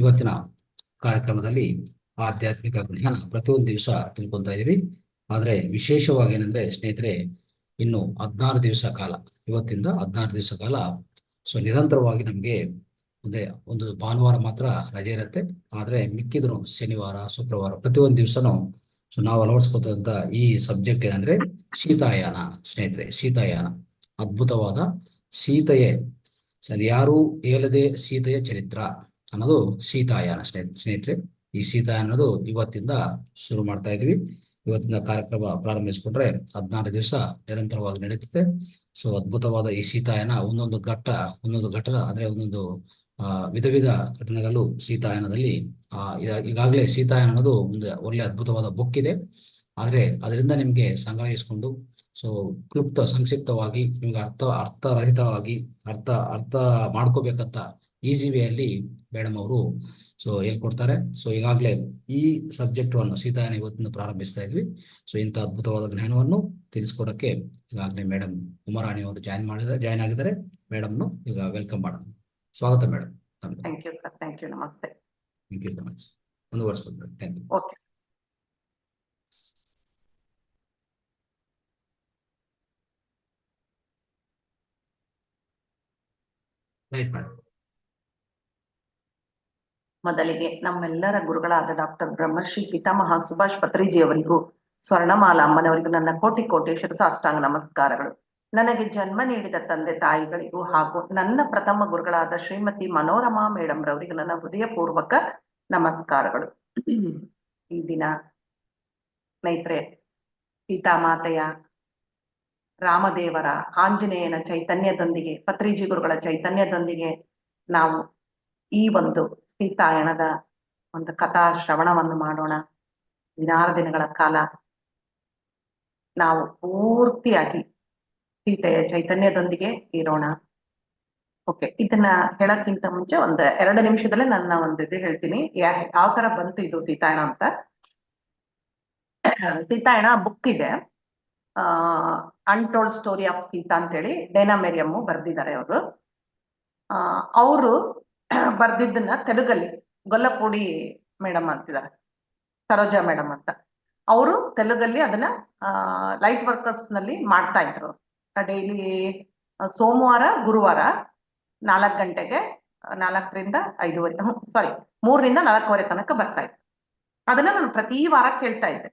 ಇವತ್ತಿನ ಕಾರ್ಯಕ್ರಮದಲ್ಲಿ ಆಧ್ಯಾತ್ಮಿಕ ಜ್ಞಾನ ಪ್ರತಿಯೊಂದು ದಿವಸ ತಿಳ್ಕೊಂತ ಇದೀವಿ. ಆದ್ರೆ ವಿಶೇಷವಾಗಿ ಏನಂದ್ರೆ ಸ್ನೇಹಿತರೆ, ಇನ್ನು 16 ದಿವಸ ಕಾಲ, ಇವತ್ತಿಂದ 16 ದಿವಸ ಕಾಲ ನಿರಂತರವಾಗಿ ನಮಗೆ ಒಂದು ಭಾನುವಾರ ಮಾತ್ರ ರಜೆ ಇರುತ್ತೆ. ಆದ್ರೆ ಮಿಕ್ಕಿದ್ರು ಶನಿವಾರ, ಶುಕ್ರವಾರ ಪ್ರತಿಯೊಂದು ದಿವಸನೂ ನಾವು ಅಳವಡಿಸ್ಕೊತಂತ ಈ ಸಬ್ಜೆಕ್ಟ್ ಏನಂದ್ರೆ ಶೀತಾಯಾನ. ಸ್ನೇಹಿತರೆ, ಶೀತಾಯಾನ ಅದ್ಭುತವಾದ ಸೀತೆಯೇ ಯಾರು ಹೇಳದೆ ಸೀತೆಯ ಚರಿತ್ರ ಅನ್ನೋದು ಶೀತಾಯಾನ. ಸ್ನೇಹಿತರೆ, ಈ ಶೀತಾಯಾನ ಅನ್ನೋದು ಇವತ್ತಿಂದ ಶುರು ಮಾಡ್ತಾ ಇದೀವಿ. ಇವತ್ತಿನ ಕಾರ್ಯಕ್ರಮ ಪ್ರಾರಂಭಿಸಿಕೊಂಡ್ರೆ 16 ದಿವಸ ನಿರಂತರವಾಗಿ ನಡೀತದೆ. ಅದ್ಭುತವಾದ ಈ ಶೀತಾಯನ ಒಂದೊಂದು ಘಟನ ಅಂದ್ರೆ ಒಂದೊಂದು ವಿಧ ಘಟನೆಗಳು ಶೀತಾಯನದಲ್ಲಿ ಈಗಾಗಲೇ ಶೀತಾಯನ ಅನ್ನೋದು ಒಂದು ಒಳ್ಳೆ ಅದ್ಭುತವಾದ ಬುಕ್ ಇದೆ. ಆದ್ರೆ ಅದರಿಂದ ನಿಮ್ಗೆ ಸಂಗ್ರಹಿಸಿಕೊಂಡು ಕ್ಲುಪ್ತ ಸಂಕ್ಷಿಪ್ತವಾಗಿ ನಿಮ್ಗೆ ಅರ್ಥರಹಿತವಾಗಿ ಅರ್ಥ ಮಾಡ್ಕೋಬೇಕಂತ ಈಸಿ ವೇಯಲ್ಲಿ ಮೇಡಮ್ ಅವರು ಹೇಳ್ಕೊಡ್ತಾರೆ. ಈಗಾಗಲೇ ಈ ಸಬ್ಜೆಕ್ಟ್ ಅನ್ನು ಶೀತಾಯನ ಇವತ್ತಿನ ಪ್ರಾರಂಭಿಸ್ತಾ ಇದ್ವಿ. ಇಂಥ ಅದ್ಭುತವಾದ ಜ್ಞಾನವನ್ನು ತಿಳಿಸ್ಕೊಡಕ್ಕೆ ಈಗಾಗಲೇ ಮೇಡಮ್ ಉಮಾರಾಣಿ ಅವರು ಜಾಯ್ನ್ ಆಗಿದ್ದಾರೆ. ಮೇಡಮ್ನು ಈಗ ವೆಲ್ಕಮ್ ಮಾಡೋಣ. ಸ್ವಾಗತ madam. Thank you sir. Thank you. ನಮಸ್ತೆ. Thank you so much. ಮುಂದುವರಿಸ್ಬೋದು. Thank you. Okay. Right madam. ಮೊದಲಿಗೆ ನಮ್ಮೆಲ್ಲರ ಗುರುಗಳಾದ ಡಾಕ್ಟರ್ ಬ್ರಹ್ಮಶ್ರೀ ಪಿತಾಮಹ ಸುಭಾಷ್ ಪತ್ರಿಜಿ ಅವರಿಗೂ, ಸ್ವರ್ಣಮಾಲಾ ಅಮ್ಮನವರಿಗೂ ನನ್ನ ಕೋಟಿ ಕೋಟಿ ಶಿರಸಾಷ್ಟಾಂಗ ನಮಸ್ಕಾರಗಳು. ನನಗೆ ಜನ್ಮ ನೀಡಿದ ತಂದೆ ತಾಯಿಗಳಿಗೂ ಹಾಗೂ ನನ್ನ ಪ್ರಥಮ ಗುರುಗಳಾದ ಶ್ರೀಮತಿ ಮನೋರಮಾ ಮೇಡಮ್ ರವರಿಗೂ ನನ್ನ ಹೃದಯಪೂರ್ವಕ ನಮಸ್ಕಾರಗಳು. ಈ ದಿನ ಸ್ನೇಹಿತರೆ, ಸೀತಾಮಾತೆಯ, ರಾಮದೇವರ, ಆಂಜನೇಯನ ಚೈತನ್ಯದೊಂದಿಗೆ, ಪತ್ರಿಜಿ ಗುರುಗಳ ಚೈತನ್ಯದೊಂದಿಗೆ ನಾವು ಈ ಒಂದು ಸೀತಾಯಣದ ಒಂದು ಕಥಾ ಶ್ರವಣವನ್ನು ಮಾಡೋಣ. 16 ದಿನಗಳ ಕಾಲ ನಾವು ಪೂರ್ತಿಯಾಗಿ ಸೀತೆಯ ಚೈತನ್ಯದೊಂದಿಗೆ ಇರೋಣ. ಓಕೆ, ಇದನ್ನ ಹೇಳಕ್ಕಿಂತ ಮುಂಚೆ 2 ನಿಮಿಷದಲ್ಲೇ ನನ್ನ ಇದು ಹೇಳ್ತೀನಿ, ಯಾವ ತರ ಬಂತು ಇದು ಸೀತಾಯಣ ಅಂತ. ಸೀತಾಯಣ ಬುಕ್ ಇದೆ, ಅನ್ಟೋಲ್ಡ್ ಸ್ಟೋರಿ ಆಫ್ ಸೀತಾ ಅಂತೇಳಿ ಡೇನಾ ಮೇರಿಯಮ್ಮು ಬರ್ದಿದ್ದಾರೆ. ಅವರು ಬರ್ದಿದ್ದನ್ನ ತೆಲುಗಲ್ಲಿ ಗೊಲ್ಲಪೂಡಿ ಮೇಡಮ್ ಅಂತಿದ್ದಾರೆ, ಸರೋಜಾ ಮೇಡಮ್ ಅಂತ. ಅವರು ತೆಲುಗಲ್ಲಿ ಅದನ್ನ ಲೈಟ್ ವರ್ಕರ್ಸ್ ನಲ್ಲಿ ಮಾಡ್ತಾ ಇದ್ರು. ಡೈಲಿ ಸೋಮವಾರ ಗುರುವಾರ 4 ಗಂಟೆಗೆ 4ರಿಂದ 5:30 ಸಾರಿ 3ರಿಂದ 4:15 ತನಕ ಬರ್ತಾ ಇತ್ತು. ಅದನ್ನ ನಾನು ಪ್ರತಿ ವಾರ ಕೇಳ್ತಾ ಇದ್ದೆ.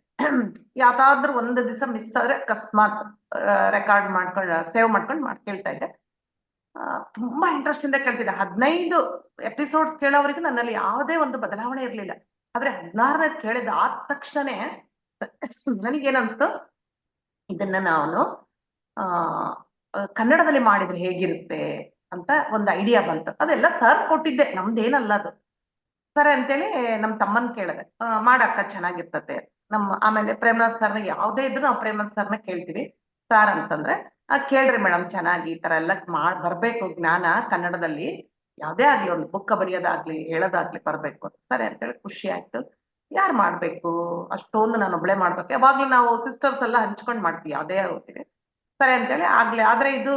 ಯಾವ್ದಾದ್ರು ಒಂದು ದಿವಸ ಮಿಸ್ ಆದ್ರೆ ಅಕಸ್ಮಾತ್ ರೆಕಾರ್ಡ್ ಸೇವ್ ಮಾಡ್ಕೊಂಡು ಕೇಳ್ತಾ ಇದ್ದೆ. ತುಂಬಾ ಇಂಟ್ರೆಸ್ಟ್ ಇಂದ ಕೇಳ್ತಿದ್ದೆ. 15 ಎಪಿಸೋಡ್ಸ್ ಕೇಳೋವರೆಗೂ ನನ್ನಲ್ಲಿ ಯಾವುದೇ ಒಂದು ಬದಲಾವಣೆ ಇರ್ಲಿಲ್ಲ. ಆದ್ರೆ 16ನೇದು ಕೇಳಿದ ಆದ ತಕ್ಷಣನೇ ನನಗೇನನ್ಸ್ತು, ಇದನ್ನ ನಾನು ಕನ್ನಡದಲ್ಲಿ ಮಾಡಿದ್ರೆ ಹೇಗಿರುತ್ತೆ ಅಂತ ಒಂದು ಐಡಿಯಾ ಬಂತು. ಅದೆಲ್ಲ ಸರ್ ಕೊಟ್ಟಿದ್ದೆ, ನಮ್ದೇನಲ್ಲ ಅದು. ಸರಿ ಅಂತೇಳಿ ನಮ್ ತಮ್ಮನ್ ಕೇಳಿದೆ, ಮಾಡಕ್ಕ ಚೆನ್ನಾಗಿರ್ತತೆ. ಆಮೇಲೆ ಪ್ರೇಮನಾಥ್ ಸರ್ನ ಯಾವ್ದೇ ಇದ್ರು ನಾವು ಪ್ರೇಮನಾಥ್ ಸರ್ನ ಕೇಳ್ತೀವಿ. ಸರ್ ಅಂತಂದ್ರೆ ಕೇಳ್ರಿ ಮೇಡಮ್, ಚೆನ್ನಾಗಿ ಈ ತರ ಎಲ್ಲ ಬರ್ಬೇಕು ಜ್ಞಾನ ಕನ್ನಡದಲ್ಲಿ, ಯಾವ್ದೇ ಆಗ್ಲಿ ಒಂದು ಬುಕ್ಕ ಬರೆಯೋದಾಗ್ಲಿ ಹೇಳೋದಾಗ್ಲಿ ಬರ್ಬೇಕು. ಸರಿ ಅಂತೇಳಿ ಖುಷಿ ಆಯ್ತು. ಯಾರು ಮಾಡ್ಬೇಕು, ಅಷ್ಟೊಂದು ನಾನು ಒಬ್ಳೆ ಮಾಡ್ಬೇಕು. ಯಾವಾಗ್ಲೂ ನಾವು ಸಿಸ್ಟರ್ಸ್ ಎಲ್ಲ ಹಂಚ್ಕೊಂಡ್ ಮಾಡ್ತೀವಿ, ಯಾವ್ದೇ ಹೋಗ್ತೀವಿ. ಸರಿ ಅಂತೇಳಿ ಆಗ್ಲಿ. ಆದ್ರೆ ಇದು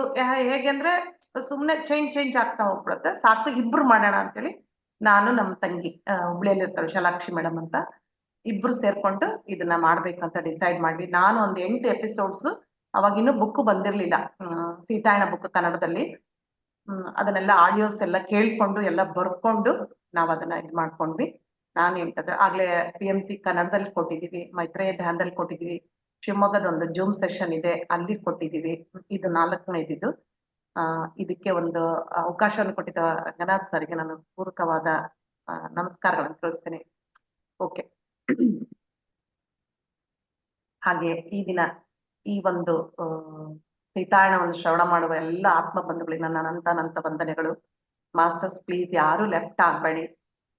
ಹೇಗೆ ಅಂದ್ರೆ ಸುಮ್ನೆ ಚೇಂಜ್ ಆಗ್ತಾ ಹೋಗ್ಬಿಡುತ್ತೆ. ಸಾಕು ಇಬ್ರು ಮಾಡೋಣ ಅಂತೇಳಿ ನಾನು ನಮ್ಮ ತಂಗಿ ಹುಬ್ಳಿಯಲ್ಲಿ ಇರ್ತಾರೆ ವಿಶಾಲಾಕ್ಷಿ ಮೇಡಮ್ ಅಂತ, ಇಬ್ರು ಸೇರ್ಕೊಂಡು ಇದನ್ನ ಮಾಡ್ಬೇಕಂತ ಡಿಸೈಡ್ ಮಾಡಿ, ನಾನು ಒಂದು 8 ಎಪಿಸೋಡ್ಸ್, ಅವಾಗ ಇನ್ನೂ ಬುಕ್ ಬಂದಿರ್ಲಿಲ್ಲ ಸೀತಾಯಣ ಬುಕ್ ಕನ್ನಡದಲ್ಲಿ, ಅದನ್ನೆಲ್ಲ ಆಡಿಯೋಸ್ ಎಲ್ಲ ಕೇಳ್ಕೊಂಡು ಎಲ್ಲ ಬರ್ಕೊಂಡು ನಾವ್ ಅದನ್ನ ಇದು ಮಾಡ್ಕೊಂಡ್ವಿ. ನಾನು ಹೇಳ್ತದೆ ಆಗ್ಲೇ PMC ಕನ್ನಡದಲ್ಲಿ ಕೊಟ್ಟಿದೀವಿ, ಮೈತ್ರೇಯ ಧ್ಯಾನದಲ್ಲಿ ಕೊಟ್ಟಿದೀವಿ, ಶಿವಮೊಗ್ಗದ ಒಂದು ಜೂಮ್ ಸೆಷನ್ ಇದೆ ಅಲ್ಲಿ ಕೊಟ್ಟಿದೀವಿ. ಇದು 4ನೇದಿದ್ದು. ಇದಕ್ಕೆ ಒಂದು ಅವಕಾಶವನ್ನು ಕೊಟ್ಟಿದ್ದ ರಂಗನಾಥ್ ಸರ್ಗೆ ನಾನು ಪೂರಕವಾದ ನಮಸ್ಕಾರಗಳನ್ನು ತಿಳಿಸ್ತೇನೆ. ಓಕೆ, ಹಾಗೆ ಈ ದಿನ ಈ ಒಂದು ಸೀತಾಯಣವನ್ನು ಶ್ರವಣ ಮಾಡುವ ಎಲ್ಲ ಆತ್ಮ ಬಂಧುಗಳಿಗೆ ನನ್ನ ಅನಂತ ವಂದನೆಗಳು. ಮಾಸ್ಟರ್ಸ್ ಪ್ಲೀಸ್ ಯಾರು ಲೆಫ್ಟ್ ಆಗ್ಬೇಡಿ.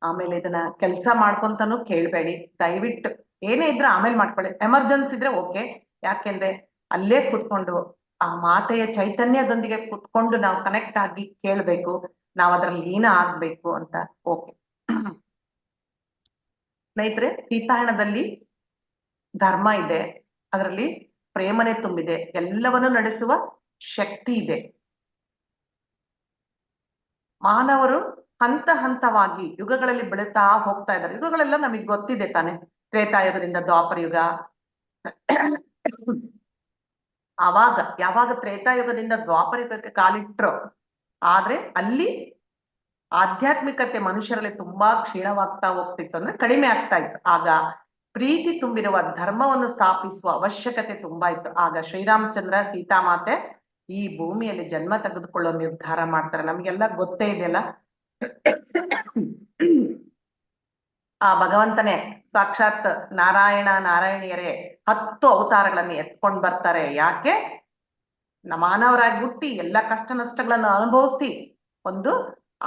ಆಮೇಲೆ ಇದನ್ನ ಕೆಲಸ ಮಾಡ್ಕೊಂತಾನು ಕೇಳ್ಬೇಡಿ ದಯವಿಟ್ಟು. ಏನೇ ಇದ್ರೆ ಆಮೇಲೆ ಮಾಡ್ಕೊಳ್ಳಿ, ಎಮರ್ಜೆನ್ಸಿ ಇದ್ರೆ ಓಕೆ. ಯಾಕೆಂದ್ರೆ ಅಲ್ಲೇ ಕೂತ್ಕೊಂಡು ಆ ಮಾತೆಯ ಚೈತನ್ಯದೊಂದಿಗೆ ಕೂತ್ಕೊಂಡು ನಾವು ಕನೆಕ್ಟ್ ಆಗಿ ಕೇಳ್ಬೇಕು, ನಾವು ಅದ್ರಲ್ಲಿ ಲೀನ ಆಗ್ಬೇಕು ಅಂತ. ಓಕೆ ಸ್ನೇಹಿತರೆ, ಸೀತಾಯಣದಲ್ಲಿ ಧರ್ಮ ಇದೆ, ಅದರಲ್ಲಿ ಪ್ರೇಮನೆ ತುಂಬಿದೆ, ಎಲ್ಲವನ್ನು ನಡೆಸುವ ಶಕ್ತಿ ಇದೆ. ಮಾನವರು ಹಂತ ಹಂತವಾಗಿ ಯುಗಗಳಲ್ಲಿ ಬೆಳೀತಾ ಹೋಗ್ತಾ ಇದ್ದಾರೆ. ಯುಗಗಳೆಲ್ಲ ನಮಗೆ ಗೊತ್ತಿದೆ ತಾನೆ, ತ್ರೇತಾಯುಗದಿಂದ ದ್ವಾಪರ ಯುಗ. ಆವಾಗ ಯಾವಾಗ ತ್ರೇತಾಯುಗದಿಂದ ದ್ವಾಪರ ಯುಗಕ್ಕೆ ಕಾಲಿಟ್ರು, ಆದ್ರೆ ಅಲ್ಲಿ ಆಧ್ಯಾತ್ಮಿಕತೆ ಮನುಷ್ಯರಲ್ಲಿ ತುಂಬಾ ಕ್ಷೀಣವಾಗ್ತಾ ಹೋಗ್ತಿತ್ತು, ಅಂದ್ರೆ ಕಡಿಮೆ ಆಗ್ತಾ ಇತ್ತು. ಆಗ ಪ್ರೀತಿ ತುಂಬಿರುವ ಧರ್ಮವನ್ನು ಸ್ಥಾಪಿಸುವ ಅವಶ್ಯಕತೆ ತುಂಬಾ ಇತ್ತು. ಆಗ ಶ್ರೀರಾಮಚಂದ್ರ ಸೀತಾಮಾತೆ ಈ ಭೂಮಿಯಲ್ಲಿ ಜನ್ಮ ತೆಗೆದುಕೊಳ್ಳೋ ನಿರ್ಧಾರ ಮಾಡ್ತಾರೆ. ನಮ್ಗೆಲ್ಲ ಗೊತ್ತೇ ಇದೆಯಲ್ಲ, ಆ ಭಗವಂತನೇ ಸಾಕ್ಷಾತ್ ನಾರಾಯಣಿಯರೇ 10 ಅವತಾರಗಳನ್ನು ಎತ್ಕೊಂಡು ಬರ್ತಾರೆ. ಯಾಕೆ? ಮಾನವರಾಗಿ ಹುಟ್ಟಿ ಎಲ್ಲ ಕಷ್ಟ ನಷ್ಟಗಳನ್ನು ಅನುಭವಿಸಿ ಒಂದು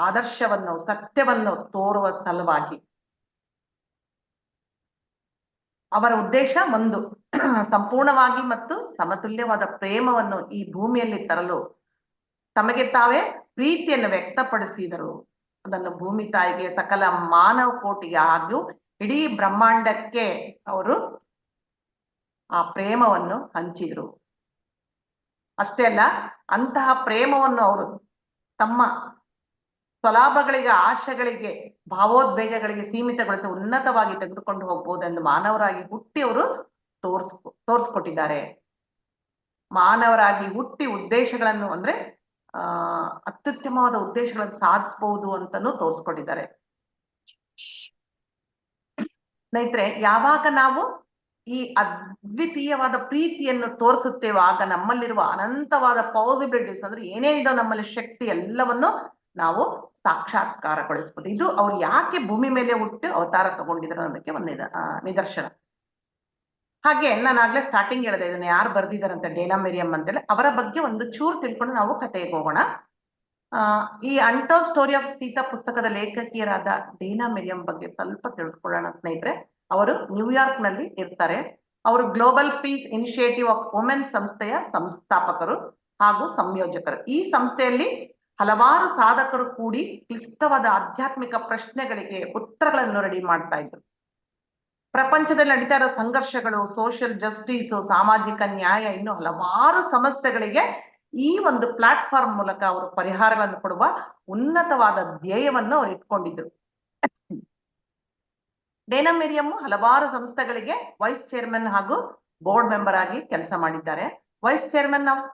ಆದರ್ಶವನ್ನು, ಸತ್ಯವನ್ನು ತೋರುವ ಸಲುವಾಗಿ. ಅವರ ಉದ್ದೇಶ ಒಂದು, ಸಂಪೂರ್ಣವಾಗಿ ಮತ್ತು ಸಮತುಲ್ಯವಾದ ಪ್ರೇಮವನ್ನು ಈ ಭೂಮಿಯಲ್ಲಿ ತರಲು ತಮಗೆ ತಾವೇ ಪ್ರೀತಿಯನ್ನು ವ್ಯಕ್ತಪಡಿಸಿದರು. ಅದನ್ನು ಭೂಮಿ ತಾಯಿಗೆ, ಸಕಲ ಮಾನವ ಕೋಟಿಗೆ ಹಾಗೂ ಇಡೀ ಬ್ರಹ್ಮಾಂಡಕ್ಕೆ ಅವರು ಆ ಪ್ರೇಮವನ್ನು ಹಂಚಿದ್ರು. ಅಷ್ಟೇ ಅಲ್ಲ, ಅಂತಹ ಪ್ರೇಮವನ್ನು ಅವರು ತಮ್ಮ ಸ್ವಲಾಭಗಳಿಗೆ, ಆಶೆಗಳಿಗೆ, ಭಾವೋದ್ವೇಗಗಳಿಗೆ ಸೀಮಿತಗೊಳಿಸಿ ಉನ್ನತವಾಗಿ ತೆಗೆದುಕೊಂಡು ಹೋಗ್ಬೋದೆಂದು ಮಾನವರಾಗಿ ಹುಟ್ಟಿ ಅವರು ತೋರಿಸ್ಕೊಟ್ಟಿದ್ದಾರೆ. ಮಾನವರಾಗಿ ಹುಟ್ಟಿ ಉದ್ದೇಶಗಳನ್ನು, ಅಂದ್ರೆ ಅತ್ಯುತ್ತಮವಾದ ಉದ್ದೇಶಗಳನ್ನು ಸಾಧಿಸಬಹುದು ಅಂತಾನೂ ತೋರಿಸ್ಕೊಟ್ಟಿದ್ದಾರೆ. ಸ್ನೇಹಿತರೆ, ಯಾವಾಗ ನಾವು ಈ ಅದ್ವಿತೀಯವಾದ ಪ್ರೀತಿಯನ್ನು ತೋರಿಸುತ್ತೇವೆ, ಆಗ ನಮ್ಮಲ್ಲಿರುವ ಅನಂತವಾದ ಪಾಸಿಬಿಲಿಟೀಸ್, ಅಂದ್ರೆ ಏನೇನಿದೋ ನಮ್ಮಲ್ಲಿ ಶಕ್ತಿ, ಎಲ್ಲವನ್ನು ನಾವು ಸಾಕ್ಷಾತ್ಕಾರಗೊಳಿಸ್ಬೋದು. ಇದು ಅವ್ರು ಯಾಕೆ ಭೂಮಿ ಮೇಲೆ ಹುಟ್ಟು ಅವತಾರ ತಗೊಂಡಿದ್ರು ಅನ್ನೋದಕ್ಕೆ ಒಂದು ನಿದರ್ಶನ. ಹಾಗೆ ನಾನು ಆಗ್ಲೇ ಸ್ಟಾರ್ಟಿಂಗ್ ಹೇಳಿದೆ, ಇದನ್ನ ಯಾರು ಬರ್ದಿದಾರಂತ, ಡೇನಾ ಮೆರಿಯಮ್ ಅಂತೇಳಿ. ಅವರ ಬಗ್ಗೆ ಒಂದು ಚೂರು ತಿಳ್ಕೊಂಡು ನಾವು ಕಥೆಗೆ ಹೋಗೋಣ. ಈ ಅನ್ಟೋಲ್ಡ್ ಸ್ಟೋರಿ ಆಫ್ ಸೀತಾ ಪುಸ್ತಕದ ಲೇಖಕಿಯರಾದ ಡೇನಾ ಮೆರಿಯಮ್ ಬಗ್ಗೆ ಸ್ವಲ್ಪ ತಿಳ್ಕೊಳ್ಳೋಣ ಸ್ನೇಹಿತರೆ. ಅವರು ನ್ಯೂಯಾರ್ಕ್ ನಲ್ಲಿ ಇರ್ತಾರೆ. ಅವರು global peace initiative of women ಸಂಸ್ಥೆಯ ಸಂಸ್ಥಾಪಕರು ಹಾಗೂ ಸಂಯೋಜಕರು. ಈ ಸಂಸ್ಥೆಯಲ್ಲಿ ಹಲವಾರು ಸಾಧಕರು ಕೂಡಿ ಕ್ಲಿಷ್ಟವಾದ ಆಧ್ಯಾತ್ಮಿಕ ಪ್ರಶ್ನೆಗಳಿಗೆ ಉತ್ತರಗಳನ್ನು ರೆಡಿ ಮಾಡ್ತಾ ಇದ್ರು. ಪ್ರಪಂಚದಲ್ಲಿ ನಡೀತಾ ಇರೋ ಸಂಘರ್ಷಗಳು, ಸೋಷಿಯಲ್ ಜಸ್ಟಿಸ್, ಸಾಮಾಜಿಕ ನ್ಯಾಯ, ಇನ್ನು ಹಲವಾರು ಸಮಸ್ಯೆಗಳಿಗೆ ಈ ಒಂದು ಪ್ಲಾಟ್ಫಾರ್ಮ್ ಮೂಲಕ ಅವರು ಪರಿಹಾರಗಳನ್ನು ಕೊಡುವ ಉನ್ನತವಾದ ಧ್ಯೇಯವನ್ನು ಅವರು ಇಟ್ಕೊಂಡಿದ್ರು. ಡೇನಾ ಮೆರಿಯಮ್ ಹಲವಾರು ಸಂಸ್ಥೆಗಳಿಗೆ ವೈಸ್ ಚೇರ್ಮನ್ ಹಾಗೂ ಬೋರ್ಡ್ ಮೆಂಬರ್ ಆಗಿ ಕೆಲಸ ಮಾಡಿದ್ದಾರೆ. Vice chairman of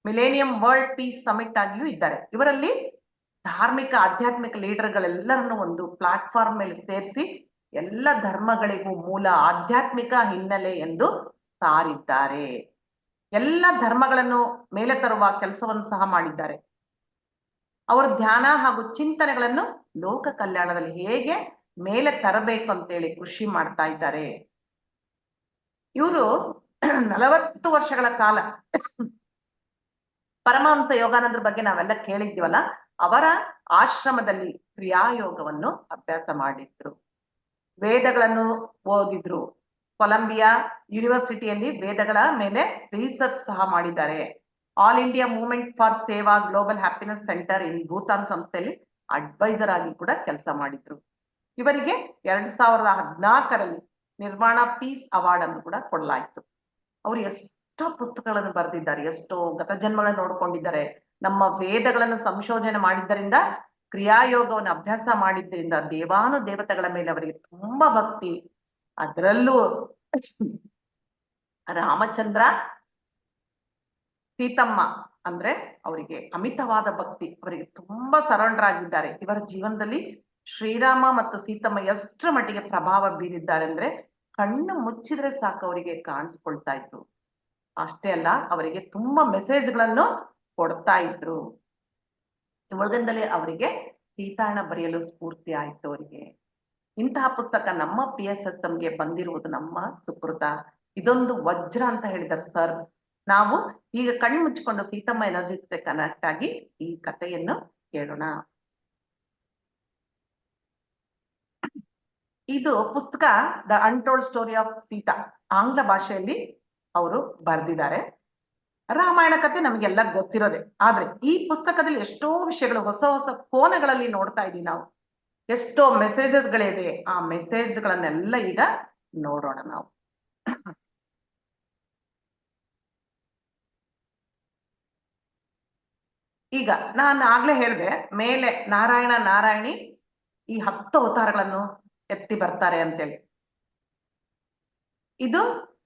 millennium world peace summit ಆಗಿಯೂ ಇದ್ದಾರೆ. ಇವರಲ್ಲಿ ಧಾರ್ಮಿಕ, ಆಧ್ಯಾತ್ಮಿಕ ಲೀಡರ್ಗಳೆಲ್ಲರನ್ನು ಒಂದು ಪ್ಲಾಟ್ಫಾರ್ಮ್ ಮೇಲೆ ಸೇರಿಸಿ ಎಲ್ಲ ಧರ್ಮಗಳಿಗೂ ಮೂಲ ಆಧ್ಯಾತ್ಮಿಕ ಹಿನ್ನೆಲೆ ಎಂದು ಸಾರಿದ್ದಾರೆ. ಎಲ್ಲ ಧರ್ಮಗಳನ್ನು ಮೇಲೆ ತರುವ ಕೆಲಸವನ್ನು ಸಹ ಮಾಡಿದ್ದಾರೆ. ಅವರು ಧ್ಯಾನ ಹಾಗೂ ಚಿಂತನೆಗಳನ್ನು ಲೋಕ ಕಲ್ಯಾಣದಲ್ಲಿ ಹೇಗೆ ಮೇಲೆ ತರಬೇಕು ಅಂತೇಳಿ ಕೃಷಿ ಮಾಡ್ತಾ ಇದ್ದಾರೆ. ಇವರು 40 ವರ್ಷಗಳ ಕಾಲ ಪರಮಹಂಸ ಯೋಗಾನಂದರ ಬಗ್ಗೆ ನಾವೆಲ್ಲ ಕೇಳಿದ್ದೀವಲ್ಲ, ಅವರ ಆಶ್ರಮದಲ್ಲಿ ಕ್ರಿಯಾಯೋಗವನ್ನು ಅಭ್ಯಾಸ ಮಾಡಿದ್ರು. ವೇದಗಳನ್ನು ಓದಿದ್ರು. ಕೊಲಂಬಿಯಾ ಯೂನಿವರ್ಸಿಟಿಯಲ್ಲಿ ವೇದಗಳ ಮೇಲೆ ರಿಸರ್ಚ್ ಸಹ ಮಾಡಿದ್ದಾರೆ. ಆಲ್ ಇಂಡಿಯಾ ಮೂವ್ಮೆಂಟ್ ಫಾರ್ ಸೇವಾ ಗ್ಲೋಬಲ್ ಹ್ಯಾಪಿನೆಸ್ ಸೆಂಟರ್ ಇನ್ ಭೂತಾನ್ ಸಂಸ್ಥೆಯಲ್ಲಿ ಅಡ್ವೈಸರ್ ಆಗಿ ಕೂಡ ಕೆಲಸ ಮಾಡಿದ್ರು. ಇವರಿಗೆ 2014ರಲ್ಲಿ ನಿರ್ವಾಣ ಪೀಸ್ ಅವಾರ್ಡ್ ಅನ್ನು ಕೂಡ ಕೊಡಲಾಯಿತು. ಅವರು ಎಷ್ಟೋ ಪುಸ್ತಕಗಳನ್ನು ಬರೆದಿದ್ದಾರೆ, ಎಷ್ಟೋ ಗತಜನ್ಮಗಳನ್ನು ನೋಡ್ಕೊಂಡಿದ್ದಾರೆ. ನಮ್ಮ ವೇದಗಳನ್ನು ಸಂಶೋಧನೆ ಮಾಡಿದ್ದರಿಂದ, ಕ್ರಿಯಾಯೋಗವನ್ನು ಅಭ್ಯಾಸ ಮಾಡಿದ್ದರಿಂದ ದೇವತೆಗಳ ಮೇಲೆ ಅವರಿಗೆ ತುಂಬಾ ಭಕ್ತಿ. ಅದರಲ್ಲೂ ರಾಮಚಂದ್ರ, ಸೀತಮ್ಮ ಅಂದ್ರೆ ಅವರಿಗೆ ಅಮಿತವಾದ ಭಕ್ತಿ. ಅವರಿಗೆ ತುಂಬಾ ಸರೆಂಡರ್ ಆಗಿದ್ದಾರೆ. ಇವರ ಜೀವನದಲ್ಲಿ ಶ್ರೀರಾಮ ಮತ್ತು ಸೀತಮ್ಮ ಎಷ್ಟರ ಮಟ್ಟಿಗೆ ಪ್ರಭಾವ ಬೀರಿದ್ದಾರೆ ಅಂದ್ರೆ, ಕಣ್ಣು ಮುಚ್ಚಿದ್ರೆ ಸಾಕು ಅವರಿಗೆ ಕಾಣಿಸ್ಕೊಳ್ತಾ ಇದ್ರು. ಅಷ್ಟೇ ಅಲ್ಲ, ಅವರಿಗೆ ತುಂಬಾ ಮೆಸೇಜ್ಗಳನ್ನು ಕೊಡ್ತಾ ಇದ್ರು. ಒಳಗಂದಲೇ ಅವರಿಗೆ ಸೀತಾಯಣ ಬರೆಯಲು ಸ್ಫೂರ್ತಿ ಆಯ್ತು ಅವರಿಗೆ. ಇಂತಹ ಪುಸ್ತಕ ನಮ್ಮ PSSMಗೆ ಬಂದಿರುವುದು ನಮ್ಮ ಸುಕೃತ. ಇದೊಂದು ವಜ್ರ ಅಂತ ಹೇಳಿದ್ದಾರೆ ಸರ್. ನಾವು ಈಗ ಕಣ್ಣು ಮುಚ್ಚಿಕೊಂಡು ಸೀತಮ್ಮ ಎನರ್ಜಿ ಜೊತೆ ಕನೆಕ್ಟ್ ಆಗಿ ಈ ಕಥೆಯನ್ನು ಕೇಳೋಣ. ಇದು ಪುಸ್ತಕ the untold story of Sita, ಆಂಗ್ಲ ಭಾಷೆಯಲ್ಲಿ ಅವರು ಬರೆದಿದ್ದಾರೆ. ರಾಮಾಯಣ ಕಥೆ ನಮಗೆಲ್ಲ ಗೊತ್ತಿರೋದೆ, ಆದ್ರೆ ಈ ಪುಸ್ತಕದಲ್ಲಿ ಎಷ್ಟೋ ವಿಷಯಗಳು ಹೊಸ ಹೊಸ ಕೋನಗಳಲ್ಲಿ ನೋಡ್ತಾ ಇದೀವಿ ನಾವು. ಎಷ್ಟೋ ಮೆಸೇಜಸ್ಗಳಿವೆ. ಆ ಮೆಸೇಜ್ಗಳನ್ನೆಲ್ಲ ಈಗ ನೋಡೋಣ ನಾವು. ಈಗ ನಾನು ಆಗ್ಲೇ ಹೇಳಿದೆ ಮೇಲೆ ನಾರಾಯಣ ನಾರಾಯಣಿ ಈ 10 ಅವತಾರಗಳನ್ನು ಎತ್ತಿ ಬರ್ತಾರೆ ಅಂತೇಳಿ. ಇದು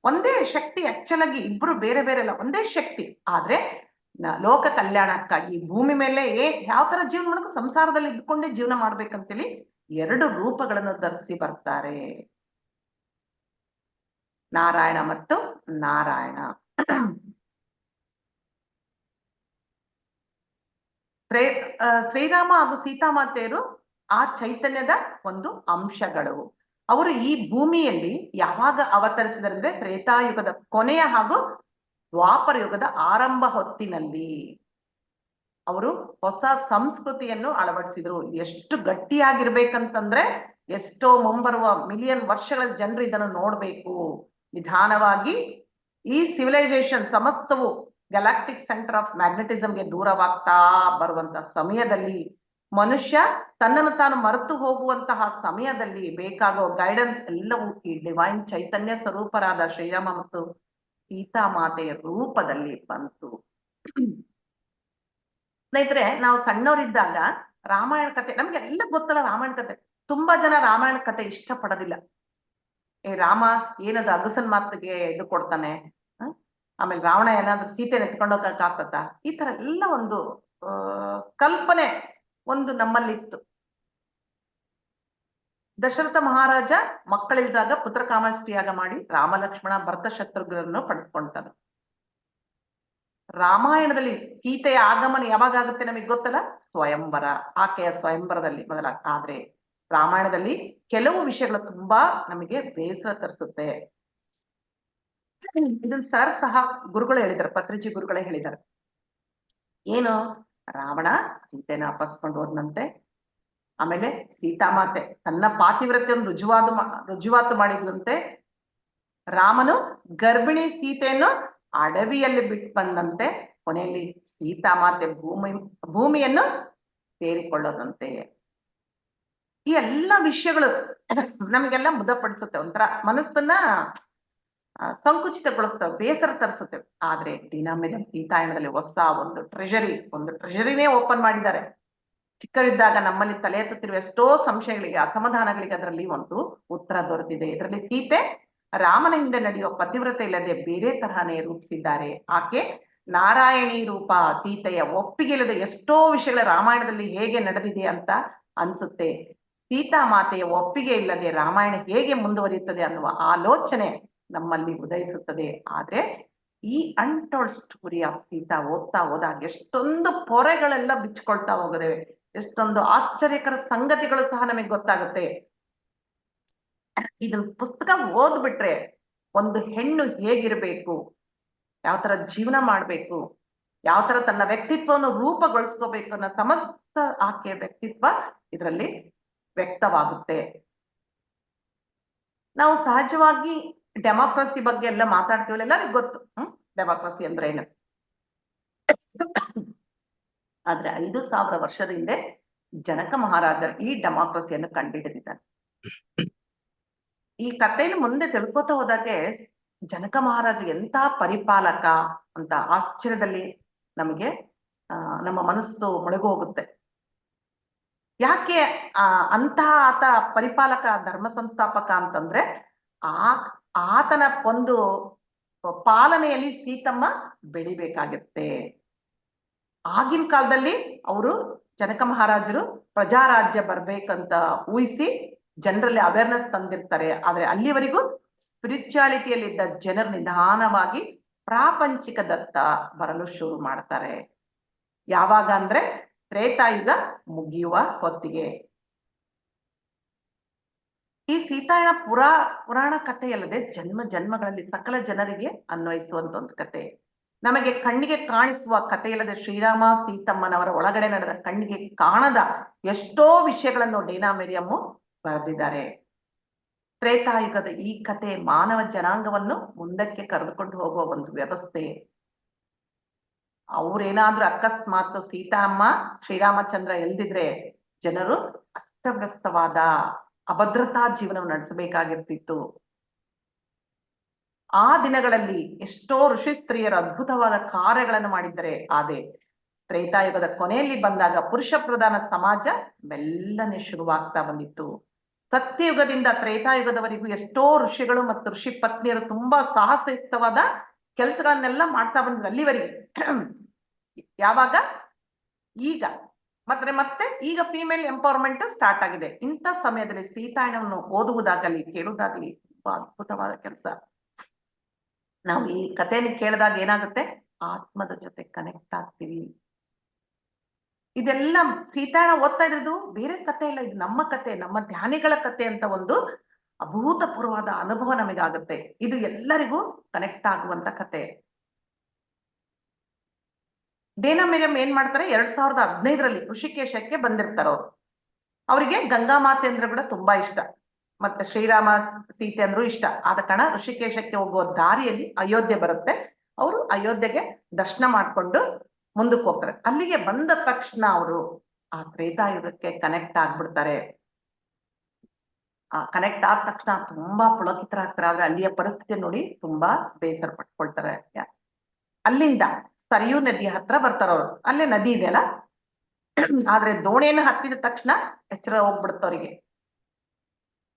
ಒಂದೇ ಶಕ್ತಿ, ಆಕ್ಚುಲ್ ಆಗಿ ಇಬ್ರು ಬೇರೆ ಬೇರೆ ಅಲ್ಲ, ಒಂದೇ ಶಕ್ತಿ. ಆದ್ರೆ ಲೋಕ ಕಲ್ಯಾಣಕ್ಕಾಗಿ ಭೂಮಿ ಮೇಲೆ ಯಾವ ತರ ಜೀವನ ಮಾಡಬೇಕು, ಸಂಸಾರದಲ್ಲಿ ಇದ್ಕೊಂಡೇ ಜೀವನ ಮಾಡ್ಬೇಕಂತೇಳಿ 2 ರೂಪಗಳನ್ನು ಧರಿಸಿ ಬರ್ತಾರೆ, ನಾರಾಯಣ ಮತ್ತು ನಾರಾಯಣ. ಶ್ರೀರಾಮ ಹಾಗೂ ಸೀತಾಮಾತೆಯರು ಆ ಚೈತನ್ಯದ ಒಂದು ಅಂಶಗಳು. ಅವರು ಈ ಭೂಮಿಯಲ್ಲಿ ಯಾವಾಗ ಅವತರಿಸಿದರೆ ತ್ರೇತಾಯುಗದ ಕೊನೆಯ ಹಾಗೂ ದ್ವಾಪರ ಯುಗದ ಆರಂಭ ಹೊತ್ತಿನಲ್ಲಿ ಅವರು ಹೊಸ ಸಂಸ್ಕೃತಿಯನ್ನು ಅಳವಡಿಸಿದ್ರು. ಎಷ್ಟು ಗಟ್ಟಿಯಾಗಿರ್ಬೇಕಂತಂದ್ರೆ, ಎಷ್ಟೋ ಮುಂಬರುವ ಮಿಲಿಯನ್ ವರ್ಷಗಳ ಜನರು ಇದನ್ನು ನೋಡ್ಬೇಕು. ನಿಧಾನವಾಗಿ ಈ ಸಿವಿಲೈಸೇಷನ್ ಸಮಸ್ತವು ಗ್ಯಾಲಾಕ್ಟಿಕ್ ಸೆಂಟರ್ ಆಫ್ ಮ್ಯಾಗ್ನೆಟಿಸಮ್ಗೆ ದೂರವಾಗ್ತಾ ಬರುವಂತ ಸಮಯದಲ್ಲಿ, ಮನುಷ್ಯ ತನ್ನನ್ನು ತಾನು ಮರೆತು ಹೋಗುವಂತಹ ಸಮಯದಲ್ಲಿ ಬೇಕಾಗೋ ಗೈಡೆನ್ಸ್ ಎಲ್ಲವೂ ಈ ಡಿವೈನ್ ಚೈತನ್ಯ ಸ್ವರೂಪರಾದ ಶ್ರೀರಾಮ ಮತ್ತು ಸೀತಾಮಾತೆಯ ರೂಪದಲ್ಲಿ ಬಂತು. ಸ್ನೇಹಿತರೆ, ನಾವು ಸಣ್ಣವರಿದ್ದಾಗ ರಾಮಾಯಣ ಕತೆ ನಮ್ಗೆಲ್ಲ ಗೊತ್ತಲ್ಲ. ರಾಮಾಯಣ ಕತೆ ತುಂಬಾ ಜನ ರಾಮಾಯಣ ಕತೆ ಇಷ್ಟ ಪಡೋದಿಲ್ಲ. ರಾಮ ಏನದು ಅಗಸನ್ ಮಾತಿಗೆ ಇದು ಕೊಡ್ತಾನೆ, ಆಮೇಲೆ ರಾವಣ ಏನಾದ್ರೂ ಸೀತೆನ ಎತ್ಕೊಂಡು ಹೋಗಕ್ಕಾಗ್ತದ, ಈ ತರ ಎಲ್ಲ ಒಂದು ಕಲ್ಪನೆ ಒಂದು ನಮ್ಮಲ್ಲಿತ್ತು. ದಶರಥ ಮಹಾರಾಜ ಮಕ್ಕಳಿಲ್ದಾಗ ಪುತ್ರ ಕಾಮಾಷ್ಟಿಯಾಗ ಮಾಡಿ ರಾಮ ಲಕ್ಷ್ಮಣ ಭರತ ಶತ್ರುಘ್ನರನ್ನು ಪಡೆದುಕೊಳ್ತಾನೆ. ರಾಮಾಯಣದಲ್ಲಿ ಸೀತೆಯ ಆಗಮನ ಯಾವಾಗ ಆಗುತ್ತೆ ನಮಗೆ ಗೊತ್ತಲ್ಲ, ಸ್ವಯಂವರ, ಆಕೆಯ ಸ್ವಯಂವರದಲ್ಲಿ ಮೊದಲ. ಆದ್ರೆ ರಾಮಾಯಣದಲ್ಲಿ ಕೆಲವು ವಿಷಯಗಳು ತುಂಬಾ ನಮಗೆ ಬೇಸರ ತರಿಸುತ್ತೆ. ಇದನ್ನ ಸರ್ ಸಹ ಗುರುಗಳು ಹೇಳಿದ್ದಾರೆ, ಪತ್ರಿಜಿ ಗುರುಗಳೇ ಹೇಳಿದ್ದಾರೆ. ಏನು, ರಾವಣ ಸೀತೆನ ಅಪಸ್ಕೊಂಡು ಹೋದ್ನಂತೆ. ಆಮೇಲೆ ಸೀತಾಮಾತೆ ತನ್ನ ಪಾತಿವ್ರತ್ಯವನ್ನು ರುಜುವಾತು ಮಾಡಿದ್ಲಂತೆ. ರಾಮನು ಗರ್ಭಿಣಿ ಸೀತೆಯನ್ನು ಅಡವಿಯಲ್ಲಿ ಬಿಟ್ಟು ಬಂದಂತೆ. ಕೊನೆಯಲ್ಲಿ ಸೀತಾಮಾತೆ ಭೂಮಿಯನ್ನು ಸೇರಿಕೊಳ್ಳೋದಂತೆ. ಈ ಎಲ್ಲ ವಿಷಯಗಳು ನಮಗೆಲ್ಲ ಮುದಪಡಿಸುತ್ತೆ, ಒಂಥರ ಮನಸ್ಸನ್ನ ಸಂಕುಚಿತಗೊಳಿಸ್ತವೆ, ಬೇಸರ ತರಿಸುತ್ತೆ. ಆದ್ರೆ ಡಿನಾಮಿನ ಸೀತಾಯಣದಲ್ಲಿ ಹೊಸ ಒಂದು ಟ್ರೆಷರಿನೇ ಓಪನ್ ಮಾಡಿದ್ದಾರೆ. ಚಿಕ್ಕರಿದ್ದಾಗ ನಮ್ಮಲ್ಲಿ ತಲೆ ಎತ್ತುತ್ತಿರುವ ಎಷ್ಟೋ ಸಂಶಯಗಳಿಗೆ, ಅಸಮಾಧಾನಗಳಿಗೆ ಅದರಲ್ಲಿ ಒಂದು ಉತ್ತರ ದೊರೆತಿದೆ. ಇದರಲ್ಲಿ ಸೀತೆ ರಾಮನ ಹಿಂದೆ ನಡೆಯುವ ಪತಿವ್ರತೆ ಇಲ್ಲದೆ ಬೇರೆ ತರಹನೇ ರೂಪಿಸಿದ್ದಾರೆ. ಆಕೆ ನಾರಾಯಣಿ ರೂಪ. ಸೀತೆಯ ಒಪ್ಪಿಗೆ ಇಲ್ಲದೆ ಎಷ್ಟೋ ವಿಷಯಗಳ ರಾಮಾಯಣದಲ್ಲಿ ಹೇಗೆ ನಡೆದಿದೆ ಅಂತ ಅನ್ಸುತ್ತೆ. ಸೀತಾಮಾತೆಯ ಒಪ್ಪಿಗೆ ಇಲ್ಲದೆ ರಾಮಾಯಣ ಹೇಗೆ ಮುಂದುವರಿಯುತ್ತದೆ ಅನ್ನುವ ಆಲೋಚನೆ ನಮ್ಮಲ್ಲಿ ಉದಯಿಸುತ್ತದೆ. ಆದ್ರೆ ಈ ಅನ್ಟೋಲ್ಡ್ ಸ್ಟೋರಿ ಆಫ್ ಸೀತಾ ಓದ್ತಾ ಹೋದಾಗ ಎಷ್ಟೊಂದು ಪೊರೆಗಳೆಲ್ಲ ಬಿಚ್ಕೊಳ್ತಾ ಹೋಗದೆ, ಎಷ್ಟೊಂದು ಆಶ್ಚರ್ಯಕರ ಸಂಗತಿಗಳು ಸಹ ನಮಗೆ ಗೊತ್ತಾಗುತ್ತೆ. ಇದನ್ನ ಪುಸ್ತಕ ಓದ್ಬಿಟ್ರೆ ಒಂದು ಹೆಣ್ಣು ಹೇಗಿರ್ಬೇಕು, ಯಾವ ತರ ಜೀವನ ಮಾಡ್ಬೇಕು, ಯಾವ ತರ ತನ್ನ ವ್ಯಕ್ತಿತ್ವವನ್ನು ರೂಪುಗೊಳಿಸ್ಕೋಬೇಕು ಅನ್ನೋ ಸಮಸ್ತ ಆಕೆಯ ವ್ಯಕ್ತಿತ್ವ ಇದರಲ್ಲಿ ವ್ಯಕ್ತವಾಗುತ್ತೆ. ನಾವು ಸಹಜವಾಗಿ ಡೆಮಾಕ್ರಸಿ ಬಗ್ಗೆ ಎಲ್ಲ ಮಾತಾಡ್ತೀವಲ್ಲ, ಎಲ್ಲರಿಗೂ ಗೊತ್ತು ಡೆಮಾಕ್ರಸಿ ಅಂದ್ರೆ ಏನು. ಆದ್ರೆ 5,000 ವರ್ಷದ ಹಿಂದೆ ಜನಕ ಮಹಾರಾಜರು ಈ ಡೆಮಾಕ್ರಸಿಯನ್ನು ಕಂಡುಹಿಡಿದಿದ್ದಾರೆ. ಈ ಕಥೆಯನ್ನು ಮುಂದೆ ತಿಳ್ಕೊತಾ ಹೋದಾಗೆ ಜನಕ ಮಹಾರಾಜ ಎಂತ ಪರಿಪಾಲಕ ಅಂತ ಆಶ್ಚರ್ಯದಲ್ಲಿ ನಮಗೆ ನಮ್ಮ ಮನಸ್ಸು ಮುಳುಗೋಗುತ್ತೆ. ಯಾಕೆ ಆತ ಪರಿಪಾಲಕ, ಧರ್ಮ ಸಂಸ್ಥಾಪಕ ಅಂತಂದ್ರೆ ಆತನ ಒಂದು ಪಾಲನೆಯಲ್ಲಿ ಸೀತಮ್ಮ ಬೆಳಿಬೇಕಾಗಿರುತ್ತೆ. ಆಗಿನ ಕಾಲದಲ್ಲಿ ಅವರು ಜನಕ ಮಹಾರಾಜರು ಪ್ರಜಾರಾಜ್ಯ ಬರ್ಬೇಕಂತ ಊಹಿಸಿ ಜನರಲ್ಲಿ ಅವೇರ್ನೆಸ್ ತಂದಿರ್ತಾರೆ. ಆದ್ರೆ ಅಲ್ಲಿವರೆಗೂ ಸ್ಪಿರಿಚುಯಾಲಿಟಿಯಲ್ಲಿದ್ದ ಜನರು ನಿಧಾನವಾಗಿ ಪ್ರಾಪಂಚಿಕದತ್ತ ಬರಲು ಶುರು ಮಾಡ್ತಾರೆ. ಯಾವಾಗ ಅಂದ್ರೆ ತ್ರೇತಾಯುಗ ಮುಗಿಯುವ ಹೊತ್ತಿಗೆ. ಈ ಸೀತಾಯಣ ಪುರಾಣ ಕಥೆಯಲ್ಲದೆ ಜನ್ಮ ಜನ್ಮಗಳಲ್ಲಿ ಸಕಲ ಜನರಿಗೆ ಅನ್ವಯಿಸುವಂತ ಒಂದು ಕತೆ. ನಮಗೆ ಕಣ್ಣಿಗೆ ಕಾಣಿಸುವ ಕಥೆಯಲ್ಲದೆ ಶ್ರೀರಾಮ ಸೀತಮ್ಮನವರ ಒಳಗಡೆ ನಡೆದ ಕಣ್ಣಿಗೆ ಕಾಣದ ಎಷ್ಟೋ ವಿಷಯಗಳನ್ನು ಡೇನಾ ಮೆರಿಯಮ್ಮು ಬರೆದಿದ್ದಾರೆ. ತ್ರೇತಾಯುಗದ ಈ ಕತೆ ಮಾನವ ಜನಾಂಗವನ್ನು ಮುಂದಕ್ಕೆ ಕರೆದುಕೊಂಡು ಹೋಗುವ ಒಂದು ವ್ಯವಸ್ಥೆ. ಅವ್ರೇನಾದ್ರೂ ಅಕಸ್ಮಾತ್ ಸೀತಾಮ್ಮ ಶ್ರೀರಾಮಚಂದ್ರ ಎಲ್ದಿದ್ರೆ ಜನರು ಅಸ್ತವ್ಯಸ್ತವಾದ ಅಭದ್ರತಾ ಜೀವನವನ್ನು ನಡೆಸಬೇಕಾಗಿರ್ತಿತ್ತು. ಆ ದಿನಗಳಲ್ಲಿ ಎಷ್ಟೋ ಋಷಿ ಸ್ತ್ರೀಯರು ಅದ್ಭುತವಾದ ಕಾರ್ಯಗಳನ್ನು ಮಾಡಿದ್ದಾರೆ. ಆದ್ರೆ ತ್ರೇತಾಯುಗದ ಕೊನೆಯಲ್ಲಿ ಬಂದಾಗ ಪುರುಷ ಪ್ರಧಾನ ಸಮಾಜ ಮೆಲ್ಲನೆ ಶುರುವಾಗ್ತಾ ಬಂದಿತ್ತು. ಸತ್ಯಯುಗದಿಂದ ತ್ರೇತಾಯುಗದವರೆಗೂ ಎಷ್ಟೋ ಋಷಿಗಳು ಮತ್ತು ಋಷಿ ಪತ್ನಿಯರು ತುಂಬಾ ಸಾಹಸಯುಕ್ತವಾದ ಕೆಲಸಗಳನ್ನೆಲ್ಲ ಮಾಡ್ತಾ ಬಂದ್ರು ಅಲ್ಲಿವರೆಗೆ. ಯಾವಾಗ? ಈಗ ಮತ್ತೆ ಈಗ ಫಿಮೇಲ್ ಎಂಪವರ್ಮೆಂಟ್ ಸ್ಟಾರ್ಟ್ ಆಗಿದೆ. ಇಂಥ ಸಮಯದಲ್ಲಿ ಸೀತಾಯಣವನ್ನು ಓದುವುದಾಗಲಿ ಕೇಳುವುದಾಗಲಿ ತುಂಬಾ ಅದ್ಭುತವಾದ ಕೆಲಸ. ನಾವು ಈ ಕಥೆಯನ್ನು ಕೇಳಿದಾಗ ಏನಾಗುತ್ತೆ, ಆತ್ಮದ ಜೊತೆ ಕನೆಕ್ಟ್ ಆಗ್ತೀವಿ. ಇದೆಲ್ಲ ಸೀತಾಯಣ ಓದ್ತಾ ಇರೋದು ಬೇರೆ ಕತೆ ಇಲ್ಲ, ಇದು ನಮ್ಮ ಕತೆ, ನಮ್ಮ ಧ್ಯಾನಿಗಳ ಕತೆ ಅಂತ ಒಂದು ಅಭೂತಪೂರ್ವವಾದ ಅನುಭವ ನಮಗಾಗುತ್ತೆ. ಇದು ಎಲ್ಲರಿಗೂ ಕನೆಕ್ಟ್ ಆಗುವಂತ ಕತೆ. ಡೇನಾ ಮಿರಿಯಂ ಏನ್ ಮಾಡ್ತಾರೆ, 2015ರಲ್ಲಿ ಋಷಿಕೇಶಕ್ಕೆ ಬಂದಿರ್ತಾರೆ ಅವರು. ಅವರಿಗೆ ಗಂಗಾ ಮಾತೆ ಅಂದ್ರೆ ಕೂಡ ತುಂಬಾ ಇಷ್ಟ, ಮತ್ತೆ ಶ್ರೀರಾಮ ಸೀತೆ ಅಂದ್ರೂ ಇಷ್ಟ. ಆದ ಕಾರಣ ಋಷಿಕೇಶಕ್ಕೆ ಹೋಗುವ ದಾರಿಯಲ್ಲಿ ಅಯೋಧ್ಯೆ ಬರುತ್ತೆ. ಅವರು ಅಯೋಧ್ಯೆಗೆ ದರ್ಶನ ಮಾಡ್ಕೊಂಡು ಮುಂದಕ್ಕೆ ಹೋಗ್ತಾರೆ. ಅಲ್ಲಿಗೆ ಬಂದ ತಕ್ಷಣ ಅವರು ಆ ತ್ರೇತಾಯುಗಕ್ಕೆ ಕನೆಕ್ಟ್ ಆಗ್ಬಿಡ್ತಾರೆ. ಆ ಕನೆಕ್ಟ್ ಆದ ತಕ್ಷಣ ತುಂಬಾ ಪುಳಕಿತರಾಗ್ತಾರೆ. ಆದ್ರೆ ಅಲ್ಲಿಯ ಪರಿಸ್ಥಿತಿ ನೋಡಿ ತುಂಬಾ ಬೇಸರ ಪಟ್ಕೊಳ್ತಾರೆ. ಅಲ್ಲಿಂದ ಸರಿಯೂ ನದಿ ಹತ್ರ ಬರ್ತಾರ ಅವರು. ಅಲ್ಲೇ ನದಿ ಇದೆಯಲ್ಲ, ಆದ್ರೆ ದೋಣಿಯನ್ನು ಹತ್ತಿದ ತಕ್ಷಣ ಎಚ್ಚರ ಹೋಗ್ಬಿಡುತ್ತೆ ಅವರಿಗೆ.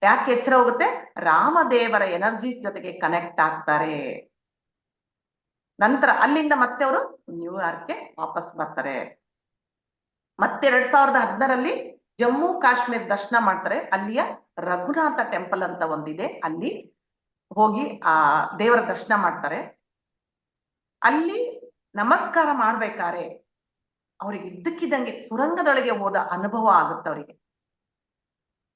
ಯಾಕೆ ಎಚ್ಚರ ಹೋಗುತ್ತೆ? ರಾಮದೇವರ ಎನರ್ಜೀಸ್ ಜೊತೆಗೆ ಕನೆಕ್ಟ್ ಆಗ್ತಾರೆ. ನಂತರ ಅಲ್ಲಿಂದ ಮತ್ತೆ ಅವರು ನ್ಯೂಯಾರ್ಕ್ಗೆ ವಾಪಸ್ ಬರ್ತಾರೆ. ಮತ್ತೆ 2016ರಲ್ಲಿ ಜಮ್ಮು ಕಾಶ್ಮೀರ ದರ್ಶನ ಮಾಡ್ತಾರೆ. ಅಲ್ಲಿಯ ರಘುನಾಥ ಟೆಂಪಲ್ ಅಂತ ಒಂದಿದೆ, ಅಲ್ಲಿ ಹೋಗಿ ಆ ದೇವರ ದರ್ಶನ ಮಾಡ್ತಾರೆ. ಅಲ್ಲಿ ನಮಸ್ಕಾರ ಮಾಡ್ಬೇಕಾರೆ ಅವ್ರಿಗೆ ಇದ್ದಕ್ಕಿದ್ದಂಗೆ ಸುರಂಗದೊಳಗೆ ಹೋದ ಅನುಭವ ಆಗುತ್ತೆ ಅವರಿಗೆ.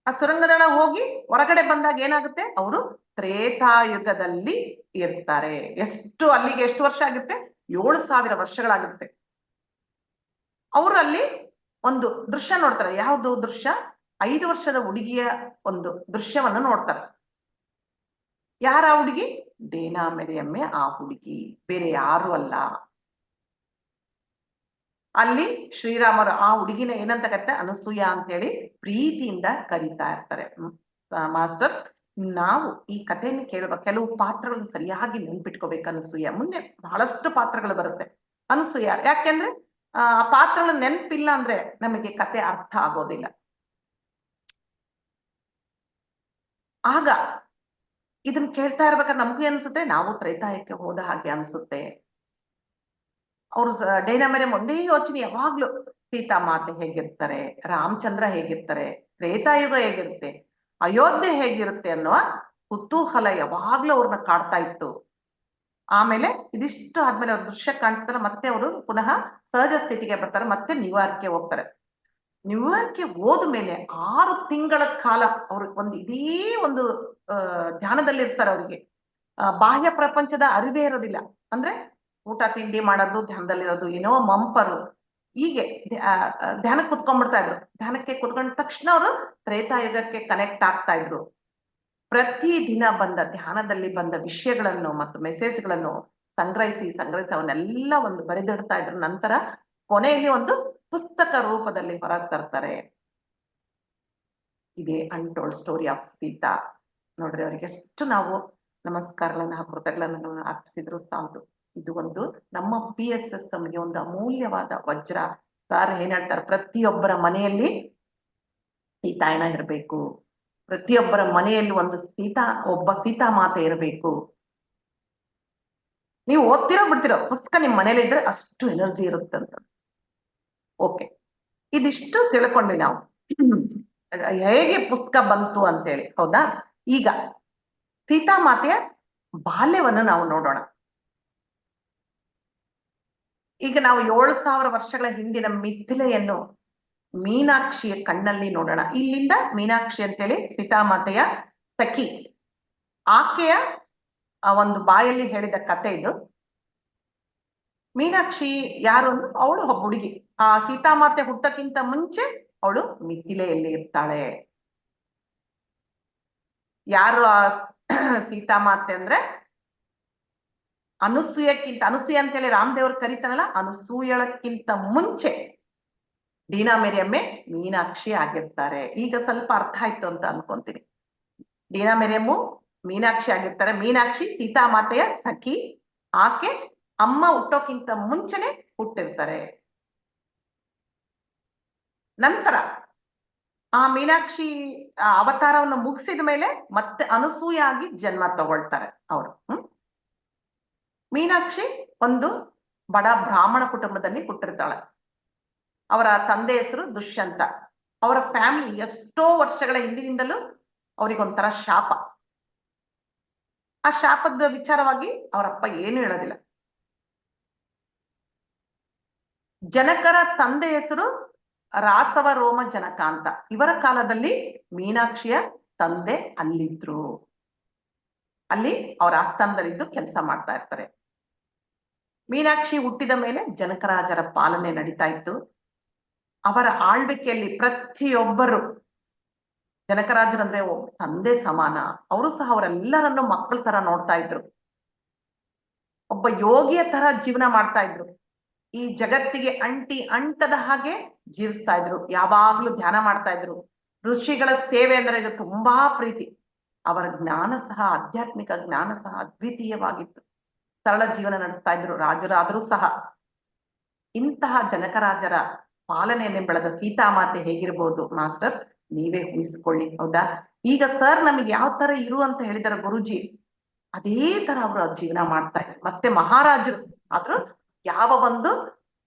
ಆ ಸುರಂಗದೊಳಗೆ ಹೋಗಿ ಹೊರಗಡೆ ಬಂದಾಗ ಏನಾಗುತ್ತೆ, ಅವರು ತ್ರೇತಾಯುಗದಲ್ಲಿ ಇರ್ತಾರೆ. ಅಲ್ಲಿಗೆ ಎಷ್ಟು ವರ್ಷ ಆಗುತ್ತೆ? 7,000 ವರ್ಷಗಳಾಗುತ್ತೆ. ಅವರು ಅಲ್ಲಿ ಒಂದು ದೃಶ್ಯ ನೋಡ್ತಾರೆ. ಯಾವುದು ದೃಶ್ಯ? 5 ವರ್ಷದ ಹುಡುಗಿಯ ಒಂದು ದೃಶ್ಯವನ್ನು ನೋಡ್ತಾರೆ. ಯಾರ ಹುಡುಗಿ? ಡೇನಾ ಮಿರಿಯಮ್ಮೆ ಆ ಹುಡುಗಿ, ಬೇರೆ ಯಾರು ಅಲ್ಲ. ಅಲ್ಲಿ ಶ್ರೀರಾಮರು ಆ ಹುಡುಗಿನ ಏನಂತ ಕರೀತಾರೆ? ಅನಸೂಯ ಅಂತೇಳಿ ಪ್ರೀತಿಯಿಂದ ಕರೀತಾ ಇರ್ತಾರೆ. ಮಾಸ್ಟರ್ಸ್, ನಾವು ಈ ಕಥೆಯನ್ನು ಕೇಳುವ ಕೆಲವು ಪಾತ್ರಗಳನ್ನು ಸರಿಯಾಗಿ ನೆನ್ಪಿಟ್ಕೋಬೇಕು. ಅನಸೂಯ ಮುಂದೆ ಬಹಳಷ್ಟು ಪಾತ್ರಗಳು ಬರುತ್ತೆ. ಅನಸೂಯ ಯಾಕೆಂದ್ರೆ ಆ ಪಾತ್ರಗಳು ನೆನಪಿಲ್ಲ ಅಂದ್ರೆ ನಮಗೆ ಕತೆ ಅರ್ಥ ಆಗೋದಿಲ್ಲ. ಆಗ ಇದನ್ನ ಕೇಳ್ತಾ ಇರ್ಬೇಕಾದ್ರೆ ನಮಗೂ ಅನ್ಸುತ್ತೆ, ನಾವು ತ್ರೇತಾಯಕ್ಕೆ ಹೋದ ಹಾಗೆ ಅನ್ಸುತ್ತೆ. ಅವರು ಡೇನಾ ಮಿರಿಯಂ ಒಂದೇ ಯೋಚನೆ ಯಾವಾಗ್ಲೂ, ಸೀತಾ ಮಾತೆ ಹೇಗಿರ್ತಾರೆ, ರಾಮಚಂದ್ರ ಹೇಗಿರ್ತಾರೆ, ತ್ರೇತಾಯುಗ ಹೇಗಿರುತ್ತೆ, ಅಯೋಧ್ಯೆ ಹೇಗಿರುತ್ತೆ ಅನ್ನುವ ಕುತೂಹಲ ಯಾವಾಗ್ಲೂ ಅವ್ರನ್ನ ಕಾಡ್ತಾ ಇತ್ತು. ಆಮೇಲೆ ಇದಿಷ್ಟು ಆದ್ಮೇಲೆ ಅವ್ರ ದೃಶ್ಯ ಕಾಣಿಸ್ತಾರೆ. ಮತ್ತೆ ಅವರು ಪುನಃ ಸಹಜ ಸ್ಥಿತಿಗೆ ಬರ್ತಾರೆ. ಮತ್ತೆ ನ್ಯೂಯಾರ್ಕ್ಗೆ ಹೋಗ್ತಾರೆ. ನ್ಯೂಯಾರ್ಕ್ಗೆ ಹೋದ ಮೇಲೆ 6 ತಿಂಗಳ ಕಾಲ ಅವ್ರಿಗೆ ಇದೇ ಒಂದು ಧ್ಯಾನದಲ್ಲಿ ಇರ್ತಾರೆ. ಅವ್ರಿಗೆ ಬಾಹ್ಯ ಪ್ರಪಂಚದ ಅರಿವೇ ಇರೋದಿಲ್ಲ. ಅಂದ್ರೆ ಊಟ ತಿಂಡಿ ಮಾಡೋದು, ಧ್ಯಾನದಲ್ಲಿರೋದು, ಏನೋ ಮಂಪರು, ಹೀಗೆ ಧ್ಯಾನಕ್ಕೆ ಕುತ್ಕೊಂಡ್ಬಿಡ್ತಾ ಇದ್ರು. ಧ್ಯಾನಕ್ಕೆ ಕುತ್ಕೊಂಡ ತಕ್ಷಣ ಅವರು ತ್ರೇತಾಯುಗಕ್ಕೆ ಕನೆಕ್ಟ್ ಆಗ್ತಾ ಇದ್ರು. ಪ್ರತಿ ದಿನ ಬಂದ ಧ್ಯಾನದಲ್ಲಿ ಬಂದ ವಿಷಯಗಳನ್ನು ಮತ್ತು ಮೆಸೇಜ್ಗಳನ್ನು ಸಂಗ್ರಹಿಸಿ ಅವನ್ನೆಲ್ಲ ಒಂದು ಬರೆದಿಡ್ತಾ ಇದ್ರು. ನಂತರ ಕೊನೆಯಲ್ಲಿ ಒಂದು ಪುಸ್ತಕ ರೂಪದಲ್ಲಿ ಹೊರಗೆ ತರ್ತಾರೆ. ಇದೇ ಅನ್ಟೋಲ್ಡ್ ಸ್ಟೋರಿ ಆಫ್ ಸೀತಾ. ನೋಡ್ರಿ, ಅವರಿಗೆ ಎಷ್ಟು ನಾವು ನಮಸ್ಕಾರಗಳನ್ನ ಕೃತಜ್ಞತೆಗಳನ್ನು ಅರ್ಪಿಸಿದ್ರು ಸಾಲದು. ಇದು ಒಂದು ನಮ್ಮ PSS ಗೆ ಒಂದು ಅಮೂಲ್ಯವಾದ ವಜ್ರ. ಸರ್ ಏನ್ ಹೇಳ್ತಾರೆ, ಪ್ರತಿಯೊಬ್ಬರ ಮನೆಯಲ್ಲಿ ಸೀತಾಯಣ ಇರಬೇಕು, ಪ್ರತಿಯೊಬ್ಬರ ಮನೆಯಲ್ಲಿ ಒಬ್ಬ ಸೀತಾ ಮಾತೆ ಇರಬೇಕು. ನೀವು ಓದ್ತಿರೋ ಬಿಡ್ತಿರೋ ಪುಸ್ತಕ ನಿಮ್ ಮನೇಲಿ ಇದ್ರೆ ಅಷ್ಟು ಎನರ್ಜಿ ಇರುತ್ತಂತ. ಓಕೆ, ಇದಿಷ್ಟು ತಿಳ್ಕೊಂಡ್ವಿ ನಾವು ಹೇಗೆ ಪುಸ್ತಕ ಬಂತು ಅಂತೇಳಿ. ಹೌದಾ? ಈಗ ಸೀತಾ ಮಾತೆಯ ಬಾಲ್ಯವನ್ನು ನಾವು ನೋಡೋಣ. ಈಗ ನಾವು 7,000 ವರ್ಷಗಳ ಹಿಂದಿನ ಮಿಥಿಲೆಯನ್ನು ಮೀನಾಕ್ಷಿಯ ಕಣ್ಣಲ್ಲಿ ನೋಡೋಣ. ಇಲ್ಲಿಂದ ಮೀನಾಕ್ಷಿ ಅಂತೇಳಿ ಸೀತಾಮಾತೆಯ ಸಖಿ, ಆಕೆಯ ಒಂದು ಬಾಯಲ್ಲಿ ಹೇಳಿದ ಕತೆ ಇದು. ಮೀನಾಕ್ಷಿ ಯಾರು ಅಂದ್ರೆ ಅವಳು ಒಬ್ಬ ಹುಡುಗಿ. ಆ ಸೀತಾಮಾತೆ ಹುಟ್ಟಕ್ಕಿಂತ ಮುಂಚೆ ಅವಳು ಮಿಥಿಲೆಯಲ್ಲಿ ಇರ್ತಾಳೆ. ಯಾರು ಆ ಸೀತಾಮಾತೆ ಅಂದ್ರೆ ಅನಸೂಯ ಅಂತೇಳಿ ರಾಮದೇವ್ರು ಕರೀತಾನಲ್ಲ, ಅನಸೂಯಳಕ್ಕಿಂತ ಮುಂಚೆ ಡೀನಾ ಮಿರಿಯಮ್ಮೆ ಮೀನಾಕ್ಷಿ ಆಗಿರ್ತಾರೆ. ಈಗ ಸ್ವಲ್ಪ ಅರ್ಥ ಆಯ್ತು ಅಂತ ಅನ್ಕೊಂತೀನಿ. ಡೀನಾ ಮಿರಿಯಮ್ಮು ಮೀನಾಕ್ಷಿ ಆಗಿರ್ತಾರೆ. ಮೀನಾಕ್ಷಿ ಸೀತಾಮಾತೆಯ ಸಖಿ. ಆಕೆ ಅಮ್ಮ ಹುಟ್ಟೋಕ್ಕಿಂತ ಮುಂಚೆನೆ ಹುಟ್ಟಿರ್ತಾರೆ. ನಂತರ ಆ ಮೀನಾಕ್ಷಿ ಅವತಾರವನ್ನು ಮುಗಿಸಿದ ಮೇಲೆ ಮತ್ತೆ ಅನಸೂಯಾಗಿ ಜನ್ಮ ತಗೊಳ್ತಾರೆ ಅವರು. ಮೀನಾಕ್ಷಿ ಒಂದು ಬಡ ಬ್ರಾಹ್ಮಣ ಕುಟುಂಬದಲ್ಲಿ ಹುಟ್ಟಿರ್ತಾಳೆ. ಅವರ ತಂದೆ ಹೆಸರು ದುಷ್ಯಂತ. ಅವರ ಫ್ಯಾಮಿಲಿ ಎಷ್ಟೋ ವರ್ಷಗಳ ಹಿಂದಿನಿಂದಲೂ ಅವರಿಗೊಂಥರ ಶಾಪ. ಆ ಶಾಪದ ವಿಚಾರವಾಗಿ ಅವರಪ್ಪ ಏನು ಹೇಳೋದಿಲ್ಲ. ಜನಕರ ತಂದೆ ಹೆಸರು ರಾಸವ ರೋಮ ಜನಕ ಅಂತ. ಇವರ ಕಾಲದಲ್ಲಿ ಮೀನಾಕ್ಷಿಯ ತಂದೆ ಅಲ್ಲಿದ್ರು, ಅಲ್ಲಿ ಅವ್ರ ಆಸ್ಥಾನದಲ್ಲಿದ್ದು ಕೆಲಸ ಮಾಡ್ತಾ ಇರ್ತಾರೆ. ಮೀನಾಕ್ಷಿ ಹುಟ್ಟಿದ ಮೇಲೆ ಜನಕರಾಜರ ಪಾಲನೆ ನಡೀತಾ ಇತ್ತು. ಅವರ ಆಳ್ವಿಕೆಯಲ್ಲಿ ಪ್ರತಿಯೊಬ್ಬರು, ಜನಕರಾಜರಂದ್ರೆ ತಂದೆ ಸಮಾನ, ಅವರು ಸಹ ಅವರೆಲ್ಲರನ್ನು ಮಕ್ಕಳ ತರ ನೋಡ್ತಾ ಇದ್ರು. ಒಬ್ಬ ಯೋಗಿಯ ತರ ಜೀವನ ಮಾಡ್ತಾ ಇದ್ರು. ಈ ಜಗತ್ತಿಗೆ ಅಂಟದ ಹಾಗೆ ಜೀವಿಸ್ತಾ ಇದ್ರು. ಯಾವಾಗ್ಲೂ ಧ್ಯಾನ ಮಾಡ್ತಾ ಇದ್ರು. ಋಷಿಗಳ ಸೇವೆ ಅಂದ್ರೆ ಇದು ತುಂಬಾ ಪ್ರೀತಿ. ಅವರ ಜ್ಞಾನ ಸಹ, ಆಧ್ಯಾತ್ಮಿಕ ಜ್ಞಾನ ಸಹ ಅದ್ವಿತೀಯವಾಗಿತ್ತು. ಸರಳ ಜೀವನ ನಡೆಸ್ತಾ ಇದ್ರು ರಾಜರಾದರೂ ಸಹ. ಇಂತಹ ಜನಕರಾಜರ ಪಾಲನೆಯನ್ನು ಬೆಳೆದ ಸೀತಾಮಾತೆ ಹೇಗಿರ್ಬೋದು ಮಾಸ್ಟರ್ಸ್, ನೀವೇ ಊಹಿಸ್ಕೊಳ್ಳಿ. ಹೌದಾ? ಈಗ ಸರ್ ನಮಗೆ ಯಾವ ತರ ಇರು ಅಂತ ಹೇಳಿದಾರೆ ಗುರುಜಿ, ಅದೇ ತರ ಅವರು ಜೀವನ ಮಾಡ್ತಾ ಇದ್ರು. ಮತ್ತೆ ಮಹಾರಾಜರು ಆದ್ರೂ ಯಾವ ಒಂದು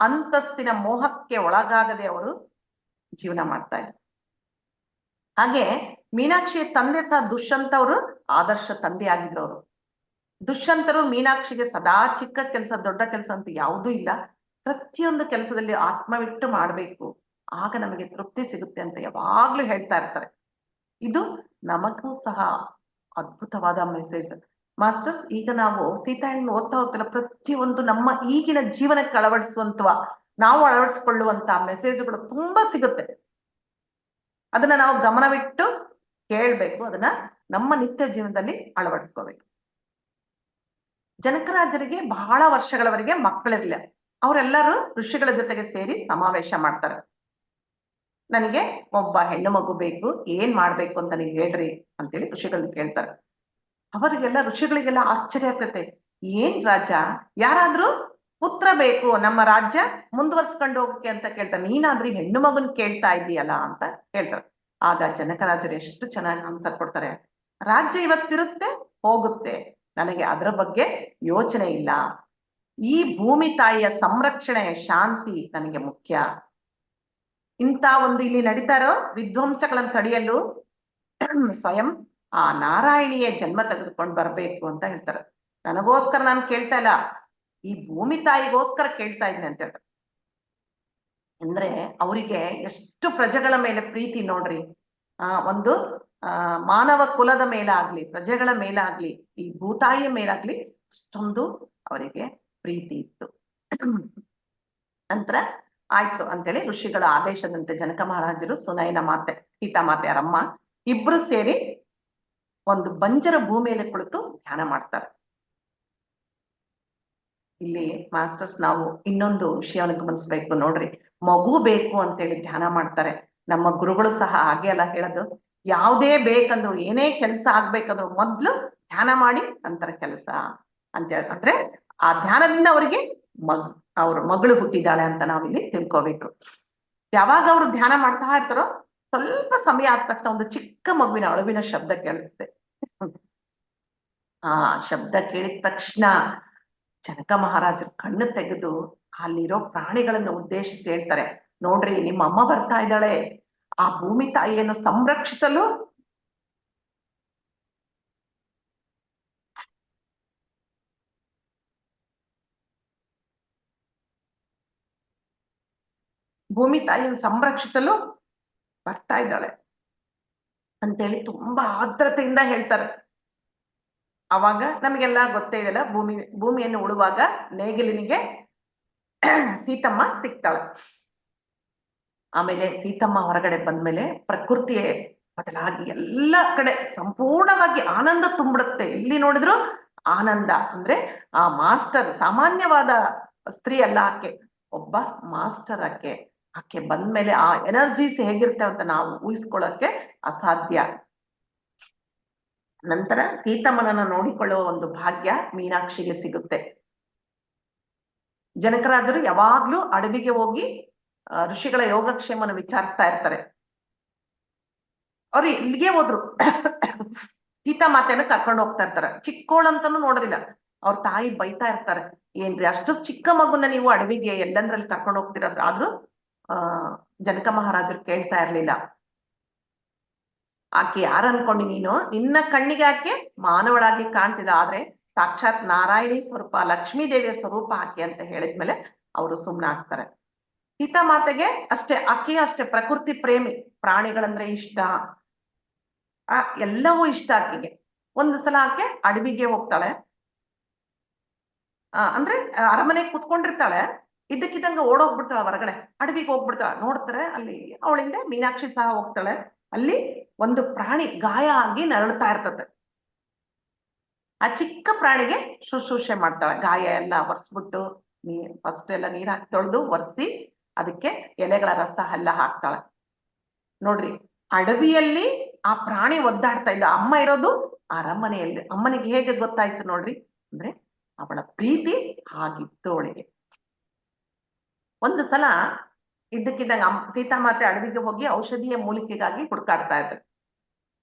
ಅಂತಸ್ತಿನ ಮೋಹಕ್ಕೆ ಒಳಗಾಗದೆ ಅವರು ಜೀವನ ಮಾಡ್ತಾ ಇದ್ರು. ಹಾಗೆ ಮೀನಾಕ್ಷಿಯ ತಂದೆ ಸಹ ದುಷ್ಯಂತ ಅವರು ಆದರ್ಶ ತಂದೆ ಆಗಿದ್ರು. ಅವರು ದುಷ್ಯಂತರು ಮೀನಾಕ್ಷಿಗೆ ಸದಾ ಚಿಕ್ಕ ಕೆಲಸ ದೊಡ್ಡ ಕೆಲಸ ಅಂತ ಯಾವುದೂ ಇಲ್ಲ, ಪ್ರತಿಯೊಂದು ಕೆಲಸದಲ್ಲಿ ಆತ್ಮವಿಟ್ಟು ಮಾಡಬೇಕು, ಆಗ ನಮಗೆ ತೃಪ್ತಿ ಸಿಗುತ್ತೆ ಅಂತ ಯಾವಾಗ್ಲೂ ಹೇಳ್ತಾ ಇರ್ತಾರೆ. ಇದು ನಮಗೂ ಸಹ ಅದ್ಭುತವಾದ ಮೆಸೇಜ್ ಮಾಸ್ಟರ್ಸ್. ಈಗ ನಾವು ಸೀತಾಯಣ್ಣ ಓದ್ತಾ ಹೋಗ್ತಿಲ್ಲ, ಪ್ರತಿಯೊಂದು ನಮ್ಮ ಈಗಿನ ಜೀವನಕ್ಕೆ ಅಳವಡಿಸುವಂತವ, ನಾವು ಅಳವಡಿಸಿಕೊಳ್ಳುವಂತ ಮೆಸೇಜ್ಗಳು ತುಂಬಾ ಸಿಗುತ್ತೆ. ಅದನ್ನ ನಾವು ಗಮನವಿಟ್ಟು ಕೇಳ್ಬೇಕು, ಅದನ್ನ ನಮ್ಮ ನಿತ್ಯ ಜೀವನದಲ್ಲಿ ಅಳವಡಿಸ್ಕೋಬೇಕು. ಜನಕರಾಜರಿಗೆ ಬಹಳ ವರ್ಷಗಳವರೆಗೆ ಮಕ್ಕಳಿರ್ಲಿಲ್ಲ. ಅವರೆಲ್ಲರೂ ಋಷಿಗಳ ಜೊತೆಗೆ ಸೇರಿ ಸಮಾವೇಶ ಮಾಡ್ತಾರೆ. ನನಗೆ ಒಬ್ಬ ಹೆಣ್ಣು ಮಗು ಬೇಕು, ಏನ್ ಮಾಡ್ಬೇಕು ಅಂತ ನೀವು ಹೇಳ್ರಿ ಅಂತೇಳಿ ಋಷಿಗಳನ್ನ ಕೇಳ್ತಾರೆ. ಅವರಿಗೆಲ್ಲ ಋಷಿಗಳಿಗೆಲ್ಲ ಆಶ್ಚರ್ಯ ಆಗ್ತೈತೆ. ಏನ್ ರಾಜ, ಯಾರಾದ್ರೂ ಪುತ್ರ ಬೇಕು ನಮ್ಮ ರಾಜ್ಯ ಮುಂದುವರ್ಸ್ಕೊಂಡು ಹೋಗಕ್ಕೆ ಅಂತ ಕೇಳ್ತಾರೆ, ನೀನಾದ್ರೂ ಹೆಣ್ಣು ಮಗನ್ ಕೇಳ್ತಾ ಇದೀಯಲ್ಲ ಅಂತ ಹೇಳ್ತಾರೆ. ಆಗ ಜನಕರಾಜರು ಎಷ್ಟು ಚೆನ್ನಾಗಿ ಆನ್ಸರ್ ಕೊಡ್ತಾರೆ, ರಾಜ್ಯ ಇವತ್ತಿರುತ್ತೆ ಹೋಗುತ್ತೆ, ನನಗೆ ಅದರ ಬಗ್ಗೆ ಯೋಚನೆ ಇಲ್ಲ. ಈ ಭೂಮಿ ತಾಯಿಯ ಸಂರಕ್ಷಣೆ ಶಾಂತಿ ನನಗೆ ಮುಖ್ಯ. ಇಂಥ ಒಂದು ಇಲ್ಲಿ ನಡೀತಾ ಇರೋ ವಿಧ್ವಂಸಗಳನ್ನು ತಡೆಯಲು ಸ್ವಯಂ ಆ ನಾರಾಯಣಿಯ ಜನ್ಮ ತೆಗೆದುಕೊಂಡು ಬರ್ಬೇಕು ಅಂತ ಹೇಳ್ತಾರೆ. ನನಗೋಸ್ಕರ ನಾನು ಕೇಳ್ತಾ ಇಲ್ಲ, ಈ ಭೂಮಿ ತಾಯಿಗೋಸ್ಕರ ಕೇಳ್ತಾ ಇದ್ದೀನಿ ಅಂತ ಹೇಳ್ತಾರೆ. ಅಂದ್ರೆ ಅವರಿಗೆ ಎಷ್ಟು ಪ್ರಜೆಗಳ ಮೇಲೆ ಪ್ರೀತಿ ನೋಡ್ರಿ. ಒಂದು ಮಾನವ ಕುಲದ ಮೇಲಾಗ್ಲಿ, ಪ್ರಜೆಗಳ ಮೇಲಾಗ್ಲಿ, ಈ ಭೂತಾಯಿಯ ಮೇಲಾಗ್ಲಿ ಅಷ್ಟೊಂದು ಅವರಿಗೆ ಪ್ರೀತಿ ಇತ್ತು. ನಂತರ ಆಯ್ತು ಅಂತೇಳಿ ಋಷಿಗಳ ಆದೇಶದಂತೆ ಜನಕ ಮಹಾರಾಜರು ಸುನಯನ ಮಾತೆ, ಸೀತಾಮಾತೆ ಅವರಮ್ಮ ಇಬ್ರು ಸೇರಿ ಒಂದು ಬಂಜರ ಭೂಮಿಯಲ್ಲಿ ಕುಳಿತು ಧ್ಯಾನ ಮಾಡ್ತಾರೆ. ಇಲ್ಲಿ ಮಾಸ್ಟರ್ಸ್ ನಾವು ಇನ್ನೊಂದು ವಿಷಯವನ್ನು ಗಮನಿಸ್ಬೇಕು ನೋಡ್ರಿ. ಮಗು ಬೇಕು ಅಂತೇಳಿ ಧ್ಯಾನ ಮಾಡ್ತಾರೆ. ನಮ್ಮ ಗುರುಗಳು ಸಹ ಹಾಗೆ ಅಲ್ಲ ಹೇಳೋದು, ಯಾವುದೇ ಬೇಕಂದ್ರು, ಏನೇ ಕೆಲಸ ಆಗ್ಬೇಕಂದ್ರು ಮೊದ್ಲು ಧ್ಯಾನ ಮಾಡಿ ನಂತರ ಕೆಲಸ ಅಂತ ಹೇಳಿ. ಅಂದ್ರೆ ಆ ಧ್ಯಾನದಿಂದ ಅವರಿಗೆ ಅವ್ರ ಮಗಳು ಹುಟ್ಟಿದ್ದಾಳೆ ಅಂತ ನಾವಿಲ್ಲಿ ತಿಳ್ಕೋಬೇಕು. ಯಾವಾಗ ಅವರು ಧ್ಯಾನ ಮಾಡ್ತಾ ಇರ್ತಾರೋ ಸ್ವಲ್ಪ ಸಮಯ ಆದ ತಕ್ಷಣ ಒಂದು ಚಿಕ್ಕ ಮಗುವಿನ ಅಳುವಿನ ಶಬ್ದ ಕೇಳಿಸುತ್ತೆ. ಆ ಶಬ್ದ ಕೇಳಿದ ತಕ್ಷಣ ಜನಕ ಮಹಾರಾಜರು ಕಣ್ಣು ತೆಗೆದು ಅಲ್ಲಿರೋ ಪ್ರಾಣಿಗಳನ್ನು ಉದ್ದೇಶಿಸಿ ಹೇಳ್ತಾರೆ, ನೋಡ್ರಿ ನಿಮ್ಮ ಅಮ್ಮ ಬರ್ತಾ ಇದ್ದಾಳೆ, ಆ ಭೂಮಿ ತಾಯಿಯನ್ನು ಸಂರಕ್ಷಿಸಲು ಭೂಮಿ ತಾಯಿಯನ್ನು ಸಂರಕ್ಷಿಸಲು ಬರ್ತಾ ಇದ್ದಾಳೆ ಅಂತೇಳಿ ತುಂಬಾ ಆರ್ದ್ರತೆಯಿಂದ ಹೇಳ್ತಾರೆ. ಅವಾಗ ನಮಗೆಲ್ಲ ಗೊತ್ತೇ ಇದೆಯಲ್ಲ, ಭೂಮಿಯನ್ನು ಉಳುವಾಗ ನೇಗಿಲಿನಿಗೆ ಸೀತಮ್ಮ ಸಿಗ್ತಾಳೆ. ಆಮೇಲೆ ಸೀತಮ್ಮ ಹೊರಗಡೆ ಬಂದ್ಮೇಲೆ ಪ್ರಕೃತಿಯೇ ಬದಲಾಗಿ ಎಲ್ಲ ಕಡೆ ಸಂಪೂರ್ಣವಾಗಿ ಆನಂದ ತುಂಬಿಡುತ್ತೆ. ಎಲ್ಲಿ ನೋಡಿದ್ರು ಆನಂದ. ಅಂದ್ರೆ ಆ ಮಾಸ್ಟರ್ ಸಾಮಾನ್ಯವಾದ ಸ್ತ್ರೀ ಅಲ್ಲ ಆಕೆ, ಒಬ್ಬ ಮಾಸ್ಟರ್ ಆಕೆ ಬಂದ್ಮೇಲೆ ಆ ಎನರ್ಜೀಸ್ ಹೇಗಿರ್ತವೆ ಅಂತ ನಾವು ಊಹಿಸ್ಕೊಳ್ಳೋಕೆ ಅಸಾಧ್ಯ. ನಂತರ ಸೀತಮ್ಮನನ್ನ ನೋಡಿಕೊಳ್ಳುವ ಒಂದು ಭಾಗ್ಯ ಮೀನಾಕ್ಷಿಗೆ ಸಿಗುತ್ತೆ. ಜನಕರಾಜರು ಯಾವಾಗ್ಲೂ ಅಡವಿಗೆ ಹೋಗಿ ಋಷಿಗಳ ಯೋಗಕ್ಷೇಮನ ವಿಚಾರಿಸ್ತಾ ಇರ್ತಾರೆ. ಅವ್ರು ಇಲ್ಲಿಗೆ ಹೋದ್ರು. ಸೀತಾ ಮಾತೆನ ಕರ್ಕೊಂಡು ಹೋಗ್ತಾ ಇರ್ತಾರೆ. ಚಿಕ್ಕೋಳಂತಾನು ನೋಡೋದಿಲ್ಲ. ಅವ್ರ ತಾಯಿ ಬೈತಾ ಇರ್ತಾರೆ, ಏನ್ರಿ ಅಷ್ಟು ಚಿಕ್ಕ ಮಗುನ ನೀವು ಅಡವಿಗೆ ಎಲ್ಲಂದ್ರಲ್ಲಿ ಕರ್ಕೊಂಡು ಹೋಗ್ತಿರೋದು. ಆದ್ರೂ ಜನಕ ಮಹಾರಾಜರು ಕೇಳ್ತಾ ಇರ್ಲಿಲ್ಲ. ಆಕೆ ಯಾರು ಅನ್ಕೊಂಡಿ ನೀನು? ನಿನ್ನ ಕಣ್ಣಿಗೆ ಆಕೆ ಮಾನವಳಾಗಿ ಕಾಣ್ತಿಲ್ಲ, ಆದ್ರೆ ಸಾಕ್ಷಾತ್ ನಾರಾಯಣಿ ಸ್ವರೂಪ, ಲಕ್ಷ್ಮೀ ದೇವಿಯ ಸ್ವರೂಪ ಆಕೆ ಅಂತ ಹೇಳಿದ್ಮೇಲೆ ಅವರು ಸುಮ್ನೆ ಆಗ್ತಾರೆ. ಸೀತಾ ಮಾತೆಗೆ ಅಷ್ಟೇ, ಆಕೆಯೂ ಅಷ್ಟೇ ಪ್ರಕೃತಿ ಪ್ರೇಮಿ, ಪ್ರಾಣಿಗಳಂದ್ರೆ ಇಷ್ಟ, ಎಲ್ಲವೂ ಇಷ್ಟ ಆಕೆಗೆ. ಒಂದು ಸಲ ಆಕೆ ಅಡವಿಗೆ ಹೋಗ್ತಾಳೆ. ಅಂದ್ರೆ ಅರಮನೆಗೆ ಕುತ್ಕೊಂಡಿರ್ತಾಳೆ, ಇದ್ದಕ್ಕಿದ್ದಂಗ ಓಡೋಗ್ಬಿಡ್ತಾಳೆ ಹೊರಗಡೆ, ಅಡವಿಗೆ ಹೋಗ್ಬಿಡ್ತಾಳೆ. ನೋಡ್ತಾರೆ ಅಲ್ಲಿ ಅವಳಿಂದ ಮೀನಾಕ್ಷಿ ಸಹ ಹೋಗ್ತಾಳೆ. ಅಲ್ಲಿ ಒಂದು ಪ್ರಾಣಿ ಗಾಯ ಆಗಿ ನರಳ್ತಾ ಇರ್ತದೆ. ಆ ಚಿಕ್ಕ ಪ್ರಾಣಿಗೆ ಶುಶ್ರೂಷೆ ಮಾಡ್ತಾಳೆ. ಗಾಯ ಎಲ್ಲ ಒರೆಸ್ಬಿಟ್ಟು ಫಸ್ಟ್ ಎಲ್ಲ ನೀರ್ ಹಾಕಿ ತೊಳೆದು ಒರೆಸಿ ಅದಕ್ಕೆ ಎಲೆಗಳ ರಸ ಎಲ್ಲ ಹಾಕ್ತಾಳೆ. ನೋಡ್ರಿ, ಅಡವಿಯಲ್ಲಿ ಆ ಪ್ರಾಣಿ ಒದ್ದಾಡ್ತಾ ಇದ್ದ, ಅಮ್ಮ ಇರೋದು ಅರಮನೆಯಲ್ಲಿ. ಅಮ್ಮನಿಗೆ ಹೇಗೆ ಗೊತ್ತಾಯ್ತು ನೋಡ್ರಿ, ಅಂದ್ರೆ ಅವಳ ಪ್ರೀತಿ ಹಾಗಿತ್ತು ಅವಳಿಗೆ. ಒಂದು ಸಲ ಇದ್ದಕ್ಕಿದ್ದಂಗ ಸೀತಾಮಾತೆ ಅಡವಿಗೆ ಹೋಗಿ ಔಷಧೀಯ ಮೂಲಿಕೆಗಾಗಿ ಹುಡುಕಾಡ್ತಾ ಇದ್ರು.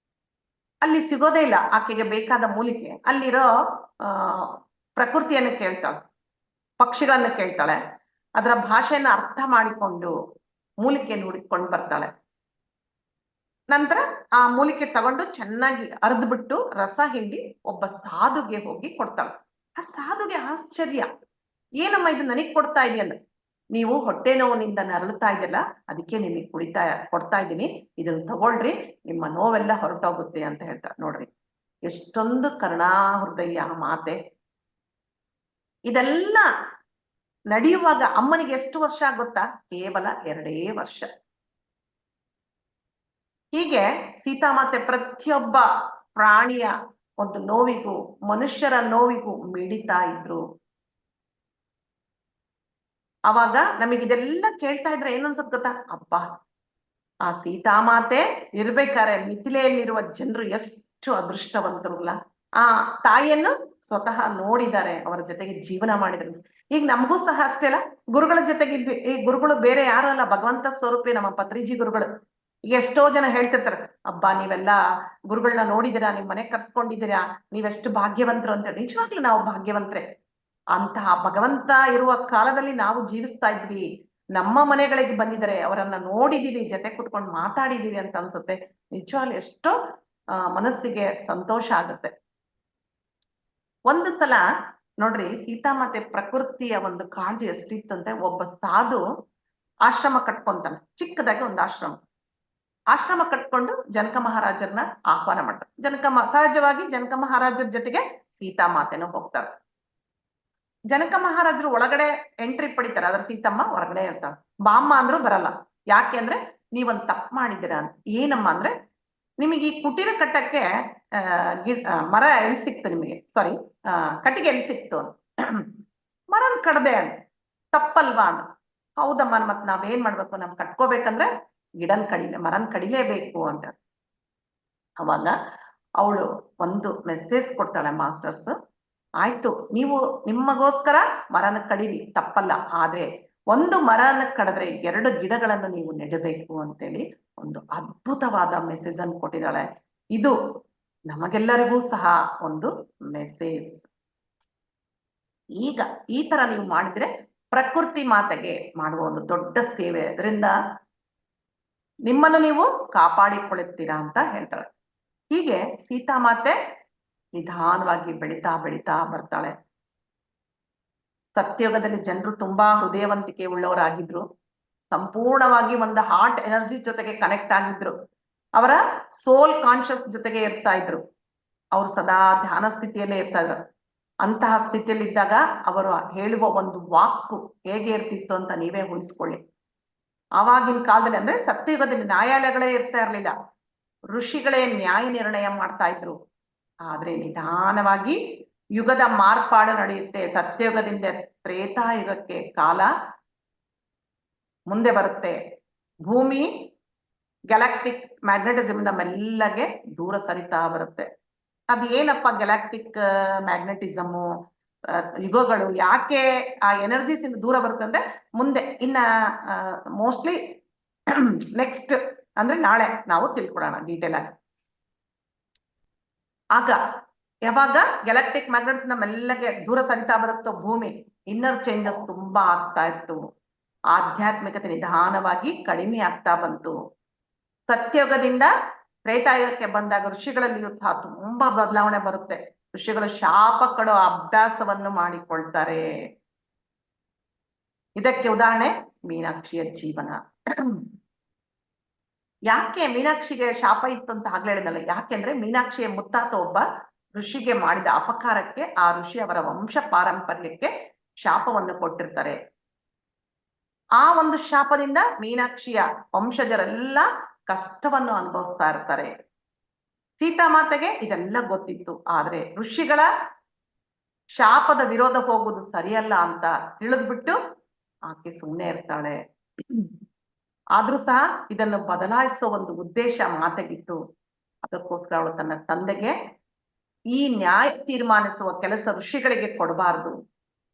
ಅಲ್ಲಿ ಸಿಗೋದೇ ಇಲ್ಲ ಆಕೆಗೆ ಬೇಕಾದ ಮೂಲಿಕೆ. ಅಲ್ಲಿರೋ ಪ್ರಕೃತಿಯನ್ನು ಕೇಳ್ತಾಳೆ, ಪಕ್ಷಿಗಳನ್ನ ಕೇಳ್ತಾಳೆ, ಅದರ ಭಾಷೆಯನ್ನ ಅರ್ಥ ಮಾಡಿಕೊಂಡು ಮೂಲಿಕೆಯನ್ನು ಹುಡುಕೊಂಡು ಬರ್ತಾಳೆ. ನಂತರ ಆ ಮೂಲಿಕೆ ತಗೊಂಡು ಚೆನ್ನಾಗಿ ಅರ್ದ್ಬಿಟ್ಟು ರಸ ಹಿಂಡಿ ಒಬ್ಬ ಸಾಧುಗೆ ಹೋಗಿ ಕೊಡ್ತಾಳೆ. ಆ ಸಾಧುಗೆ ಆಶ್ಚರ್ಯ, ಏನಮ್ಮ ಇದು ನನಗ್ ಕೊಡ್ತಾ ಇದೆಯಲ್ಲ, ನೀವು ಹೊಟ್ಟೆ ನೋವಿನಿಂದ ನರಳುತ್ತಾ ಇದೆಯಲ್ಲ, ಅದಕ್ಕೆ ನಿಮಗೆ ಕೊಡ್ತಾ ಇದ್ದೀನಿ, ಇದನ್ನ ತಗೊಳ್ರಿ, ನಿಮ್ಮ ನೋವೆಲ್ಲ ಹೊರಟೋಗುತ್ತೆ ಅಂತ ಹೇಳ್ತಾರೆ. ನೋಡ್ರಿ ಎಷ್ಟೊಂದು ಕರುಣಾ ಹೃದಯ ಮಾತೆ. ಇದೆಲ್ಲ ನಡೆಯುವಾಗ ಅಮ್ಮನಿಗೆ ಎಷ್ಟು ವರ್ಷ ಗೊತ್ತಾ? ಕೇವಲ 2 ವರ್ಷ. ಹೀಗೆ ಸೀತಾಮಾತೆ ಪ್ರತಿಯೊಬ್ಬ ಪ್ರಾಣಿಯ ಒಂದು ನೋವಿಗೂ ಮನುಷ್ಯರ ನೋವಿಗೂ ಮಿಡಿತಾ ಇದ್ರು. ಅವಾಗ ನಮಗಿದೆಲ್ಲ ಕೇಳ್ತಾ ಇದ್ರೆ ಏನನ್ಸತ್ ಗೊತ್ತಾ? ಅಬ್ಬಾ, ಆ ಸೀತಾಮಾತೆ ಇರ್ಬೇಕಾರೆ ಮಿಥಿಲೆಯಲ್ಲಿರುವ ಜನರು ಎಷ್ಟು ಅದೃಷ್ಟವಂತರಲ್ಲ. ಆ ತಾಯಿಯನ್ನು ಸ್ವತಃ ನೋಡಿದ್ದಾರೆ, ಅವರ ಜೊತೆಗೆ ಜೀವನ ಮಾಡಿದ್ದಾರೆ. ಈಗ ನಮಗೂ ಸಹ ಅಷ್ಟೇ ಅಲ್ಲ, ಗುರುಗಳ ಜೊತೆಗಿದ್ವಿ. ಈ ಗುರುಗಳು ಬೇರೆ ಯಾರು ಅಲ್ಲ, ಭಗವಂತ ಸ್ವರೂಪಿ ನಮ್ಮ ಪತ್ರಿಜಿ ಗುರುಗಳು. ಈಗ ಎಷ್ಟೋ ಜನ ಹೇಳ್ತಿರ್ತಾರೆ, ಅಬ್ಬಾ ನೀವೆಲ್ಲಾ ಗುರುಗಳನ್ನ ನೋಡಿದಿರಾ, ನಿಮ್ ಮನೆ ಕರ್ಸ್ಕೊಂಡಿದ್ದೀರಾ, ನೀವೆಷ್ಟು ಭಾಗ್ಯವಂತರು ಅಂತ. ನಿಜವಾಗ್ಲೂ ನಾವು ಭಾಗ್ಯವಂತರೇ. ಅಂತಹ ಭಗವಂತ ಇರುವ ಕಾಲದಲ್ಲಿ ನಾವು ಜೀವಿಸ್ತಾ ಇದ್ವಿ. ನಮ್ಮ ಮನೆಗಳಿಗೆ ಬಂದಿದ್ದಾರೆ, ಅವರನ್ನ ನೋಡಿದೀವಿ, ಜೊತೆ ಕುತ್ಕೊಂಡು ಮಾತಾಡಿದೀವಿ ಅಂತ ಅನ್ಸುತ್ತೆ. ನಿಜವಾಗ್ಲೂ ಎಷ್ಟೋ ಮನಸ್ಸಿಗೆ ಸಂತೋಷ ಆಗುತ್ತೆ. ಒಂದು ಸಲ ನೋಡ್ರಿ, ಸೀತಾಮಾತೆ ಪ್ರಕೃತಿಯ ಒಂದು ಕಾಳಜಿ ಎಷ್ಟಿತ್ತಂತೆ, ಒಬ್ಬ ಸಾಧು ಆಶ್ರಮ ಕಟ್ಕೊಂತಾನೆ, ಚಿಕ್ಕದಾಗಿ ಒಂದು ಆಶ್ರಮ ಕಟ್ಕೊಂಡು ಜನಕ ಮಹಾರಾಜರನ್ನ ಆಹ್ವಾನ ಮಾಡ್ತಾರೆ. ಸಹಜವಾಗಿ ಜನಕ ಮಹಾರಾಜರ ಜೊತೆಗೆ ಸೀತಾಮಾತೆನೂ ಹೋಗ್ತಾಳೆ. ಜನಕ ಮಹಾರಾಜರು ಒಳಗಡೆ ಎಂಟ್ರಿ ಪಡಿತಾರೆ, ಅದ್ರ ಸೀತಮ್ಮ ಹೊರಗಡೆ ಇರ್ತಾಳೆ. ಬಾಮ್ಮ ಅಂದ್ರೂ ಬರಲ್ಲ. ಯಾಕೆ ಅಂದ್ರೆ ನೀವೊಂದ್ ತಪ್ಪು ಮಾಡಿದ್ದೀರಾ ಅಂತ. ಏನಮ್ಮ ಅಂದ್ರೆ, ನಿಮಗೆ ಈ ಕುಟೀರ ಕಟ್ಟಕ್ಕೆ ಮರ ಎಲ್ಲಿ ಸಿಕ್ತು ನಿಮಗೆ, ಸಾರಿ ಕಟ್ಟಿಗೆ ಎಲ್ಲಿ ಸಿಕ್ತು ಅಂತ. ಮರನ್ ಕಡ್ದೆ ಅಂತ. ತಪ್ಪಲ್ವಾ ಅಂತ. ಹೌದಮ್ಮ, ಮತ್ ನಾವೇನ್ ಮಾಡ್ಬೇಕು, ನಮ್ ಕಟ್ಕೋಬೇಕಂದ್ರೆ ಮರನ್ ಕಡಿಲೇಬೇಕು ಅಂತ. ಅವಾಗ ಅವಳು ಒಂದು ಮೆಸೇಜ್ ಕೊಡ್ತಾಳೆ, ಮಾಸ್ಟರ್ಸ್ ಆಯ್ತು, ನೀವು ನಿಮಗೋಸ್ಕರ ಮರನ ಕಡೀರಿ, ತಪ್ಪಲ್ಲ, ಆದ್ರೆ ಒಂದು ಮರನ ಕಡಿದ್ರೆ 2 ಗಿಡಗಳನ್ನು ನೀವು ನೆಡಬೇಕು ಅಂತೇಳಿ ಒಂದು ಅದ್ಭುತವಾದ ಮೆಸೇಜ್ ಅನ್ನು ಕೊಟ್ಟಿದ್ದಾಳೆ. ಇದು ನಮಗೆಲ್ಲರಿಗೂ ಸಹ ಒಂದು ಮೆಸೇಜ್. ಈಗ ಈ ತರ ನೀವು ಮಾಡಿದ್ರೆ ಪ್ರಕೃತಿ ಮಾತೆಗೆ ಮಾಡುವ ಒಂದು ದೊಡ್ಡ ಸೇವೆ, ಅದರಿಂದ ನಿಮ್ಮನ್ನು ನೀವು ಕಾಪಾಡಿಕೊಳ್ಳುತ್ತೀರಾ ಅಂತ ಹೇಳ್ತಾಳೆ. ಹೀಗೆ ಸೀತಾಮಾತೆ ನಿಧಾನವಾಗಿ ಬೆಳೀತಾ ಬರ್ತಾಳೆ. ಸತ್ಯಯುಗದಲ್ಲಿ ಜನರು ತುಂಬಾ ಹೃದಯವಂತಿಕೆ ಉಳ್ಳವರಾಗಿದ್ರು, ಸಂಪೂರ್ಣವಾಗಿ ಒಂದು ಹಾರ್ಟ್ ಎನರ್ಜಿ ಜೊತೆಗೆ ಕನೆಕ್ಟ್ ಆಗಿದ್ರು, ಅವರ ಸೋಲ್ ಕಾನ್ಶಿಯಸ್ ಜೊತೆಗೆ ಇರ್ತಾ ಇದ್ರು, ಅವ್ರು ಸದಾ ಧ್ಯಾನ ಸ್ಥಿತಿಯಲ್ಲೇ ಇರ್ತಾ ಇದ್ರು. ಅಂತಹ ಸ್ಥಿತಿಯಲ್ಲಿ ಇದ್ದಾಗ ಅವರು ಹೇಳುವ ಒಂದು ವಾಕು ಹೇಗೆ ಇರ್ತಿತ್ತು ಅಂತ ನೀವೇ ಊಹಿಸ್ಕೊಳ್ಳಿ. ಆವಾಗಿನ ಕಾಲದಲ್ಲಿ, ಅಂದ್ರೆ ಸತ್ಯಯುಗದಲ್ಲಿ ನ್ಯಾಯಾಲಯಗಳೇ ಇರ್ತಾ ಇರ್ಲಿಲ್ಲ, ಋಷಿಗಳೇ ನ್ಯಾಯ ನಿರ್ಣಯ ಮಾಡ್ತಾ ಇದ್ರು. ಆದ್ರೆ ನಿಧಾನವಾಗಿ ಯುಗದ ಮಾರ್ಪಾಡು ನಡೆಯುತ್ತೆ. ಸತ್ಯಯುಗದಿಂದ ತ್ರೇತಾಯುಗಕ್ಕೆ ಕಾಲ ಮುಂದೆ ಬರುತ್ತೆ. ಭೂಮಿ ಗ್ಯಾಲಕ್ಟಿಕ್ ಮ್ಯಾಗ್ನೆಟಿಸಮ್ ಮೆಲ್ಲಗೆ ದೂರ ಸರಿತಾ ಬರುತ್ತೆ. ಅದ್ ಏನಪ್ಪ ಗ್ಯಾಲಕ್ಟಿಕ್ ಮ್ಯಾಗ್ನೆಟಿಸಮು, ಯುಗಗಳು ಯಾಕೆ ಆ ಎನರ್ಜೀಸ್ ಇಂದ ದೂರ ಬರುತ್ತೆ ಅಂದ್ರೆ ಮುಂದೆ ಇನ್ನ ಮೋಸ್ಟ್ಲಿ ನೆಕ್ಸ್ಟ್ ಅಂದ್ರೆ ನಾಳೆ ನಾವು ತಿಳ್ಕೊಡೋಣ ಡೀಟೇಲ್ ಆಗಿ. ಆಗ ಯಾವಾಗ ಗ್ಯಾಲಕ್ಟಿಕ್ ಮ್ಯಾಗ್ನೆಟ್ಸ್ ಮೆಲ್ಲಗೆ ದೂರ ಸರಿತಾ ಬರುತ್ತೋ ಭೂಮಿ, ಇನ್ನರ್ ಚೇಂಜಸ್ ತುಂಬಾ ಆಗ್ತಾ ಇತ್ತು, ಆಧ್ಯಾತ್ಮಿಕತೆ ನಿಧಾನವಾಗಿ ಕಡಿಮೆ ಆಗ್ತಾ ಬಂತು. ಸತ್ಯಯುಗದಿಂದ ತ್ರೇತಾಯುಗಕ್ಕೆ ಬಂದಾಗ ಋಷಿಗಳಲ್ಲಿಯೂ ಸಹ ತುಂಬಾ ಬದಲಾವಣೆ ಬರುತ್ತೆ. ಋಷಿಗಳು ಶಾಪ ಕೊಡೋ ಅಭ್ಯಾಸವನ್ನು ಮಾಡಿಕೊಳ್ತಾರೆ. ಇದಕ್ಕೆ ಉದಾಹರಣೆ ಮೀನಾಕ್ಷಿಯ ಜೀವನ. ಯಾಕೆ ಮೀನಾಕ್ಷಿಗೆ ಶಾಪ ಇತ್ತು ಅಂತ ಆಗ್ಲೇ ಹೇಳಿದಲ್ಲ, ಯಾಕೆಂದ್ರೆ ಮೀನಾಕ್ಷಿಯ ಮುತ್ತಾತ ಒಬ್ಬ ಋಷಿಗೆ ಮಾಡಿದ ಅಪಕಾರಕ್ಕೆ ಆ ಋಷಿ ಅವರ ವಂಶ ಪಾರಂಪರ್ಯಕ್ಕೆ ಶಾಪವನ್ನು ಕೊಟ್ಟಿರ್ತಾರೆ. ಆ ಒಂದು ಶಾಪದಿಂದ ಮೀನಾಕ್ಷಿಯ ವಂಶಜರೆಲ್ಲ ಕಷ್ಟವನ್ನು ಅನುಭವಿಸ್ತಾ ಇರ್ತಾರೆ. ಸೀತಾಮಾತೆಗೆ ಇದೆಲ್ಲ ಗೊತ್ತಿತ್ತು, ಆದ್ರೆ ಋಷಿಗಳ ಶಾಪದ ವಿರೋಧ ಹೋಗುವುದು ಸರಿಯಲ್ಲ ಅಂತ ತಿಳಿದ್ಬಿಟ್ಟು ಆಕೆ ಸುಮ್ಮನೆ ಇರ್ತಾಳೆ. ಆದ್ರೂ ಸಹ ಇದನ್ನು ಬದಲಾಯಿಸೋ ಒಂದು ಉದ್ದೇಶ ಮಾತೆಗಿತ್ತು. ಅದಕ್ಕೋಸ್ಕರ ಅವಳು ತನ್ನ ತಂದೆಗೆ ಈ ನ್ಯಾಯ ತೀರ್ಮಾನಿಸುವ ಕೆಲಸ ಋಷಿಗಳಿಗೆ ಕೊಡಬಾರ್ದು,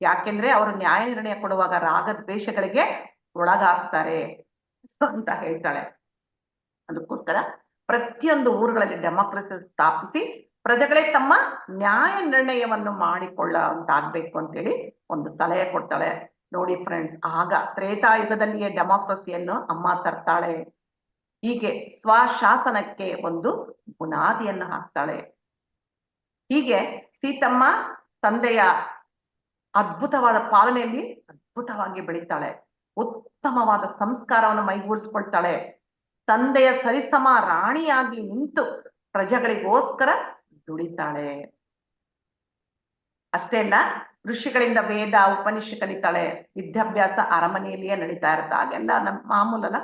ಯಾಕೆಂದ್ರೆ ಅವರು ನ್ಯಾಯ ನಿರ್ಣಯ ಕೊಡುವಾಗ ರಾಗದ್ವೇಷಗಳಿಗೆ ಒಳಗಾಗ್ತಾರೆ ಅಂತ ಹೇಳ್ತಾಳೆ. ಅದಕ್ಕೋಸ್ಕರ ಪ್ರತಿಯೊಂದು ಊರುಗಳಲ್ಲಿ ಡೆಮಾಕ್ರಸಿ ಸ್ಥಾಪಿಸಿ ಪ್ರಜೆಗಳೇ ತಮ್ಮ ನ್ಯಾಯ ನಿರ್ಣಯವನ್ನು ಮಾಡಿಕೊಳ್ಳುವಂತಾಗ್ಬೇಕು ಅಂತೇಳಿ ಒಂದು ಸಲಹೆ ಕೊಡ್ತಾಳೆ. ನೋಡಿ ಫ್ರೆಂಡ್ಸ್, ಆಗ ತ್ರೇತಾಯುಗದಲ್ಲಿಯೇ ಡೆಮಾಕ್ರಸಿಯನ್ನು ಅಮ್ಮ ತರ್ತಾಳೆ. ಹೀಗೆ ಸ್ವಶಾಸನಕ್ಕೆ ಒಂದು ಬುನಾದಿಯನ್ನು ಹಾಕ್ತಾಳೆ. ಹೀಗೆ ಸೀತಮ್ಮ ತಂದೆಯ ಅದ್ಭುತವಾದ ಪಾಲನೆಯಲ್ಲಿ ಅದ್ಭುತವಾಗಿ ಬೆಳೀತಾಳೆ. ಉತ್ತಮವಾದ ಸಂಸ್ಕಾರವನ್ನು ಮೈಗೂಡಿಸ್ಕೊಳ್ತಾಳೆ. ತಂದೆಯ ಸರಿಸಮ ರಾಣಿಯಾಗಿ ನಿಂತು ಪ್ರಜೆಗಳಿಗೋಸ್ಕರ ದುಡಿತಾಳೆ. ಅಷ್ಟೇ ಅಲ್ಲ, ಋಷಿಗಳಿಂದ ವೇದ ಉಪನಿಷತ್ ಕಲಿತಾಳೆ. ವಿದ್ಯಾಭ್ಯಾಸ ಅರಮನೆಯಲ್ಲಿಯೇ ನಡೀತಾ ಇರುತ್ತೆ. ಹಾಗೆಲ್ಲ ನಮ್ಮ ಮಾಮೂಲಲ್ಲ,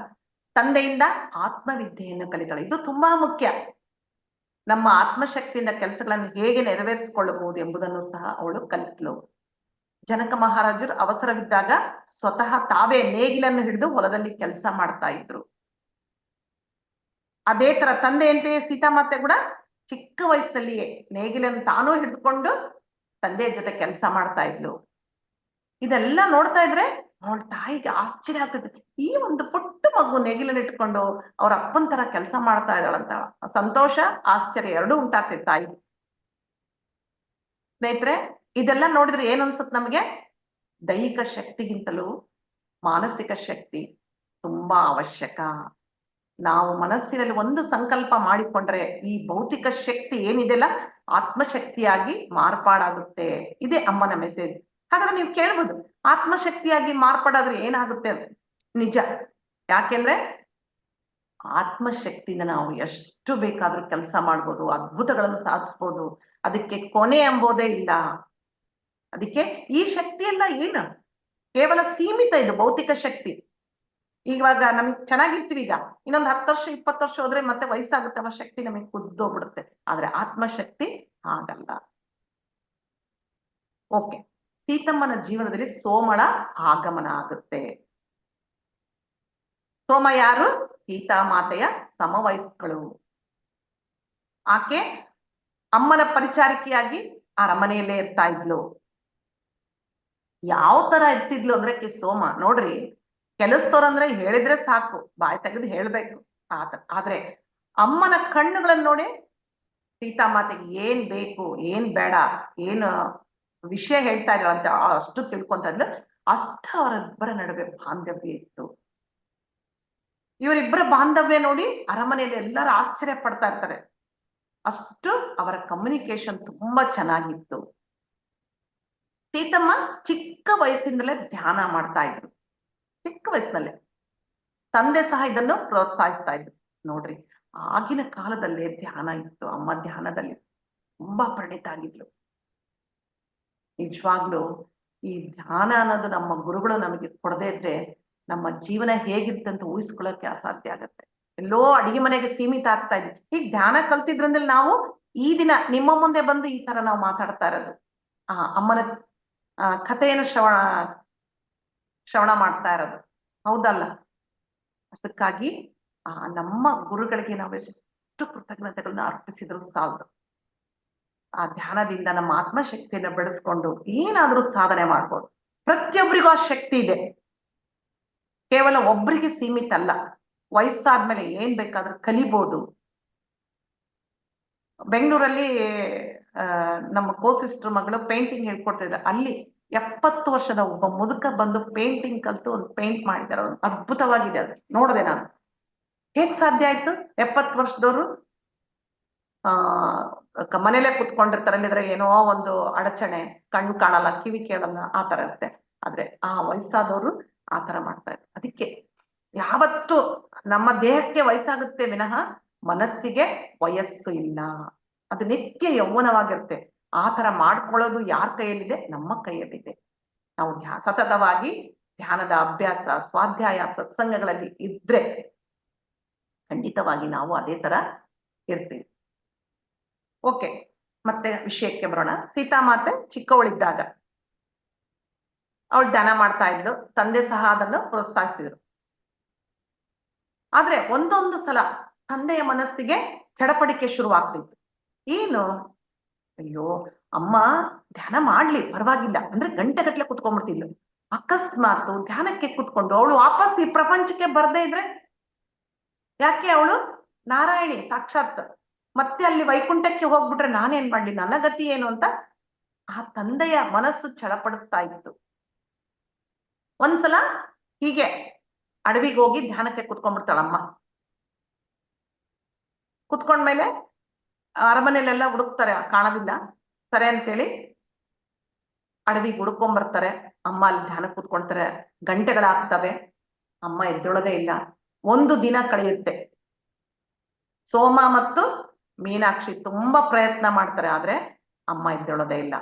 ತಂದೆಯಿಂದ ಆತ್ಮವಿದ್ಯೆಯನ್ನು ಕಲಿತಾಳೆ. ಇದು ತುಂಬಾ ಮುಖ್ಯ. ನಮ್ಮ ಆತ್ಮಶಕ್ತಿಯಿಂದ ಕೆಲಸಗಳನ್ನು ಹೇಗೆ ನೆರವೇರಿಸಿಕೊಳ್ಳಬಹುದು ಎಂಬುದನ್ನು ಸಹ ಅವಳು ಕಲಿತಳು. ಜನಕ ಮಹಾರಾಜರು ಅವಸರವಿದ್ದಾಗ ಸ್ವತಃ ತಾವೇ ನೇಗಿಲನ್ನು ಹಿಡಿದು ಹೊಲದಲ್ಲಿ ಕೆಲಸ ಮಾಡ್ತಾ ಇದ್ರು. ಅದೇ ತರ ತಂದೆಯಂತೆಯೇ ಸೀತಾಮಾತೆ ಕೂಡ ಚಿಕ್ಕ ವಯಸ್ಸಿನಲ್ಲಿಯೇ ನೇಗಿಲನ್ನು ತಾನೂ ಹಿಡಿದುಕೊಂಡು ತಂದೆಯ ಜೊತೆ ಕೆಲಸ ಮಾಡ್ತಾ ಇದ್ಲು. ಇದೆಲ್ಲ ನೋಡ್ತಾ ಇದ್ರೆ ಅವಳ ತಾಯಿಗೆ ಆಶ್ಚರ್ಯ ಆಗ್ತದೆ. ಈ ಒಂದು ಪುಟ್ಟ ಮಗು ನೇಗಿಲನ್ನು ಇಟ್ಕೊಂಡು ಅವ್ರ ಅಪ್ಪನ ತರ ಕೆಲಸ ಮಾಡ್ತಾ ಇದ್ದಾಳಂತ ಸಂತೋಷ ಆಶ್ಚರ್ಯ ಎರಡೂ ಉಂಟಾಗ್ತದೆ ತಾಯಿಗೆ. ಸ್ನೇಹಿತರೆ, ಇದೆಲ್ಲ ನೋಡಿದ್ರೆ ಏನ್ ಅನ್ಸುತ್ತೆ ನಮಗೆ? ದೈಹಿಕ ಶಕ್ತಿಗಿಂತಲೂ ಮಾನಸಿಕ ಶಕ್ತಿ ತುಂಬಾ ಅವಶ್ಯಕ. ನಾವು ಮನಸ್ಸಿನಲ್ಲಿ ಒಂದು ಸಂಕಲ್ಪ ಮಾಡಿಕೊಂಡ್ರೆ ಈ ಭೌತಿಕ ಶಕ್ತಿ ಏನಿದೆಲ್ಲ ಆತ್ಮಶಕ್ತಿಯಾಗಿ ಮಾರ್ಪಾಡಾಗುತ್ತೆ. ಇದೇ ಅಮ್ಮನ ಮೆಸೇಜ್. ಹಾಗಾದ್ರೆ ನೀವು ಕೇಳ್ಬೋದು, ಆತ್ಮಶಕ್ತಿಯಾಗಿ ಮಾರ್ಪಾಡಾದ್ರೆ ಏನಾಗುತ್ತೆ? ನಿಜ. ಯಾಕೆಂದ್ರೆ ಆತ್ಮಶಕ್ತಿಯಿಂದ ನಾವು ಎಷ್ಟು ಬೇಕಾದ್ರೂ ಕೆಲಸ ಮಾಡ್ಬೋದು, ಅದ್ಭುತಗಳನ್ನು ಸಾಧಿಸ್ಬೋದು. ಅದಕ್ಕೆ ಕೊನೆ ಎಂಬುದೇ ಇಲ್ಲ. ಅದಕ್ಕೆ ಈ ಶಕ್ತಿ ಎಲ್ಲ ಏನು, ಕೇವಲ ಸೀಮಿತ. ಇದು ಭೌತಿಕ ಶಕ್ತಿ. ಇವಾಗ ನಮಗ್ ಚೆನ್ನಾಗಿರ್ತೀವಿ, ಈಗ ಇನ್ನೊಂದು 10 ವರ್ಷ 20 ವರ್ಷ ಹೋದ್ರೆ ಮತ್ತೆ ವಯಸ್ಸಾಗುತ್ತೆ, ಆ ಶಕ್ತಿ ನಮಗೆ ಕುದ್ದೋಗ್ಬಿಡುತ್ತೆ. ಆದ್ರೆ ಆತ್ಮಶಕ್ತಿ ಹಾಗಲ್ಲ. ಓಕೆ, ಸೀತಮ್ಮನ ಜೀವನದಲ್ಲಿ ಸೋಮಳ ಆಗಮನ ಆಗುತ್ತೆ. ಸೋಮ ಯಾರು? ಸೀತಾಮಾತೆಯ ಸಮವಯಸ್ಕಳು. ಆಕೆ ಅಮ್ಮನ ಪರಿಚಾರಿಕೆಯಾಗಿ ಅರಮನೆಯಲ್ಲೇ ಇರ್ತಾ ಇದ್ಲು. ಯಾವ ತರ ಇರ್ತಿದ್ಲು ಅಂದ್ರೆ ಸೋಮ ನೋಡ್ರಿ, ಕೆಲಸದವ್ರಂದ್ರೆ ಹೇಳಿದ್ರೆ ಸಾಕು, ಬಾಯಿ ತೆಗೆದು ಹೇಳ್ಬೇಕು. ಆದ್ರೆ ಅಮ್ಮನ ಕಣ್ಣುಗಳನ್ನ ನೋಡಿ ಸೀತಾಮಾತೆಗೆ ಏನ್ ಬೇಕು ಏನ್ ಬೇಡ ಏನು ವಿಷಯ ಹೇಳ್ತಾ ಇದ್ದಾಳ ಅಂತ ಅಷ್ಟು ತಿಳ್ಕೊಂತ ಇದ್ಲು. ಅಷ್ಟು ಅವರಿಬ್ಬರ ನಡುವೆ ಬಾಂಧವ್ಯ ಇತ್ತು. ಇವರಿಬ್ಬರ ಬಾಂಧವ್ಯ ನೋಡಿ ಅರಮನೆಯಲ್ಲಿ ಎಲ್ಲರೂ ಆಶ್ಚರ್ಯ ಪಡ್ತಾ ಇರ್ತಾರೆ. ಅಷ್ಟು ಅವರ ಕಮ್ಯುನಿಕೇಶನ್ ತುಂಬಾ ಚೆನ್ನಾಗಿತ್ತು. ಸೀತಮ್ಮ ಚಿಕ್ಕ ವಯಸ್ಸಿಂದಲೇ ಧ್ಯಾನ ಮಾಡ್ತಾ ಇದ್ರು. ಚಿಕ್ಕ ವಯಸ್ಸಿನಲ್ಲೇ ತಂದೆ ಸಹ ಇದನ್ನು ಪ್ರೋತ್ಸಾಹಿಸ್ತಾ ಇದ್ರು. ನೋಡ್ರಿ, ಆಗಿನ ಕಾಲದಲ್ಲೇ ಧ್ಯಾನ ಇತ್ತು. ಅಮ್ಮ ಧ್ಯಾನದಲ್ಲಿ ತುಂಬಾ ಪರಿಣಿತ ಆಗಿದ್ಲು. ನಿಜವಾಗ್ಲೂ ಈ ಧ್ಯಾನ ಅನ್ನೋದು ನಮ್ಮ ಗುರುಗಳು ನಮಗೆ ಕೊಡದೇ ಇದ್ರೆ ನಮ್ಮ ಜೀವನ ಹೇಗಿರುತ್ತೆ ಅಂತ ಊಹಿಸ್ಕೊಳ್ಳೋಕೆ ಅಸಾಧ್ಯ ಆಗತ್ತೆ. ಎಲ್ಲೋ ಅಡಿಗೆ ಮನೆಗೆ ಸೀಮಿತ ಆಗ್ತಾ ಇದ್ವಿ. ಈಗ ಧ್ಯಾನ ಕಲ್ತಿದ್ರಂದ್ರೆ ನಾವು ಈ ದಿನ ನಿಮ್ಮ ಮುಂದೆ ಬಂದು ಈ ತರ ನಾವು ಮಾತಾಡ್ತಾ ಇರೋದು, ಅಮ್ಮನ ಕಥೆಯನ್ನು ಶ್ರವಣ ಮಾಡ್ತಾ ಇರೋದು, ಹೌದಲ್ಲ? ಅದಕ್ಕಾಗಿ ನಮ್ಮ ಗುರುಗಳಿಗೆ ನಾವು ಎಷ್ಟು ಕೃತಜ್ಞತೆಗಳನ್ನ ಅರ್ಪಿಸಿದ್ರು ಸಾಲದು. ಆ ಧ್ಯಾನದಿಂದ ನಮ್ಮ ಆತ್ಮಶಕ್ತಿಯನ್ನು ಬೆಳೆಸ್ಕೊಂಡು ಏನಾದ್ರೂ ಸಾಧನೆ ಮಾಡ್ಬೋದು. ಪ್ರತಿಯೊಬ್ಬರಿಗೂ ಆ ಶಕ್ತಿ ಇದೆ, ಕೇವಲ ಒಬ್ಬರಿಗೆ ಸೀಮಿತ ಅಲ್ಲ. ವಯಸ್ಸಾದ್ಮೇಲೆ ಏನ್ ಬೇಕಾದ್ರೂ ಕಲಿಬಹುದು. ಬೆಂಗಳೂರಲ್ಲಿ ನಮ್ಮ ಕೋ-ಸಿಸ್ಟರ್ ಮಗಳು ಪೇಂಟಿಂಗ್ ಹೇಳ್ಕೊಡ್ತಾ ಇದ್ದಾರೆ. ಅಲ್ಲಿ 70 ವರ್ಷದ ಒಬ್ಬ ಮುದುಕ ಬಂದು ಪೇಂಟಿಂಗ್ ಕಲ್ತು ಒಂದು ಪೇಂಟ್ ಮಾಡಿದ್ದಾರೆ. ಅವ್ರು ಅದ್ಭುತವಾಗಿದೆ, ಅದು ನೋಡಿದೆ ನಾನು. ಹೇಗ್ ಸಾಧ್ಯ ಆಯ್ತು? 70 ವರ್ಷದವರು ಮನೇಲೆ ಕುತ್ಕೊಂಡಿರ್ತಾರೆ, ಇದ್ರೆ ಏನೋ ಒಂದು ಅಡಚಣೆ, ಕಣ್ಣು ಕಾಣಲ್ಲ, ಕಿವಿ ಕೇಳಲ್ಲ, ಆ ತರ ಇರುತ್ತೆ. ಆದ್ರೆ ಆ ವಯಸ್ಸಾದವರು ಆ ತರ ಮಾಡ್ತಾರೆ. ಅದಕ್ಕೆ ಯಾವತ್ತು ನಮ್ಮ ದೇಹಕ್ಕೆ ವಯಸ್ಸಾಗುತ್ತೆ ವಿನಃ ಮನಸ್ಸಿಗೆ ವಯಸ್ಸು ಇಲ್ಲ. ಅದು ನಿತ್ಯ ಯೌವನವಾಗಿರುತ್ತೆ. ಆ ತರ ಮಾಡ್ಕೊಳ್ಳೋದು ಯಾರ ಕೈಯಲ್ಲಿದೆ? ನಮ್ಮ ಕೈಯಲ್ಲಿದೆ. ನಾವು ಸತತವಾಗಿ ಧ್ಯಾನದ ಅಭ್ಯಾಸ, ಸ್ವಾಧ್ಯಾಯ, ಸತ್ಸಂಗಗಳಲ್ಲಿ ಇದ್ರೆ ಖಂಡಿತವಾಗಿ ನಾವು ಅದೇ ತರ ಇರ್ತೀವಿ. ಓಕೆ, ಮತ್ತೆ ವಿಷಯಕ್ಕೆ ಬರೋಣ. ಸೀತಾಮಾತೆ ಚಿಕ್ಕವಳಿದ್ದಾಗ ಅವಳು ಧ್ಯಾನ ಮಾಡ್ತಾ ಇದ್ಲು, ತಂದೆ ಸಹ ಅದನ್ನು ಪ್ರೋತ್ಸಾಹಿಸ್ತಿದ್ರು. ಆದ್ರೆ ಒಂದೊಂದು ಸಲ ತಂದೆಯ ಮನಸ್ಸಿಗೆ ಚಡಪಡಿಕೆ ಶುರುವಾಗ್ತಿತ್ತು. ಏನು? ಅಯ್ಯೋ, ಅಮ್ಮ ಧ್ಯಾನ ಮಾಡ್ಲಿ ಪರವಾಗಿಲ್ಲ ಅಂದ್ರೆ ಗಂಟೆಗಟ್ಲೆ ಕುತ್ಕೊಂಡ್ಬಿಡ್ತಿದ್ಲು. ಅಕಸ್ಮಾತ್ ಧ್ಯಾನಕ್ಕೆ ಕುತ್ಕೊಂಡು ಅವಳು ವಾಪಸ್ ಈ ಪ್ರಪಂಚಕ್ಕೆ ಬರ್ದೇ ಇದ್ರೆ? ಯಾಕೆ? ಅವಳು ನಾರಾಯಣಿ ಸಾಕ್ಷಾತ್, ಮತ್ತೆ ಅಲ್ಲಿ ವೈಕುಂಠಕ್ಕೆ ಹೋಗ್ಬಿಟ್ರೆ ನಾನೇನ್ ಮಾಡ್ಲಿ, ನನ್ನ ಗತಿ ಏನು ಅಂತ ಆ ತಂದೆಯ ಮನಸ್ಸು ಚಳಪಡಿಸ್ತಾ ಇತ್ತು. ಒಂದ್ಸಲ ಹೀಗೆ ಅಡವಿಗೆ ಹೋಗಿ ಧ್ಯಾನಕ್ಕೆ ಕುತ್ಕೊಂಡ್ಬಿಡ್ತಾಳಮ್ಮ. ಕುತ್ಕೊಂಡ್ಮೇಲೆ ಅರಮನೆಯಲ್ಲೆಲ್ಲ ಹುಡುಕ್ತಾರೆ, ಕಾಣೋದಿಲ್ಲ. ಸರಿ ಅಂತೇಳಿ ಅಡವಿಗೆ ಹುಡ್ಕೊಂಡ್ಬರ್ತಾರೆ. ಅಮ್ಮ ಅಲ್ಲಿ ಧ್ಯಾನಕ್ಕೆ ಕುತ್ಕೊಳ್ತಾರೆ. ಗಂಟೆಗಳಾಗ್ತವೆ, ಅಮ್ಮ ಎದ್ದೊಳದೇ ಇಲ್ಲ. ಒಂದು ದಿನ ಕಳೆಯುತ್ತೆ. ಸೋಮ ಮತ್ತು ಮೀನಾಕ್ಷಿ ತುಂಬಾ ಪ್ರಯತ್ನ ಮಾಡ್ತಾರೆ, ಆದ್ರೆ ಅಮ್ಮ ಎದ್ದೇಳೋದೇ ಇಲ್ಲ.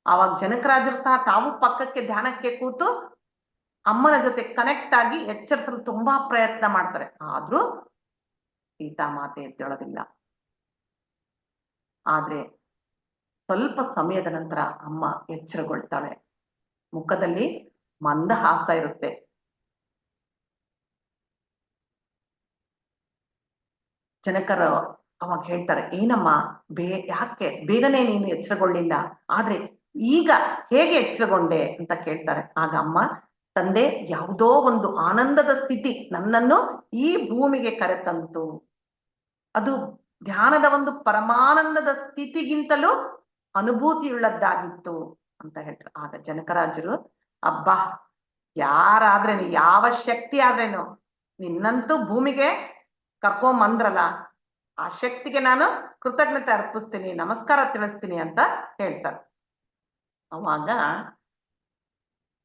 ಆವಾಗ ಜನಕರಾಜರು ಸಹ ತಾವು ಪಕ್ಕಕ್ಕೆ ಧ್ಯಾನಕ್ಕೆ ಕೂತು ಅಮ್ಮನ ಜೊತೆ ಕನೆಕ್ಟ್ ಆಗಿ ಎಚ್ಚರಿಸಲು ತುಂಬಾ ಪ್ರಯತ್ನ ಮಾಡ್ತಾರೆ. ಆದ್ರೂ ಸೀತಾಮಾತೆ ಎದ್ದೇಳೋದಿಲ್ಲ. ಆದ್ರೆ ಸ್ವಲ್ಪ ಸಮಯದ ನಂತರ ಅಮ್ಮ ಎಚ್ಚರಗೊಳ್ತಾಳೆ. ಮುಖದಲ್ಲಿ ಮಂದಹಾಸ ಇರುತ್ತೆ. ಜನಕರು ಅವಾಗ ಹೇಳ್ತಾರೆ, ಏನಮ್ಮ ಯಾಕೆ ಬೇಗನೆ ನೀನು ಎಚ್ಚರಗೊಳ್ಳಿಲ್ಲ, ಆದ್ರೆ ಈಗ ಹೇಗೆ ಎಚ್ಚರಗೊಂಡೆ ಅಂತ ಕೇಳ್ತಾರೆ. ಆಗ ಅಮ್ಮ, ತಂದೆ, ಯಾವುದೋ ಒಂದು ಆನಂದದ ಸ್ಥಿತಿ ನನ್ನನ್ನು ಈ ಭೂಮಿಗೆ ಕರೆತಂತು. ಅದು ಧ್ಯಾನದ ಒಂದು ಪರಮಾನಂದದ ಸ್ಥಿತಿಗಿಂತಲೂ ಅನುಭೂತಿಯುಳ್ಳದ್ದಾಗಿತ್ತು ಅಂತ ಹೇಳ್ತಾರೆ. ಆಗ ಜನಕರಾಜರು, ಅಬ್ಬಾ, ಯಾರಾದ್ರೇನು, ಯಾವ ಶಕ್ತಿ ಆದ್ರೇನು ನಿನ್ನಂತೂ ಭೂಮಿಗೆ ಕರ್ಕೊಂಬಂದ್ರಲ್ಲ, ಆ ಶಕ್ತಿಗೆ ನಾನು ಕೃತಜ್ಞತೆ ಅರ್ಪಿಸ್ತೀನಿ, ನಮಸ್ಕಾರ ತಿಳಿಸ್ತೀನಿ ಅಂತ ಹೇಳ್ತಾರೆ. ಅವಾಗ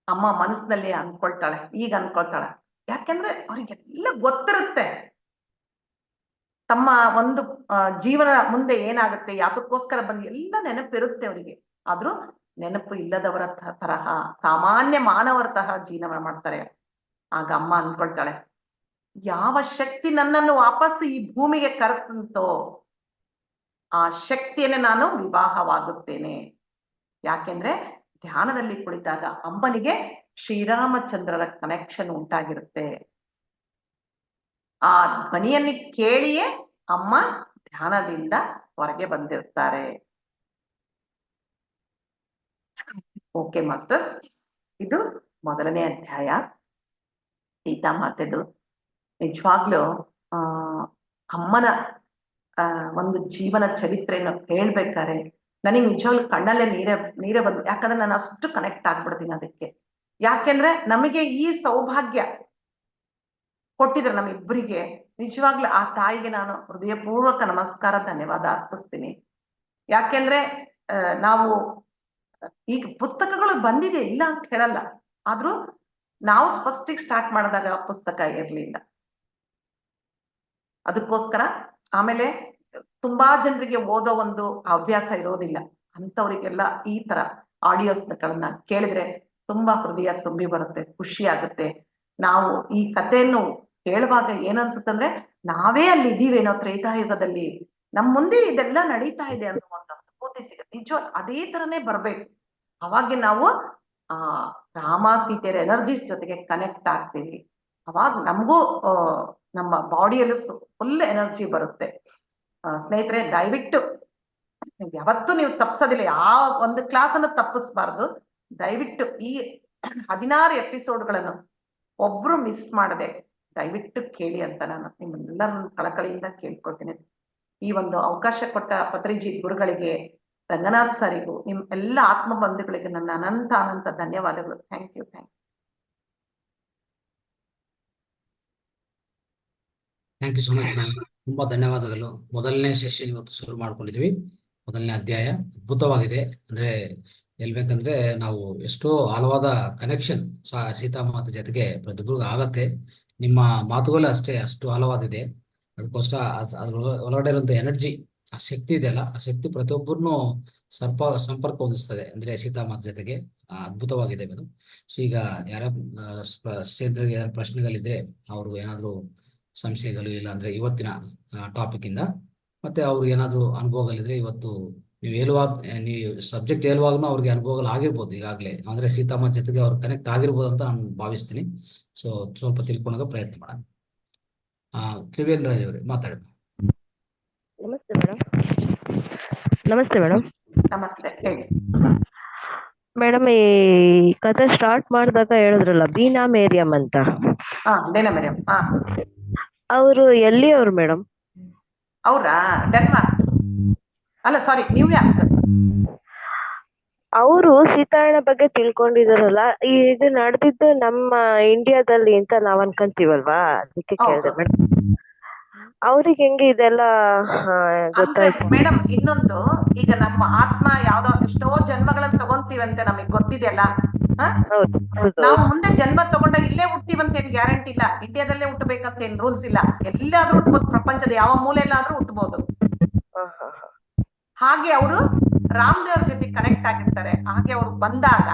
ಅಮ್ಮ ಮನಸ್ಸಿನಲ್ಲಿ ಅನ್ಕೊಳ್ತಾಳೆ, ಈಗ ಅನ್ಕೊಳ್ತಾಳೆ. ಯಾಕೆಂದ್ರೆ ಅವ್ರಿಗೆಲ್ಲ ಗೊತ್ತಿರುತ್ತೆ ತಮ್ಮ ಒಂದು ಜೀವನ ಮುಂದೆ ಏನಾಗುತ್ತೆ, ಯಾತಕ್ಕೋಸ್ಕರ ಬಂದು ಎಲ್ಲ ನೆನಪಿರುತ್ತೆ ಅವರಿಗೆ. ಆದ್ರೂ ನೆನಪು ಇಲ್ಲದವರ ತರಹ, ಸಾಮಾನ್ಯ ಮಾನವರ ತರಹ ಜೀವನ ಮಾಡ್ತಾರೆ. ಆಗ ಅಮ್ಮ ಅನ್ಕೊಳ್ತಾಳೆ, ಯಾವ ಶಕ್ತಿ ನನ್ನನ್ನು ವಾಪಸ್ ಈ ಭೂಮಿಗೆ ಕರೆತಂತೋ ಆ ಶಕ್ತಿಯನ್ನೇ ನಾನು ವಿವಾಹವಾಗುತ್ತೇನೆ. ಯಾಕೆಂದ್ರೆ ಧ್ಯಾನದಲ್ಲಿ ಕುಳಿತಾಗ ಅಮ್ಮನಿಗೆ ಶ್ರೀರಾಮಚಂದ್ರರ ಕನೆಕ್ಷನ್ ಉಂಟಾಗಿರುತ್ತೆ. ಆ ಧ್ವನಿಯನ್ನು ಕೇಳಿಯೇ ಅಮ್ಮ ಧ್ಯಾನದಿಂದ ಹೊರಗೆ ಬಂದಿರ್ತಾರೆ. ಓಕೆ ಮಾಸ್ಟರ್ಸ್, ಇದು ಮೊದಲನೇ ಅಧ್ಯಾಯ ಸೀತಾಮಾತೆದು. ನಿಜವಾಗ್ಲೂ ಅಮ್ಮನ ಒಂದು ಜೀವನ ಚರಿತ್ರೆಯನ್ನು ಹೇಳ್ಬೇಕಾರೆ ನನಗೆ ನಿಜವಾಗ್ಲೂ ಕಣ್ಣಲ್ಲೇ ನೀರೇ ಬಂದು, ಯಾಕಂದ್ರೆ ನಾನು ಅಷ್ಟು ಕನೆಕ್ಟ್ ಆಗ್ಬಿಡ್ತೀನಿ ಅದಕ್ಕೆ. ಯಾಕೆಂದ್ರೆ ನಮಗೆ ಈ ಸೌಭಾಗ್ಯ ಕೊಟ್ಟಿದ್ರೆ ನಮ್ಮಿಬ್ಬರಿಗೆ, ನಿಜವಾಗ್ಲೂ ಆ ತಾಯಿಗೆ ನಾನು ಹೃದಯಪೂರ್ವಕ ನಮಸ್ಕಾರ, ಧನ್ಯವಾದ ಅರ್ಪಿಸ್ತೀನಿ. ಯಾಕೆಂದ್ರೆ ನಾವು ಈಗ ಪುಸ್ತಕಗಳು ಬಂದಿದೆ, ಇಲ್ಲ ಅಂತ ಹೇಳಲ್ಲ, ಆದ್ರೂ ನಾವು ಫಸ್ಟಿಗೆ ಸ್ಟಾರ್ಟ್ ಮಾಡಿದಾಗ ಪುಸ್ತಕ ಇರ್ಲಿಲ್ಲ. ಅದಕ್ಕೋಸ್ಕರ ಆಮೇಲೆ ತುಂಬಾ ಜನರಿಗೆ ಓದೋ ಒಂದು ಹವ್ಯಾಸ ಇರೋದಿಲ್ಲ. ಅಂಥವ್ರಿಗೆಲ್ಲ ಈ ತರ ಆಡಿಯೋಸ್ಗಳನ್ನ ಕೇಳಿದ್ರೆ ತುಂಬಾ ಹೃದಯ ತುಂಬಿ ಬರುತ್ತೆ, ಖುಷಿ ಆಗುತ್ತೆ. ನಾವು ಈ ಕಥೆಯನ್ನು ಹೇಳುವಾಗ ಏನನ್ಸುತ್ತಂದ್ರೆ ನಾವೇ ಅಲ್ಲಿ ಇದೀವೇನೋ ತ್ರೇತಾಯುಗದಲ್ಲಿ, ನಮ್ ಮುಂದೆ ಇದೆಲ್ಲ ನಡೀತಾ ಇದೆ ಅನ್ನುವಂತ ಅನುಭೂತಿ ಸಿಗುತ್ತೆ. ನಿಜ ಅದೇ ತರನೇ ಬರ್ಬೇಕು. ಅವಾಗ ನಾವು ರಾಮ ಸೀತೆಯರ ಎನರ್ಜೀಸ್ ಜೊತೆಗೆ ಕನೆಕ್ಟ್ ಆಗ್ತೀವಿ. ಅವಾಗ ನಮಗೂ ನಮ್ಮ ಬಾಡಿಯಲ್ಲೂ ಫುಲ್ ಎನರ್ಜಿ ಬರುತ್ತೆ. ಸ್ನೇಹಿತರೆ, ದಯವಿಟ್ಟು ಯಾವತ್ತೂ ನೀವು ತಪ್ಪಿಸೋದಿಲ್ಲ, ಯಾವ ಒಂದು ಕ್ಲಾಸ್ ಅನ್ನು ತಪ್ಪಿಸ್ಬಾರ್ದು. ದಯವಿಟ್ಟು ಈ 16 ಎಪಿಸೋಡ್ಗಳನ್ನು ಒಬ್ರು ಮಿಸ್ ಮಾಡದೆ ದಯವಿಟ್ಟು ಕೇಳಿ ಅಂತ ನಾನು ನಿಮ್ಮೆಲ್ಲರನ್ನು ಕಳಕಳಿಯಿಂದ ಕೇಳ್ಕೊಳ್ತೀನಿ. ಈ ಒಂದು ಅವಕಾಶ ಕೊಟ್ಟ ಪತ್ರಿಜಿ ಗುರುಗಳಿಗೆ, ರಂಗನಾಥ್ ಸರಿಗೂ, ನಿಮ್ ಎಲ್ಲ ಆತ್ಮ ಬಂಧುಗಳಿಗೆ ನನ್ನ ಅನಂತ ಧನ್ಯವಾದಗಳು. Thank you. Thank you so much ma'am. ತುಂಬಾ ಧನ್ಯವಾದಗಳು. ಮೊದಲನೇ ಸೆಷನ್ ಇವತ್ತು ಶುರು ಮಾಡ್ಕೊಂಡಿದ್ವಿ. ಮೊದಲನೇ ಅಧ್ಯಾಯ ಅದ್ಭುತವಾಗಿದೆ. ಅಂದ್ರೆ ಹೇಳ್ಬೇಕಂದ್ರೆ ನಾವು ಎಷ್ಟೋ ಆಳವಾದ ಕನೆಕ್ಷನ್ ಸೀತಾಮಾತೆ ಜೊತೆಗೆ ಪ್ರತಿಯೊಬ್ಬರಿಗೂ ಆಗತ್ತೆ. ನಿಮ್ಮ ಮಾತುಗಳು ಅಷ್ಟು ಆಳವಾದಿದೆ. ಅದಕ್ಕೋಸ್ಕರ ಅದ್ರ ಒಳಗಡೆ ಇರುವಂತ ಎನರ್ಜಿ, ಆ ಶಕ್ತಿ ಇದೆಯಲ್ಲ, ಆ ಶಕ್ತಿ ಪ್ರತಿಯೊಬ್ಬರನ್ನು ಸಂಪರ್ಕ ಹೊಂದಿಸ್ತದೆ. ಅಂದ್ರೆ ಸೀತಾಮಾತೆ ಜೊತೆಗೆ ಅದ್ಭುತವಾಗಿದೆ ಅದು. ಸೊ ಈಗ ಯಾರ ಸ್ನೇಹಿತರಿಗೆ ಯಾರ ಪ್ರಶ್ನೆಗಳಿದ್ರೆ ಅವ್ರಿಗೆ ಏನಾದ್ರು ಸಂಶಯಗಳು ಇಲ್ಲ ಅಂದ್ರೆ ಇವತ್ತಿನ ಟಾಪಿಕ್ ಇಂದ, ಮತ್ತೆ ಅವ್ರಿಗೆ ಏನಾದ್ರು ಅನುಭವಗಳಿದ್ರೆ ಇವತ್ತು ನೀವು ಸಬ್ಜೆಕ್ಟ್ ಹೇಳುವಾಗೂ ಅವ್ರಿಗೆ ಅನುಭವಗಳು ಆಗಿರ್ಬೋದು ಈಗಾಗಲೇ. ಅಂದ್ರೆ ಸೀತಾಮಾತೆ ಜೊತೆಗೆ ಅವ್ರು ಕನೆಕ್ಟ್ ಆಗಿರ್ಬೋದು ಅಂತ ನಾನು ಭಾವಿಸ್ತೀನಿ. ಸೊ ಸ್ವಲ್ಪ ತಿಳ್ಕೊಳೋಕೆ ಪ್ರಯತ್ನ ಮಾಡೋಣ. ತ್ರಿವೇಣ್ ರಾಜ್ ಅವರೇ ಮಾತಾಡಿ. ನಮಸ್ತೆ ಮೇಡಮ್. ನಮಸ್ತೆ ಮೇಡಮ್. ನಮಸ್ತೆ, ಹೇಳಿ ಮೇಡಮ್, ಈ ಕಥೆ ಸ್ಟಾರ್ಟ್ ಮಾಡಿದಾಗ ಹೇಳಿದ್ರಲ್ಲ ಬೀನಾ ಮೇರಿಯಂ ಅಂತ, ಡೇನಾ ಮೇರಿಯಂ. ಅವರು ಎಲ್ಲಿಯವರು ಮೇಡಮ್? ಅವರಾ ಡೆನ್ಮಾರ್ಕ್, ಅಲ್ಲ ಸಾರಿ ನ್ಯೂಯಾರ್ಕ್. ಅವರು ಸೀತಾಯಣ ಬಗ್ಗೆ ತಿಳ್ಕೊಂಡಿದಾರಲ್ಲ, ಇದು ನಡೆದಿದ್ದು ನಮ್ಮ ಇಂಡಿಯಾದಲ್ಲಿ ಅಂತ ನಾವ್ ಅನ್ಕೊಂತೀವಲ್ವಾ, ಅದಕ್ಕೆ ಕೇಳಿದೆ ಮೇಡಮ್. ಅವ್ರಿಗೆ ಹೆಂಗೆ ಇದೆಲ್ಲ ಗೊತ್ತಾಯ್ತು ಮೇಡಮ್? ಇನ್ನೊಂದು, ಈಗ ನಮ್ಮ ಆತ್ಮ ಯಾವ್ದೋ ಎಷ್ಟೋ ಜನ್ಮಗಳನ್ನ ತಗೊಂತೀವಂತೆ ನಮಗ್ ಗೊತ್ತಿದೆಯಲ್ಲ. ನಾವು ಮುಂದೆ ಜನ್ಮ ತಗೊಂಡಾಗ ಇಲ್ಲೇ ಹುಟ್ತೀವಂತ ಏನ್ ಗ್ಯಾರಂಟಿ ಇಲ್ಲ. ಇಂಡಿಯಾದಲ್ಲೇ ಹುಟ್ಟಬೇಕಂತ ಏನ್ ರೂಲ್ಸ್ ಇಲ್ಲ. ಎಲ್ಲಾದ್ರೂ ಹುಟ್ಬೋದು, ಪ್ರಪಂಚದ ಯಾವ ಮೂಲೆಯಲ್ಲಾದ್ರೂ ಹುಟ್ಟಬಹುದು. ಹಾಗೆ ಅವರು ರಾಮದೇವ್ರ ಜೊತೆ ಕನೆಕ್ಟ್ ಆಗಿರ್ತಾರೆ. ಹಾಗೆ ಅವ್ರು ಬಂದಾಗ,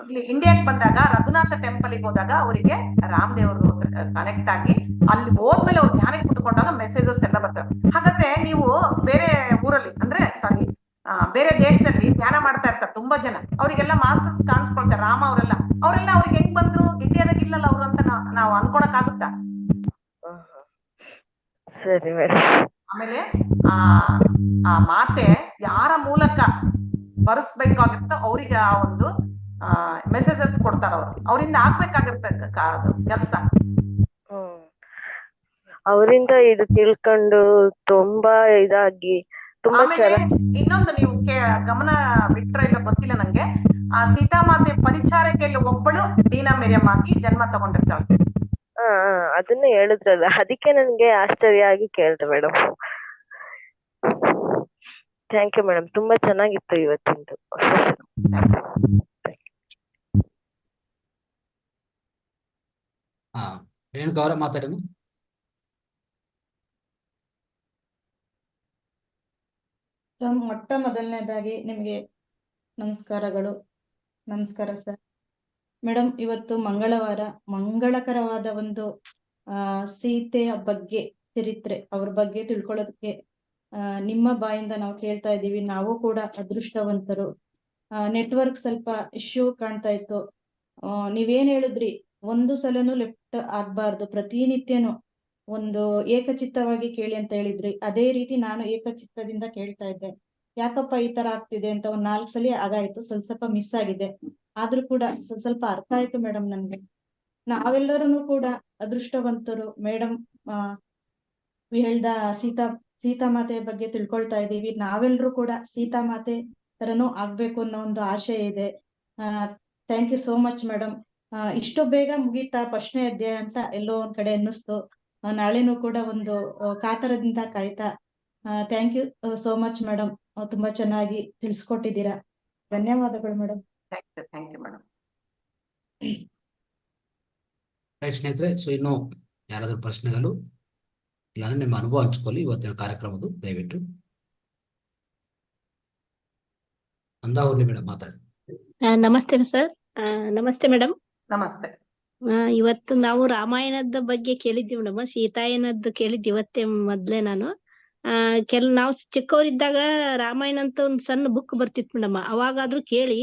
ಇಲ್ಲಿ ಇಂಡಿಯಾಕ್ ಬಂದಾಗ ರಘುನಾಥ ಟೆಂಪಲ್ ಹೋದಾಗ ಅವರಿಗೆ ರಾಮದೇವರು ಕನೆಕ್ಟ್ ಆಗಿ ಅಲ್ಲಿ ಹೋದ್ಮೇಲೆ ಅವ್ರು ಧ್ಯಾನಕ್ಕೆ ಕುತ್ಕೊಂಡಾಗ ಮೆಸೇಜಸ್ ಎಲ್ಲ ಬರ್ತವೆ. ಹಾಗಾದ್ರೆ ನೀವು ಬೇರೆ ಊರಲ್ಲಿ, ಅಂದ್ರೆ ಸಾರಿ ಬೇರೆ ದೇಶದಲ್ಲಿ ಧ್ಯಾನ ಮಾಡ್ತಾ ಇರ್ತಾರೆ ತುಂಬಾ ಜನ, ಅವರಿಗೆಲ್ಲ ಮಾಸ್ಟರ್ಸ್ ಕಾಣಿಸ್ಕೊಳ್ತಾರೆ ರಾಮ ಅವರೆಲ್ಲ ಅವ್ರಿಗೆ ಹೆಂಗ್ ಬಂದ್ರು? ಇಂಡಿಯಾದಾಗ ಇಲ್ಲಲ್ಲ ಅವ್ರು ಅಂತ ನಾವು ಅನ್ಕೊಳಕ್ ಆಗುತ್ತಾ? ಸರಿ ಮೇಡಮ್. ಆಮೇಲೆ ಆ ಮಾತೆ ಯಾರ ಮೂಲಕ ಬರೆಸ್ಬೇಕಾಗಿರುತ್ತೋ ಅವ್ರಿಗೆ ಆ ಒಂದು ಮೆಸೇಜಸ್ ಕೊಡ್ತಾರ. ಅವರಿಂದ ಆಗ್ಬೇಕಾಗಿರ್ತ ಕೆಲಸ. ಅವರಿಂದ ಇದು ತಿಳ್ಕೊಂಡು ತುಂಬಾ ಇದಾಗಿ ತುಂಬಾ. ಇನ್ನೊಂದು ನೀವು ಗಮನ ಬಿಟ್ರೆ ಇಲ್ಲ ಗೊತ್ತಿಲ್ಲ ನಂಗೆ, ಆ ಸೀತಾಮಾತೆ ಪರಿಚಾರಕ್ಕೆಲ್ಲಿ ಒಬ್ಬಳು ಡೀನಾ ಮೇರಿಯಂ ಆಗಿ ಜನ್ಮ ತಗೊಂಡಿರ್ತಾಳೆ. ಅದನ್ನ ಹೇಳಿದ್ರಲ್ಲ, ಅದಕ್ಕೆ ನನ್ಗೆ ಆಶ್ಚರ್ಯ ಆಗಿ ಕೇಳ್ದೆ ಮೇಡಮ್. ಥ್ಯಾಂಕ್ ಯು ಮೇಡಮ್, ತುಂಬಾ ಚೆನ್ನಾಗಿತ್ತು ಇವತ್ತಿಂದು. ರೇಣುಕಾ ಅವರ ಮಾತಾಡಿ. ಮೊಟ್ಟ ಮೊದಲನೇದಾಗಿ ನಿಮಗೆ ನಮಸ್ಕಾರಗಳು. ನಮಸ್ಕಾರ ಸರ್. ಮೇಡಮ್, ಇವತ್ತು ಮಂಗಳವಾರ, ಮಂಗಳಕರವಾದ ಒಂದು ಸೀತೆಯ ಬಗ್ಗೆ ಚರಿತ್ರೆ, ಅವ್ರ ಬಗ್ಗೆ ತಿಳ್ಕೊಳ್ಳೋದಕ್ಕೆ ನಿಮ್ಮ ಬಾಯಿಂದ ನಾವು ಕೇಳ್ತಾ ಇದ್ದೀವಿ. ನಾವು ಕೂಡ ಅದೃಷ್ಟವಂತರು. ನೆಟ್ವರ್ಕ್ ಸ್ವಲ್ಪ ಇಶ್ಯೂ ಕಾಣ್ತಾ ಇತ್ತು. ನೀವೇನ್ ಹೇಳಿದ್ರಿ, ಒಂದು ಸಲನೂ ಲೆಫ್ಟ್ ಆಗ್ಬಾರ್ದು, ಪ್ರತಿನಿತ್ಯನೂ ಒಂದು ಏಕಚಿತ್ತವಾಗಿ ಕೇಳಿ ಅಂತ ಹೇಳಿದ್ರಿ. ಅದೇ ರೀತಿ ನಾನು ಏಕಚಿತ್ತದಿಂದ ಕೇಳ್ತಾ ಇದ್ದೆ. ಯಾಕಪ್ಪ ಈ ತರ ಆಗ್ತಿದೆ ಅಂತ ಒಂದ್ 4 ಸಲ ಆಗಾಯ್ತು, ಸ್ವಲ್ಪ ಮಿಸ್ ಆಗಿದೆ. ಆದ್ರೂ ಕೂಡ ಸ್ವಲ್ಪ ಅರ್ಥ ಆಯ್ತು ಮೇಡಮ್ ನನ್ಗೆ. ನಾವೆಲ್ಲರೂ ಕೂಡ ಅದೃಷ್ಟವಂತರು ಮೇಡಮ್. ಹೇಳ್ದ ಸೀತಾಮಾತೆಯ ಬಗ್ಗೆ ತಿಳ್ಕೊಳ್ತಾ ಇದ್ದೀವಿ. ನಾವೆಲ್ಲರೂ ಕೂಡ ಸೀತಾಮಾತೆ ತರನೂ ಆಗ್ಬೇಕು ಅನ್ನೋ ಒಂದು ಆಶೆ ಇದೆ. Thank you so much madam. ಇಷ್ಟು ಬೇಗ ಮುಗೀತಾ ಫಸ್ಟ್ನೇ ಅಧ್ಯಾಯ ಅಂತ ಎಲ್ಲೋ ಒಂದ್ ಕಡೆ ಅನ್ನಿಸ್ತು. ನಾಳೆನೂ ಕೂಡ ಒಂದು ಕಾತರದಿಂದ ಕಾಯ್ತಾ. Thank you so much madam. ತುಂಬಾ ಚೆನ್ನಾಗಿ ತಿಳಿಸ್ಕೊಟ್ಟಿದ್ದೀರಾ. ಧನ್ಯವಾದಗಳು ಮೇಡಮ್. Thank you madam. ಸ್ನೇಹಿತರೆ, ಸೊ ಇನ್ನು ಯಾರಾದ್ರೂ ಪ್ರಶ್ನೆಗಳು ಇಲ್ಲಾಂದ್ರೆ ನಿಮ್ಮ ಅನುಭವ ಹಂಚ್ಕೊಳ್ಳಿ ಇವತ್ತಿನ ಕಾರ್ಯಕ್ರಮದ್ದು ದಯವಿಟ್ಟು. ಅಂದಾವರ್ಲಿ ಮೇಡಮ್ ಮಾತಾಡಿ. ನಮಸ್ತೆ ಸರ್. ನಮಸ್ತೆ ಮೇಡಮ್. ನಮಸ್ತೆ. ಇವತ್ತು ನಾವು ರಾಮಾಯಣದ ಬಗ್ಗೆ ಕೇಳಿದ್ವಿ ಮೇಡಮ್. ಸೀತಾಯನದ್ದು ಕೇಳಿದ್ವಿ ಇವತ್ತೇ ಮೊದ್ಲೇ ನಾನು. ನಾವು ಚಿಕ್ಕವರಿದ್ದಾಗ ರಾಮಾಯಣ ಅಂತ ಒಂದ್ ಸಣ್ಣ ಬುಕ್ ಬರ್ತಿತ್ತು ಮೇಡಮ್. ಅವಾಗಾದ್ರೂ ಕೇಳಿ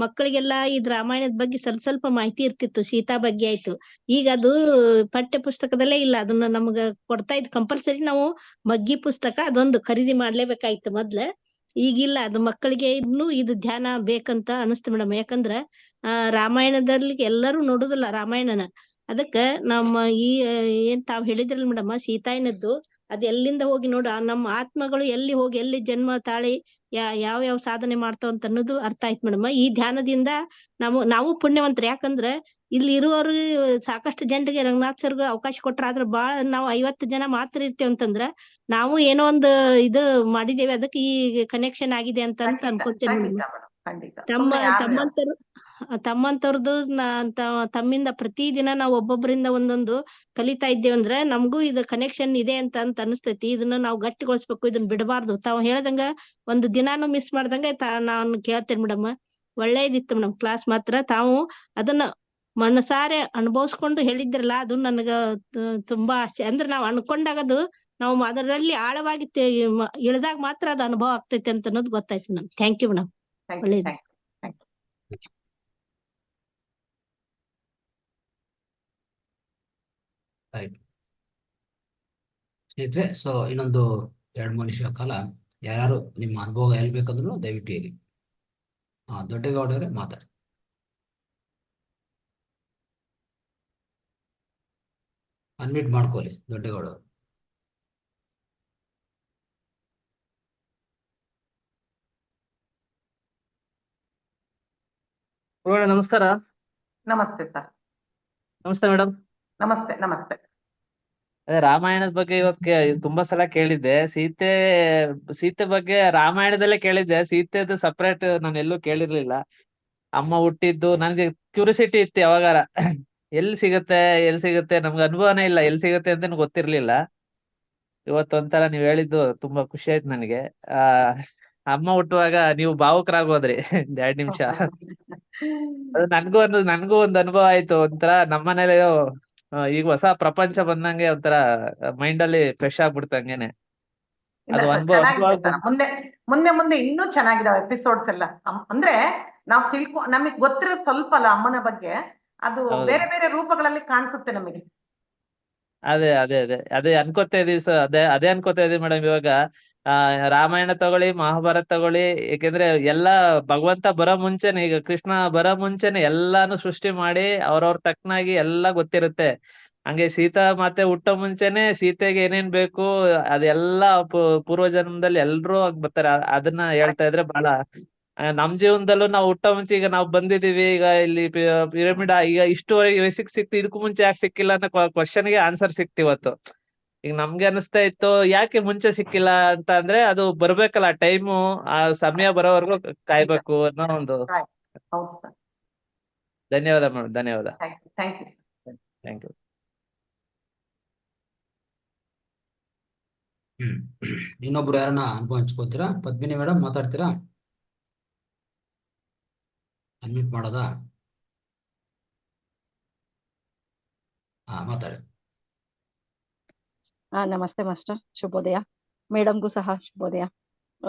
ಮಕ್ಕಳಿಗೆಲ್ಲ ಇದ್ ರಾಮಾಯಣದ ಬಗ್ಗೆ ಸ್ವಲ್ಪ ಮಾಹಿತಿ ಇರ್ತಿತ್ತು. ಸೀತಾ ಬಗ್ಗೆ ಆಯ್ತು. ಈಗ ಅದು ಪಠ್ಯ ಪುಸ್ತಕದಲ್ಲೇ ಇಲ್ಲ. ಅದನ್ನ ನಮ್ಗ ಕೊಡ್ತಾ ಇದ್ ಕಂಪಲ್ಸರಿ ನಾವು ಮಗ್ಗಿ ಪುಸ್ತಕ ಅದೊಂದು ಖರೀದಿ ಮಾಡ್ಲೇಬೇಕಾಯ್ತು ಮೊದ್ಲ. ಈಗಿಲ್ಲ, ಅದು ಮಕ್ಕಳಿಗೆ ಇನ್ನೂ ಇದು ಧ್ಯಾನ ಬೇಕಂತ ಅನಿಸ್ತು ಮೇಡಮ್. ಯಾಕಂದ್ರ ರಾಮಾಯಣದಲ್ಲಿ ಎಲ್ಲರೂ ನೋಡುದಿಲ್ಲ ರಾಮಾಯಣನ. ಅದಕ್ಕ ನಮ್ಮ ಏನ್ ತಾವ್ ಹೇಳಿದ್ರಲ್ಲ ಮೇಡಮ್, ಸೀತಾಯನದ್ದು ಅದ್ ಎಲ್ಲಿಂದ ಹೋಗಿ ನೋಡ ನಮ್ಮ ಆತ್ಮಗಳು ಎಲ್ಲಿ ಹೋಗಿ ಎಲ್ಲಿ ಜನ್ಮ ತಾಳಿ ಯಾವ ಯಾವ ಸಾಧನೆ ಮಾಡ್ತಾವ ಅಂತ ಅನ್ನೋದು ಅರ್ಥ ಆಯ್ತು ಮೇಡಮ್. ಈ ಧ್ಯಾನದಿಂದ ನಾವು ಪುಣ್ಯವಂತರು. ಯಾಕಂದ್ರ ಇಲ್ಲಿ ಇರುವವರು ಸಾಕಷ್ಟು ಜನರಿಗೆ ರಂಗನಾಥ್ ಸರ್ಗ ಅವಕಾಶ ಕೊಟ್ರ, ಆದ್ರ ಬಾಳ ನಾವು 50 ಜನ ಮಾತ್ರ ಇರ್ತೇವೆ ಅಂತಂದ್ರ ನಾವು ಏನೋ ಒಂದು ಇದು ಮಾಡಿದೇವೆ, ಅದಕ್ಕೆ ಈ ಕನೆಕ್ಷನ್ ಆಗಿದೆ ಅಂತ ಖಂಡಿತ ಅನ್ಕೊಂತೇನೆ ಖಂಡಿತ ಮೇಡಮ್. ಮೇಡಮ್, ಖಂಡಿತ. ಸುಮ್ನೆ ಯಾರು ಹೇಳಲ್ಲ. ತಮ್ಮಂತವ್ರದ್ದು ತಮ್ಮಿಂದ ಪ್ರತಿದಿನ ನಾವು ಒಬ್ಬೊಬ್ಬರಿಂದ ಒಂದೊಂದು ಕಲಿತಾ ಇದ್ದೇವಂದ್ರೆ ನಮಗೂ ಇದು ಕನೆಕ್ಷನ್ ಇದೆ ಅಂತ ಅನಿಸ್ತೈತಿ. ಇದನ್ನ ನಾವು ಗಟ್ಟಿಗೊಳಿಸ್ಬೇಕು, ಇದನ್ನ ಬಿಡಬಾರ್ದು. ತಾವ್ ಹೇಳ್ದಂಗ ಒಂದು ದಿನಾನು ಮಿಸ್ ಮಾಡ್ದಂಗ ನಾನು ಕೇಳ್ತೇನೆ ಮೇಡಮ್. ಒಳ್ಳೇದಿತ್ತು ಮೇಡಮ್ ಕ್ಲಾಸ್ ಮಾತ್ರ. ತಾವು ಅದನ್ನ ಮನಸಾರೆ ಅನುಭವಿಸ್ಕೊಂಡು ಹೇಳಿದ್ರಲ್ಲ, ಅದು ನನಗ ತುಂಬಾ ಅಂದ್ರೆ ನಾವು ಅನ್ಕೊಂಡಾಗದು ನಾವು ಅದರಲ್ಲಿ ಆಳವಾಗಿ ಇಳಿದಾಗ ಮಾತ್ರ ಅದು ಅನುಭವ ಆಗ್ತೈತಿ ಅಂತ ಅನ್ನೋದು ಗೊತ್ತಾಯ್ತು madam. Thank you madam. Thank you, ಒಳ್ಳೇದು. Thank you, thank you. ಆಯ್ತು ಸ್ನೇಹಿತರೆ. ಸೊ ಇನ್ನೊಂದು 2-3 ನಿಮಿಷ ಕಾಲ ಯಾರು ನಿಮ್ಮ ಅನುಭವ ಹೇಳ್ಬೇಕಂದ್ರೂ ದಯವಿಟ್ಟು ಹೇಳಿ. ದೊಡ್ಡಗೌಡರೇ ಮಾತಾಡಿ. ಅನ್ಮಿಟ್ ಮಾಡ್ಕೊಳ್ಳಿ ದೊಡ್ಡಗೌಡ. ನಮಸ್ಕಾರ. ನಮಸ್ತೆ ಸರ್. ನಮಸ್ತೆ ಮೇಡಮ್. ನಮಸ್ತೆ ನಮಸ್ತೆ. ಅದೇ ರಾಮಾಯಣದ ಬಗ್ಗೆ ಇವತ್ತು ತುಂಬಾ ಸಲ ಕೇಳಿದ್ದೆ. ಸೀತೆ ಬಗ್ಗೆ ರಾಮಾಯಣದಲ್ಲೇ ಕೇಳಿದ್ದೆ. ಸೀತೆದು ಸಪ್ರೇಟ್ ನಾನು ಎಲ್ಲೂ ಕೇಳಿರ್ಲಿಲ್ಲ. ಅಮ್ಮ ಹುಟ್ಟಿದ್ದು ನನ್ಗೆ ಕ್ಯೂರಿಯಾಸಿಟಿ ಇತ್ತು ಯಾವಾಗಾರ. ಎಲ್ಲಿ ಸಿಗುತ್ತೆ ನಮ್ಗೆ ಅನುಭವನೇ ಇಲ್ಲ, ಎಲ್ಲಿ ಸಿಗುತ್ತೆ ಅಂತ ಗೊತ್ತಿರ್ಲಿಲ್ಲ. ಇವತ್ತು ಒಂಥರ ನೀವ್ ಹೇಳಿದ್ದು ತುಂಬಾ ಖುಷಿ ಆಯ್ತು ನನಗೆ. ಅಮ್ಮ ಹುಟ್ಟುವಾಗ ನೀವು ಭಾವುಕರಾಗೋದ್ರಿ 2 ನಿಮಿಷ. ಅದು ನನ್ಗೂ ಒಂದ್ ಅನುಭವ ಆಯ್ತು. ಒಂಥರ ನಮ್ಮನೇಲಿ ಈಗ ಹೊಸ ಪ್ರಪಂಚ ಬಂದಂಗೆ ಒಂಥರ ಮೈಂಡ್ ಅಲ್ಲಿ ಫ್ರೆಶ್ ಆಗ್ಬಿಡ್ತು ಹಂಗೇನೆ. ಇಲ್ಲ ಅದು ಸರ್, ಅನುಭವ ಚೆನ್ನಾಗಿದೆ ಸರ್. ಮುಂದೆ ಇನ್ನೂ ಚೆನ್ನಾಗಿದಾವೆ ಎಪಿಸೋಡ್ಸ್ ಎಲ್ಲ. ಅಂದ್ರೆ ನಾವು ನಮಗ್ ಗೊತ್ತಿರೋ ಸ್ವಲ್ಪ ಅಲ್ಲ ಅಮ್ಮನ ಬಗ್ಗೆ, ಅದು ಹೌದು. ಬೇರೆ ಬೇರೆ ರೂಪಗಳಲ್ಲಿ ಕಾಣಿಸುತ್ತೆ ನಮಗೆ. ಅದೇ ಅನ್ಕೋತಾ ಇದೀವಿ ಸರ್. ಅದೇ ಅನ್ಕೋತಾ ಇದೀವಿ ಮೇಡಮ್. ಇವಾಗ ರಾಮಾಯಣ ತಗೊಳ್ಳಿ, ಮಹಾಭಾರತ ತಗೊಳ್ಳಿ, ಯಾಕೆಂದ್ರೆ ಎಲ್ಲಾ ಭಗವಂತ ಬರೋ ಮುಂಚೆನೆ, ಈಗ ಕೃಷ್ಣ ಬರೋ ಮುಂಚೆನೆ ಎಲ್ಲಾನು ಸೃಷ್ಟಿ ಮಾಡಿ ಅವ್ರವ್ರ ತಕ್ಕನಾಗಿ ಎಲ್ಲಾ ಗೊತ್ತಿರುತ್ತೆ. ಹಂಗೆ ಸೀತಾ ಮಾತೆ ಹುಟ್ಟೋ ಮುಂಚೆನೆ ಸೀತೆಗೆ ಏನೇನ್ ಬೇಕು ಅದೆಲ್ಲಾ ಪೂರ್ವ ಜನ್ಮದಲ್ಲಿ ಎಲ್ರೂ ಬರ್ತಾರೆ. ಅದನ್ನ ಹೇಳ್ತಾ ಇದ್ರೆ ಬಹಳ ನಮ್ ಜೀವನದಲ್ಲೂ ನಾವು ಹುಟ್ಟೋ ಮುಂಚೆ ಈಗ ನಾವು ಬಂದಿದೀವಿ. ಈಗ ಇಲ್ಲಿ ಪಿರಮಿಡ್ ಈಗ ಇಷ್ಟುವರೆಗೆ ವಯಸ್ಸಿಗೆ ಸಿಕ್ತು, ಇದಕ್ಕೂ ಮುಂಚೆ ಯಾಕೆ ಸಿಕ್ಕಿಲ್ಲ ಅಂತ ಕ್ವಶನ್ಗೆ ಆನ್ಸರ್ ಸಿಕ್ತು ಇವತ್ತು. ಈಗ ನಮ್ಗೆ ಅನಿಸ್ತಾ ಇತ್ತು ಯಾಕೆ ಮುಂಚೆ ಸಿಕ್ಕಿಲ್ಲ ಅಂತ. ಅಂದ್ರೆ ಅದು ಬರ್ಬೇಕಲ್ಲ ಟೈಮು, ಆ ಸಮಯ ಬರೋವರೆಗೂ ಕಾಯ್ಬೇಕು ಅನ್ನೋ ಒಂದು. ಹೌದು ಸರ್. ಧನ್ಯವಾದ ಮೇಡಮ್, ಧನ್ಯವಾದ. Thank you. Thank you. ಇನ್ನೊಬ್ರು ಯಾರನ್ನ ಅನುಭವ ಹಂಚ್ಕೋತೀರಾ? ಪದ್ಮಿನಿ ಮೇಡಮ್ ಮಾತಾಡ್ತೀರಾ? ಅನ್ಮಿಟ್ ಮಾಡೋದಾ? ಮಾತಾಡಿ. ನಮಸ್ತೆ ಮಾಸ್ಟರ್, ಶುಭೋದಯ. ಮೇಡಮ್ಗೂ ಸಹ ಶುಭೋದಯ.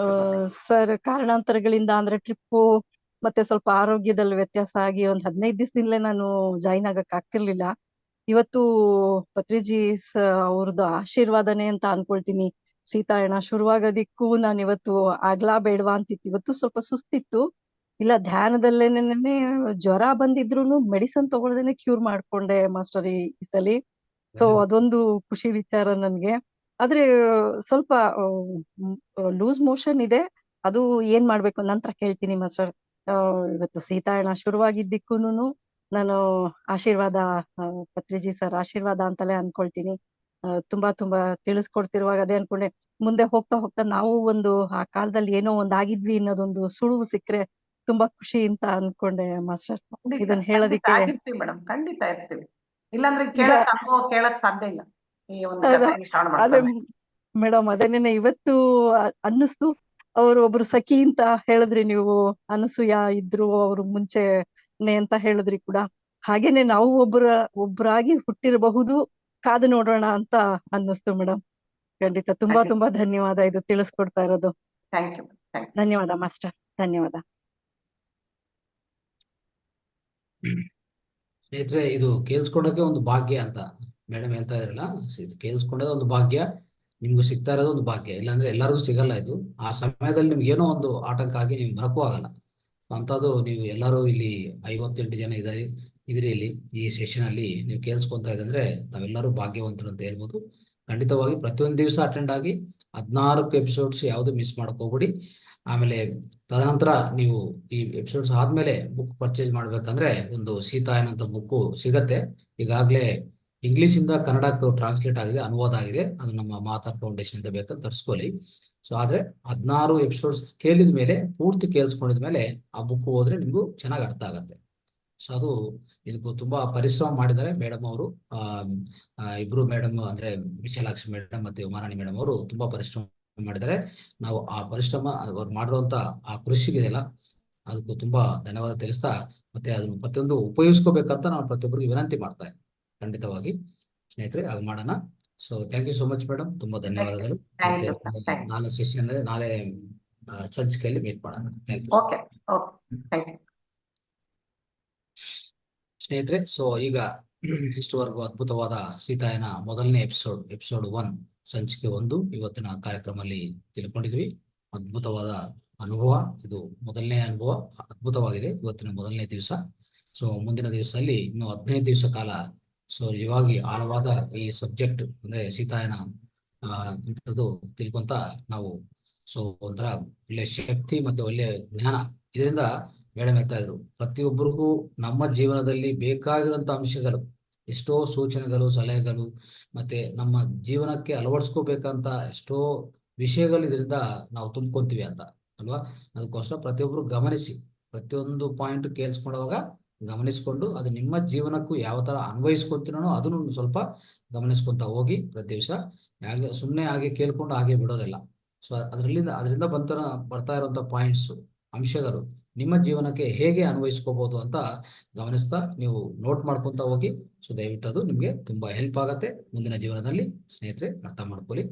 ಸರ್, ಕಾರಣಾಂತರಗಳಿಂದ ಅಂದ್ರೆ ಟ್ರಿಪ್ಪು ಮತ್ತೆ ಸ್ವಲ್ಪ ಆರೋಗ್ಯದಲ್ಲಿ ವ್ಯತ್ಯಾಸ ಆಗಿ ಒಂದ್ 15 ದಿವಸದಿಂದಲೇ ನಾನು ಜಾಯಿನ್ ಆಗಕ್ ಆಗ್ತಿರ್ಲಿಲ್ಲ. ಇವತ್ತು ಪತ್ರಿಜಿ ಅವ್ರದ್ದು ಆಶೀರ್ವಾದನೆ ಅಂತ ಅನ್ಕೊಳ್ತೀನಿ. ಸೀತಾಯಣ ಶುರುವಾಗೋದಿಕ್ಕೂ ನಾನು ಇವತ್ತು ಆಗ್ಲಾ ಬೇಡವಾ ಅಂತಿತ್ತು. ಇವತ್ತು ಸ್ವಲ್ಪ ಸುಸ್ತಿತ್ತು. ಇಲ್ಲ, ಧ್ಯಾನದಲ್ಲೇನೆ ಜ್ವರ ಬಂದಿದ್ರು ಮೆಡಿಸನ್ ತಗೊಳ್ದೇನೆ ಕ್ಯೂರ್ ಮಾಡ್ಕೊಂಡೆ ಮಾಸ್ಟರ್ ಈ ಸಲಿ. ಸೊ ಅದೊಂದು ಖುಷಿ ವಿಚಾರ ನನ್ಗೆ. ಆದ್ರೆ ಸ್ವಲ್ಪ ಲೂಸ್ ಮೋಷನ್ ಇದೆ. ಅದು ಏನ್ ಮಾಡ್ಬೇಕು ನಂತರ ಕೇಳ್ತೀನಿ ಮಾಸ್ಟರ್. ಇವತ್ತು ಸೀತಾಯಣ ಶುರುವಾಗಿದ್ದಕ್ಕೂನು ನಾನು ಆಶೀರ್ವಾದ, ಪತ್ರಿಜಿ ಸರ್ ಆಶೀರ್ವಾದ ಅಂತಲೇ ಅನ್ಕೊಳ್ತೀನಿ. ತುಂಬಾ ತಿಳಿಸ್ಕೊಡ್ತಿರುವಾಗ ಅದೇ ಅನ್ಕೊಂಡೆ, ಮುಂದೆ ಹೋಗ್ತಾ ಹೋಗ್ತಾ ನಾವು ಆ ಕಾಲದಲ್ಲಿ ಏನೋ ಆಗಿದ್ವಿ ಅನ್ನೋದೊಂದು ಸುಳುವು ಸಿಕ್ಕರೆ ತುಂಬಾ ಖುಷಿ ಅಂತ ಅನ್ಕೊಂಡೆ ಮಾಸ್ಟರ್. ಇದನ್ನ ಹೇಳೋದಿಕ್ಕೆ ಆಗಿರ್ತೀವಿ ಮೇಡಮ್, ಖಂಡಿತ ಇರ್ತೀವಿ. ಇಲ್ಲಾಂದ್ರೆ ಕೇಳಕ್ ಸಾಧ್ಯ ಇಲ್ಲ ಈ ಒಂದು ಶ್ರವಣ ಅದೇ ಮಾಡ್ತಾರೆ. ಮೇಡಮ್, ಅದೇನೇನೆ ಇವತ್ತು ಅನ್ನಿಸ್ತು. ಅವ್ರು ಒಬ್ರು ಸಖಿ ಅಂತ ಹೇಳಿದ್ರಿ ನೀವು, ಅನಸೂಯ ಇದ್ರು ಅವ್ರು ಮುಂಚೆನೆ ಅಂತ ಹೇಳಿದ್ರಿ ಕೂಡ. ಹಾಗೇನೆ ನಾವು ಒಬ್ರಾಗಿ ಹುಟ್ಟಿರಬಹುದು, ಕಾದು ನೋಡೋಣ ಅಂತ ಅನ್ನಿಸ್ತು ಮೇಡಮ್. ಖಂಡಿತ ತುಂಬಾ ಧನ್ಯವಾದ ಇದು ತಿಳಿಸ್ಕೊಡ್ತಾ ಇರೋದು. Thank you. ಧನ್ಯವಾದ ಮಾಸ್ಟರ್, ಧನ್ಯವಾದ. ಸ್ನೇಹಿತರೆ, ಇದು ಕೇಳಿಸ್ಕೊಳ್ಳೋಕೆ ಒಂದು ಭಾಗ್ಯ ಅಂತ ಮೇಡಮ್ ಹೇಳ್ತಾ ಇದ್ರಲ್ಲ, ಇದು ಕೇಳಿಸ್ಕೊಂಡೋದು ಒಂದು ಭಾಗ್ಯ. ನಿಮ್ಗೂ ಸಿಗ್ತಾ ಇರೋದು ಒಂದು ಭಾಗ್ಯ. ಇಲ್ಲಾಂದ್ರೆ ಎಲ್ಲರಿಗೂ ಸಿಗಲ್ಲ ಇದು. ಆ ಸಮಯದಲ್ಲಿ ನಿಮ್ಗೆ ಏನೋ ಒಂದು ಆಟಂಕ ಆಗಿ ನೀವು ಬರಕ್ಕೂ ಆಗಲ್ಲ. ಅಂಥದ್ದು ನೀವು ಎಲ್ಲರೂ ಇಲ್ಲಿ 58 ಜನ ಇದ್ರಿ ಇಲ್ಲಿ ಈ ಸೆಷನ್ ಅಲ್ಲಿ ನೀವು ಕೇಳಿಸ್ಕೊಂತಾ ಇದ್ರೆ ನಾವೆಲ್ಲರೂ ಭಾಗ್ಯವಂತರು ಅಂತ ಹೇಳ್ಬೋದು. ಖಂಡಿತವಾಗಿ ಪ್ರತಿಯೊಂದು ದಿವಸ ಅಟೆಂಡ್ ಆಗಿ 14 ಎಪಿಸೋಡ್ಸ್ ಯಾವುದು ಮಿಸ್ ಮಾಡಕ್ ಹೋಗ್ಬೇಡಿ. ಆಮೇಲೆ ತದನಂತರ ನೀವು ಈ ಎಪಿಸೋಡ್ಸ್ ಆದ್ಮೇಲೆ ಬುಕ್ ಪರ್ಚೇಸ್ ಮಾಡ್ಬೇಕಂದ್ರೆ ಒಂದು ಸೀತಾಯನ್ ಅಂತ ಬುಕ್ ಸಿಗತ್ತೆ. ಈಗಾಗಲೇ ಇಂಗ್ಲಿಷ್ ಇಂದ ಕನ್ನಡಕ್ಕೆ ಟ್ರಾನ್ಸ್ಲೇಟ್ ಆಗಿದೆ, ಅನುವಾದ ಆಗಿದೆ. ಅದು ನಮ್ಮ ಮಾತಾರ್ ಫೌಂಡೇಶನ್ ಅಂತ ಬೇಕಂತ ತರಿಸ್ಕೊಳ್ಳಿ. ಸೊ ಆದ್ರೆ 16 ಎಪಿಸೋಡ್ಸ್ ಕೇಳಿದ ಮೇಲೆ, ಪೂರ್ತಿ ಕೇಳಿಸ್ಕೊಂಡಿದ ಮೇಲೆ ಆ ಬುಕ್ ಓದ್ರೆ ನಿಮ್ಗೂ ಚೆನ್ನಾಗಿ ಅರ್ಥ ಆಗತ್ತೆ. ಸೊ ಅದು ಇದಕ್ಕೂ ತುಂಬಾ ಪರಿಶ್ರಮ ಮಾಡಿದ್ದಾರೆ ಮೇಡಮ್ ಅವರು. ಇಬ್ರು ಮೇಡಮ್ ಅಂದ್ರೆ ವಿಶಾಲಾಕ್ಷಿ ಮೇಡಮ್ ಮತ್ತೆ ಉಮಾರಾಣಿ ಮೇಡಮ್ ಅವರು ತುಂಬಾ ಪರಿಶ್ರಮ ಮಾಡಿದ್ದಾರೆ. ನಾವು ಆ ಪರಿಶ್ರಮ ಅವ್ರು ಮಾಡಿರುವಂತ ಆ ಕೃಷಿಗಿದೆಯಲ್ಲ, ಅದಕ್ಕೂ ತುಂಬಾ ಧನ್ಯವಾದ ತಿಳಿಸ್ತಾ, ಮತ್ತೆ ಅದನ್ನು ಪ್ರತಿಯೊಂದು ಉಪಯೋಗಿಸ್ಕೋಬೇಕಂತ ನಾನು ಪ್ರತಿಯೊಬ್ಬರಿಗೆ ವಿನಂತಿ ಮಾಡ್ತಾ ಇದ್ದೀನಿ. ಖಂಡಿತವಾಗಿ ಸ್ನೇಹಿತರೆ ಹಾಗೆ ಮಾಡೋಣ. So thank you so much madam, ತುಂಬಾ ಧನ್ಯವಾದಗಳು. ಥ್ಯಾಂಕ್ ಮತ್ತೆ ಯು ಸರ್, ಥ್ಯಾಂಕ್ ಯು. ನಾಳೆ ಸೆಷನ್ ನಾಳೆ ಸಂಚಿಕೆಯಲ್ಲಿ ಮೀಟ್ ಮಾಡೋಣ. Thank you. Okay okay, thank you. ಸ್ನೇಹಿತರೆ, ಸೊ ಈಗ ಇಷ್ಟುವರೆಗೂ ಅದ್ಭುತವಾದ ಸೀತಾಯನ ಮೊದಲನೇ ಎಪಿಸೋಡ್ 1 ಸಂಚಿಕೆ 1 ಇವತ್ತಿನ ಕಾರ್ಯಕ್ರಮದಲ್ಲಿ ತಿಳ್ಕೊಂಡಿದ್ವಿ. ಅದ್ಭುತವಾದ ಅನುಭವ, ಇದು ಮೊದಲನೇ ಅನುಭವ, ಅದ್ಭುತವಾಗಿದೆ ಇವತ್ತಿನ ಮೊದಲನೇ ದಿವಸ. ಸೊ ಮುಂದಿನ ದಿವಸದಲ್ಲಿ ಇನ್ನು 15 ದಿವಸ ಕಾಲ ಸೊ ನಿಜವಾಗಿ ಆಳವಾದ ಈ ಸಬ್ಜೆಕ್ಟ್ ಅಂದ್ರೆ ಸೀತಾಯನ ಇಂಥದ್ದು ತಿಳ್ಕೊಂತ ನಾವು ಸೊ ಒಂಥರ ಒಳ್ಳೆ ಶಕ್ತಿ ಮತ್ತೆ ಒಳ್ಳೆ ಜ್ಞಾನ ಇದರಿಂದ ಮೇಡಮ್ ಹೇಳ್ತಾ ಇದ್ರು. ಪ್ರತಿಯೊಬ್ಬರಿಗೂ ನಮ್ಮ ಜೀವನದಲ್ಲಿ ಬೇಕಾಗಿರುವಂತ ಅಂಶಗಳು, ಎಷ್ಟೋ ಸೂಚನೆಗಳು, ಸಲಹೆಗಳು, ಮತ್ತೆ ನಮ್ಮ ಜೀವನಕ್ಕೆ ಅಳವಡಿಸ್ಕೋಬೇಕಂತ ಎಷ್ಟೋ ವಿಷಯಗಳು ಇದರಿಂದ ನಾವು ತುಂಬ್ಕೊಂತೀವಿ ಅಂತ ಅಲ್ವಾ. ಅದಕ್ಕೋಸ್ಕರ ಪ್ರತಿಯೊಬ್ರು ಗಮನಿಸಿ, ಪ್ರತಿಯೊಂದು ಪಾಯಿಂಟ್ ಕೇಳಿಸ್ಕೊಂಡಾಗ ಗಮನಿಸ್ಕೊಂಡು ಅದು ನಿಮ್ಮ ಜೀವನಕ್ಕೂ ಯಾವ ತರ ಅನ್ವಯಿಸ್ಕೊಂತೀನೋ ಅದನ್ನು ಸ್ವಲ್ಪ ಗಮನಿಸ್ಕೊಂತ ಹೋಗಿ ಪ್ರತಿ ದಿವಸ. ಹಾಗೆ ಸುಮ್ಮನೆ ಹಾಗೆ ಕೇಳ್ಕೊಂಡು ಹಾಗೆ ಬಿಡೋದಿಲ್ಲ. ಸೊ ಅದರಿಂದ ಬರ್ತಾ ಇರುವಂತ ಪಾಯಿಂಟ್ಸ್, ಅಂಶಗಳು ನಿಮ್ಮ ಜೀವನಕ್ಕೆ ಹೇಗೆ ಅನ್ವಯಿಸ್ಕೋಬಹುದು ಅಂತ ಗಮನಿಸ್ತಾ ನೀವು ನೋಟ್ ಮಾಡ್ಕೊಂತ ಹೋಗಿ. ಸೊ ದಯವಿಟ್ಟು ಅದು ನಿಮ್ಗೆ ತುಂಬಾ ಹೆಲ್ಪ್ ಆಗತ್ತೆ ಮುಂದಿನ ಜೀವನದಲ್ಲಿ. ಸ್ನೇಹಿತರೆ ಅರ್ಥ ಮಾಡ್ಕೊಳ್ಳಿ.